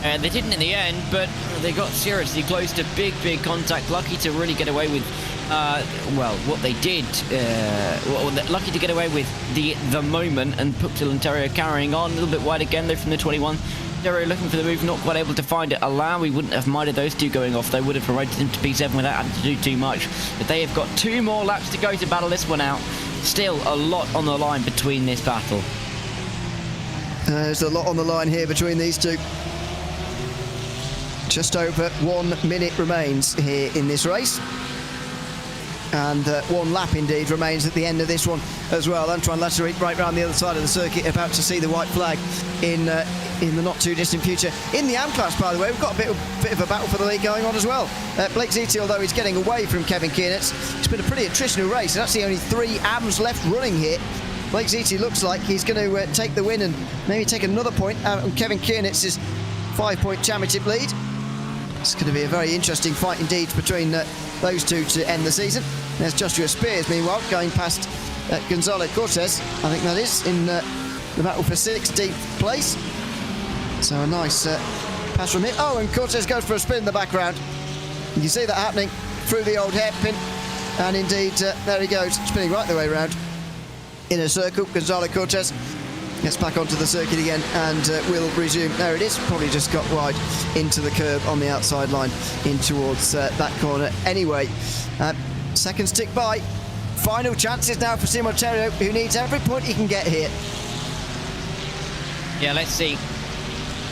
They didn't in the end, but they got seriously close to big contact. Lucky to really get away with, what they did. Lucky to get away with the moment, and Puctel and Terrio carrying on a little bit wide again, though, from the 21. Terrio looking for the move, not quite able to find it. Alawi wouldn't have minded those two going off. They would have promoted him to P7 without having to do too much. But they have got 2 more laps to go to battle this one out. Still a lot on the line between this battle. There's a lot on the line here between these two. Just over 1 minute remains here in this race. And one lap indeed remains at the end of this one as well. Antoine Lattery right round the other side of the circuit, about to see the white flag in the not too distant future. In the AM class, by the way, we've got a bit of a battle for the lead going on as well. Blake Ziti, although he's getting away from Kevin Kiernitz, it's been a pretty attritional race. There's actually only 3 AMs left running here. Blake Ziti looks like he's going to take the win and maybe take another point out on Kevin Kienitz's 5-point championship lead. It's going to be a very interesting fight indeed between those two to end the season. There's Joshua Spears, meanwhile, going past Gonzalo Cortez, I think that is, in the battle for 16th place. So a nice pass from him. Oh, and Cortez goes for a spin in the background. You can see that happening through the old hairpin. And indeed, there he goes, spinning right the way around in a circle. Gonzalo Cortez gets back onto the circuit again and will resume. There it is, probably just got wide into the curb on the outside line in towards that corner. Anyway, seconds tick by. Final chances now for Simon Terrio, who needs every point he can get here. Yeah, let's see.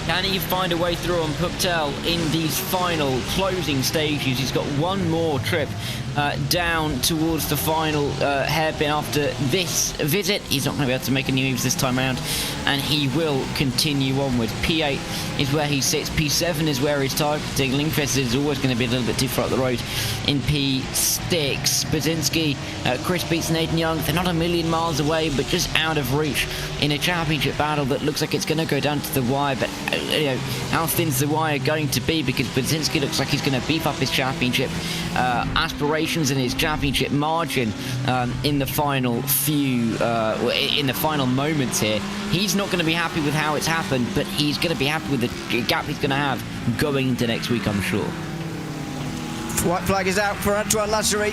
Can he find a way through on Puptel in these final closing stages? He's got one more trip down towards the final hairpin after this visit. He's not going to be able to make any moves this time around, and he will continue onward. P8 is where he sits. P7 is where he's targeting. Lindqvist is always going to be a little bit too far up the road in P6. Basinski, Chris Beats, Nathan Young, they're not a million miles away, but just out of reach in a championship battle that looks like it's going to go down to the wire. But you know, how thin's the wire going to be? Because Basinski looks like he's going to beef up his championship aspirations and his championship margin in the final few, in the final moments here. He's not going to be happy with how it's happened, but he's going to be happy with the gap he's going to have going into next week, I'm sure. White flag is out for Antoine Lattery,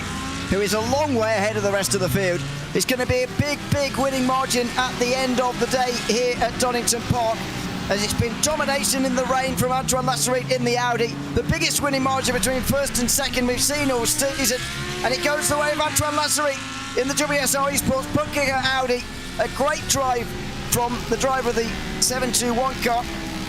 who is a long way ahead of the rest of the field. It's going to be a big winning margin at the end of the day here at Donington Park, as it's been domination in the rain from Antoine Lattery in the Audi. The biggest winning margin between first and second we've seen all season, and it goes the way of Antoine Lattery in the WSR Esports ButtKicker Audi. A great drive from the driver of the 721 car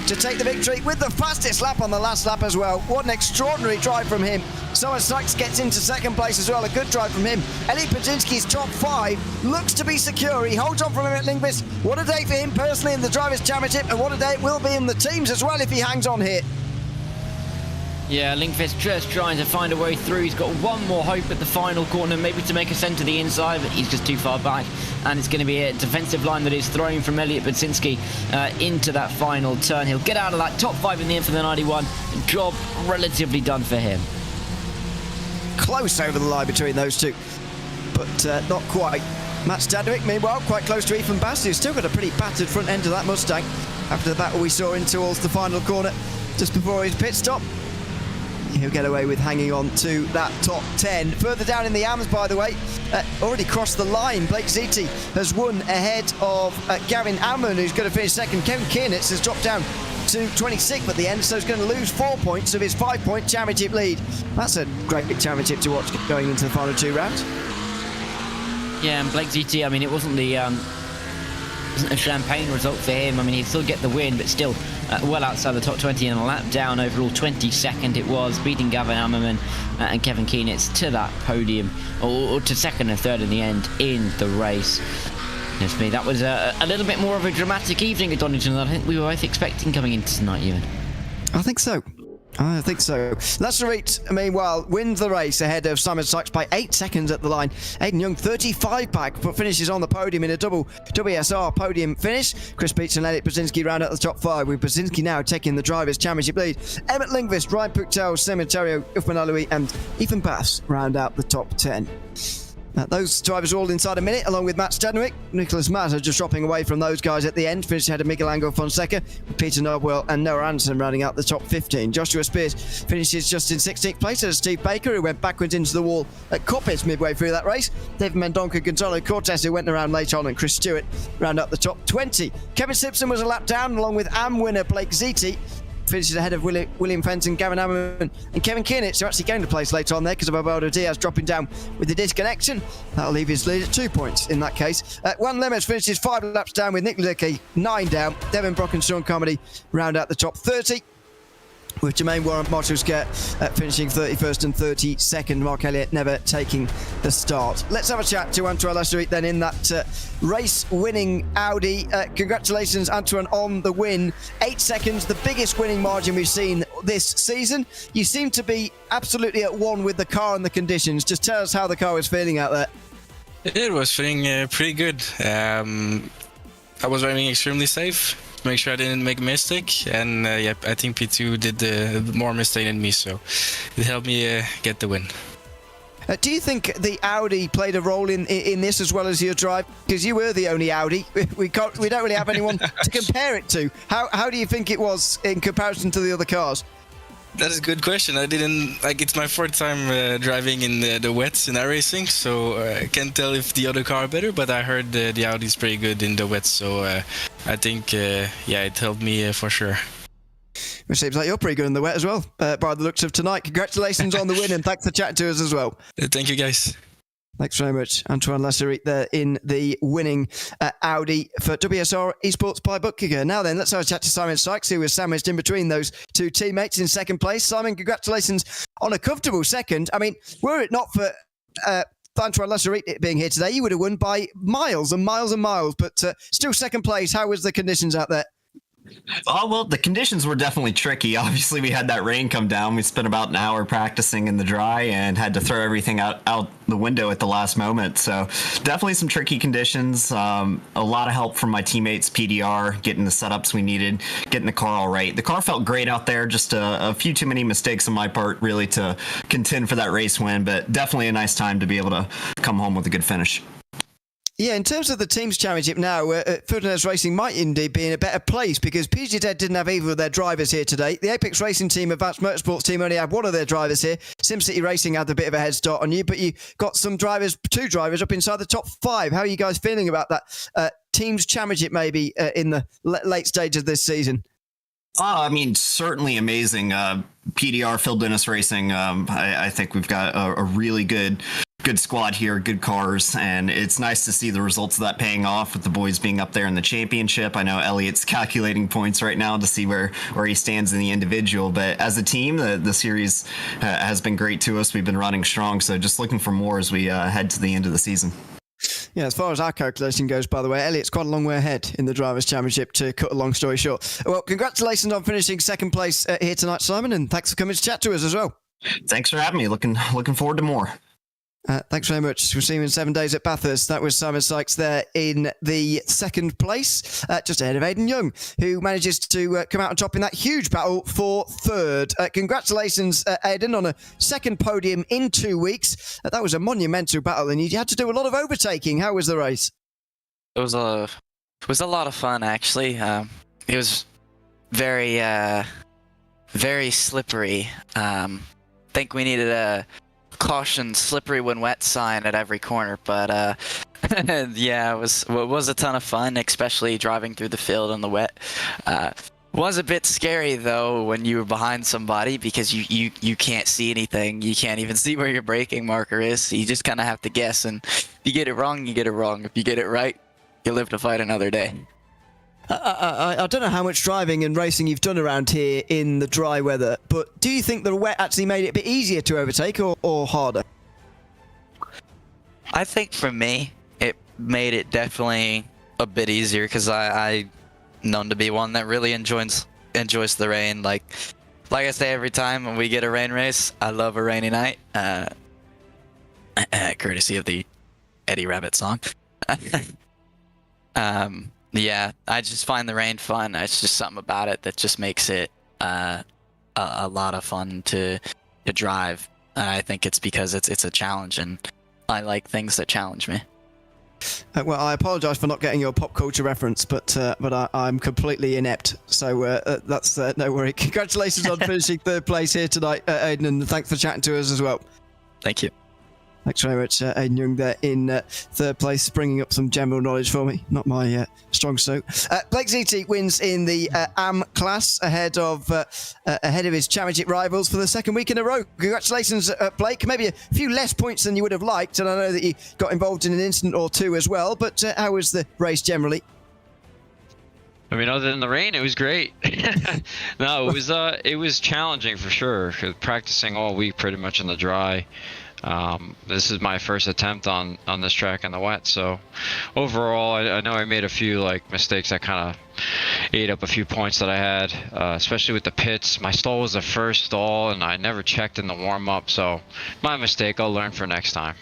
to take the victory with the fastest lap on the last lap as well. What an extraordinary drive from him. Simon Sykes gets into second place as well. A good drive from him. Eli Podzinski's top 5 looks to be secure. He holds on from him at Lindqvist. What a day for him personally in the Drivers' Championship, and what a day it will be in the teams as well if he hangs on here. Yeah, Lindqvist just trying to find a way through. He's got one more hope at the final corner, maybe to make a send to the inside, but he's just too far back. And it's going to be a defensive line that is thrown from Elliot Budzinski into that final turn. He'll get out of that top 5 in the end for the 91. Job relatively done for him. Close over the line between those two, but not quite. Matt Stadwick, meanwhile, quite close to Ethan Bass, who's still got a pretty battered front end of that Mustang after the battle we saw in towards the final corner just before his pit stop. He'll get away with hanging on to that top 10. Further down in the AMs, by the way, already crossed the line. Blake Ziti has won ahead of Gavin Alman, who's going to finish second. Kevin Kiernitz has dropped down to 26th at the end, so he's going to lose 4 points of his 5-point championship lead. That's a great championship to watch going into the final 2 rounds. Yeah, and Blake Ziti, I mean, it wasn't a champagne result for him. I mean, he'd still get the win, but still well outside the top 20 and a lap down overall. 22nd it was, beating Gavin Ammerman and Kevin Kienitz to that podium, or to second and third in the end in the race. Yes, me, that was a little bit more of a dramatic evening at Donington than I think we were both expecting coming into tonight, Ewan. I think so. Lattery, meanwhile, wins the race ahead of Simon Sykes by 8 seconds at the line. Aidan Young, 35 back, but finishes on the podium in a double WSR podium finish. Chris Beach and Elliot Brzezinski round out the top 5, with Brzezinski now taking the Drivers' Championship lead. Emmett Lindqvist, Ryan Puchtel, Simon Terrio, Uthman Aloui and Ethan Bass round out the top 10. Those drivers are all inside a minute, along with Matt Stadwick. Nicholas Mazza just dropping away from those guys at the end, finished ahead of Miguel Angel Fonseca, with Peter Nobwell and Noah Anderson rounding out the top 15. Joshua Spears finishes just in 16th place as Steve Baker, who went backwards into the wall at Coppitz midway through that race. David Mendonca, Gonzalo Cortez, who went around late on, and Chris Stewart round up the top 20. Kevin Simpson was a lap down, along with AM winner Blake Ziti. Finishes ahead of William Fenton, Gavin Ammerman and Kevin Kiernitz, who actually gained a place later on there because of Alberto Diaz dropping down with the disconnection. That'll leave his lead at 2 points in that case. Juan Lemers finishes 5 laps down with Nick Leckie 9 down. Devin Brock and Sean Carmody round out the top 30. with Jermaine Warren, Marshall's get finishing 31st and 32nd. Mark Elliott never taking the start. Let's have a chat to Antoine Lasserie then in that race-winning Audi. Congratulations, Antoine, on the win. 8 seconds, the biggest winning margin we've seen this season. You seem to be absolutely at one with the car and the conditions. Just tell us how the car was feeling out there. It was feeling pretty good. I was driving extremely safe. Make sure I didn't make a mistake, and I think P2 did the more mistake than me, so it helped me get the win. Do you think the Audi played a role in this as well as your drive? Because you were the only Audi. We don't really have anyone to compare it to. How do you think it was in comparison to the other cars? That is a good question. I didn't it's my fourth time driving in the wets in iRacing, so I can't tell if the other car are better, but I heard the Audi's pretty good in the wets, so I think it helped me for sure. It seems like you're pretty good in the wet as well, by the looks of tonight. Congratulations on the win, and thanks for chatting to us as well. Thank you, guys. Thanks very much, Antoine Lasserie there in the winning Audi for WSR Esports by ButtKicker. Now then, let's have a chat to Simon Sykes, who was sandwiched in between those two teammates in second place. Simon, congratulations on a comfortable second. I mean, were it not for Antoine Lasserie being here today, you would have won by miles and miles and miles, but still second place. How was the conditions out there? Oh, well, the conditions were definitely tricky. Obviously, we had that rain come down. We spent about an hour practicing in the dry and had to throw everything out the window at the last moment. So definitely some tricky conditions. A lot of help from my teammates, PDR, getting the setups we needed, getting the car all right. The car felt great out there. Just a few too many mistakes on my part, really, to contend for that race win. But definitely a nice time to be able to come home with a good finish. Yeah, in terms of the Teams Championship now, Ferdinand's Racing might indeed be in a better place because PGZ didn't have either of their drivers here today. The Apex Racing team, Advanced Motorsports team, only had one of their drivers here. SimCity Racing had a bit of a head start on you, but you got two drivers up inside the top 5. How are you guys feeling about that Teams Championship maybe in the late stage of this season? I mean, certainly amazing. PDR, Phil Dennis Racing, I think we've got a really good squad here, good cars, and it's nice to see the results of that paying off with the boys being up there in the championship. I know Elliot's calculating points right now to see where he stands in the individual, but as a team, the series has been great to us. We've been running strong, so just looking for more as we head to the end of the season. Yeah, as far as our calculation goes, by the way, Elliot's quite a long way ahead in the Drivers' Championship, to cut a long story short. Well, congratulations on finishing second place here tonight, Simon, and thanks for coming to chat to us as well. Thanks for having me. Looking forward to more. Thanks very much. We'll see you in 7 days at Bathurst. That was Simon Sykes there in the second place, just ahead of Aidan Young, who manages to come out on top in that huge battle for third. Congratulations, Aidan, on a second podium in 2 weeks. That was a monumental battle, and you had to do a lot of overtaking. How was the race? It was a lot of fun, actually. It was very slippery. Think we needed a caution slippery when wet sign at every corner, but yeah, it was a ton of fun, especially driving through the field on the wet. Was a bit scary though when you were behind somebody, because you can't see anything. You can't even see where your braking marker is, so you just kind of have to guess, and if you get it wrong, you get it wrong. If you get it right, you live to fight another day. I don't know how much driving and racing you've done around here in the dry weather, but do you think the wet actually made it a bit easier to overtake or harder? I think for me, it made it definitely a bit easier, because I known to be one that really enjoys the rain. Like I say every time when we get a rain race, I love a rainy night. Courtesy of the Eddie Rabbit song. Yeah, I just find the rain fun. It's just something about it that just makes it a lot of fun to drive. I think it's because it's a challenge, and I like things that challenge me. Well, I apologise for not getting your pop culture reference, but I'm completely inept, so that's no worry. Congratulations on finishing third place here tonight, Aidan, and thanks for chatting to us as well. Thank you. Thanks very much, Aidan Young there in third place, bringing up some general knowledge for me. Not my strong suit. Blake Ziti wins in the AM class ahead of his championship rivals for the second week in a row. Congratulations, Blake. Maybe a few less points than you would have liked, and I know that you got involved in an incident or two as well, but how was the race generally? I mean, other than the rain, it was great. No, it was challenging for sure. Practicing all week pretty much in the dry. This is my first attempt on this track in the wet, so overall I know I made a few mistakes that kind of ate up a few points that I had, especially with the pits. My stall was the first stall and I never checked in the warm-up, so my mistake. I'll learn for next time.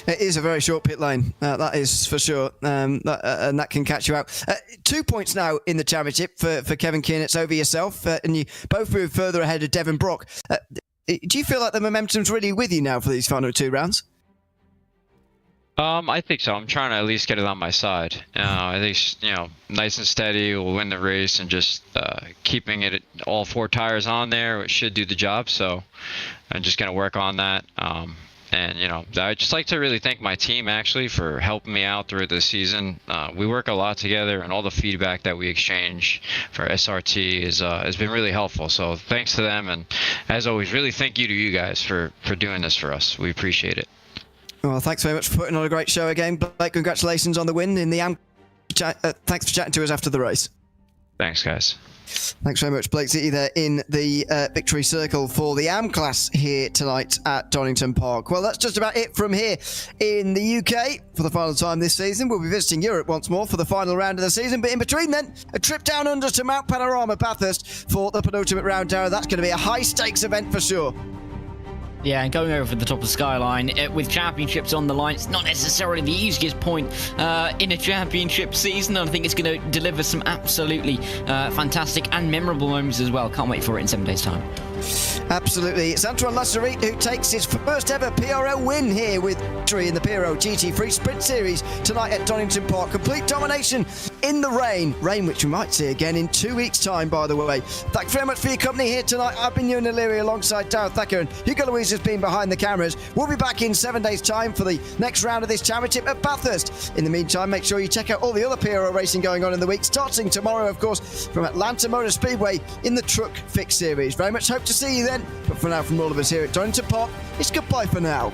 It is a very short pit lane, that is for sure, and that can catch you out. 2 points now in the championship for Kevin Kearn. It's over yourself, and you both move further ahead of Devin Brock. Do you feel like the momentum's really with you now for these final 2 rounds? I think so. I'm trying to at least get it on my side. I think, nice and steady will win the race, and just keeping it all 4 tires on there, it should do the job. So I'm just going to work on that. And, I'd just like to really thank my team, actually, for helping me out through the season. We work a lot together, and all the feedback that we exchange for SRT has been really helpful. So thanks to them. And as always, really thank you to you guys for doing this for us. We appreciate it. Well, thanks very much for putting on a great show again. Blake, congratulations on the win in the AM. Thanks for chatting to us after the race. Thanks, guys. Thanks very much, Blake City, there in the victory circle for the AM class here tonight at Donington Park. Well, that's just about it from here in the UK for the final time this season. We'll be visiting Europe once more for the final round of the season, but in between then, a trip down under to Mount Panorama, Bathurst, for the penultimate round, Darragh. That's going to be a high-stakes event for sure. Yeah, and going over the top of Skyline with championships on the line, it's not necessarily the easiest point in a championship season. I think it's going to deliver some absolutely fantastic and memorable moments as well. Can't wait for it in 7 days' time. Absolutely. It's Antoine Lasserit who takes his first ever PRL win here with victory in the PRL GT3 Sprint Series tonight at Donington Park. Complete domination in the rain which we might see again in 2 weeks' time, by the way. Thanks very much for your company here tonight. I've been Ewan O'Leary alongside Darragh Thacker, and Hugo Louise has been behind the cameras. We'll be back in 7 days' time for the next round of this championship at Bathurst. In the meantime, make sure you check out all the other PRL racing going on in the week, starting tomorrow, of course, from Atlanta Motor Speedway in the Truck Fixed Series. Very much hope to see you then, but for now, from all of us here at Donington Park, it's goodbye for now.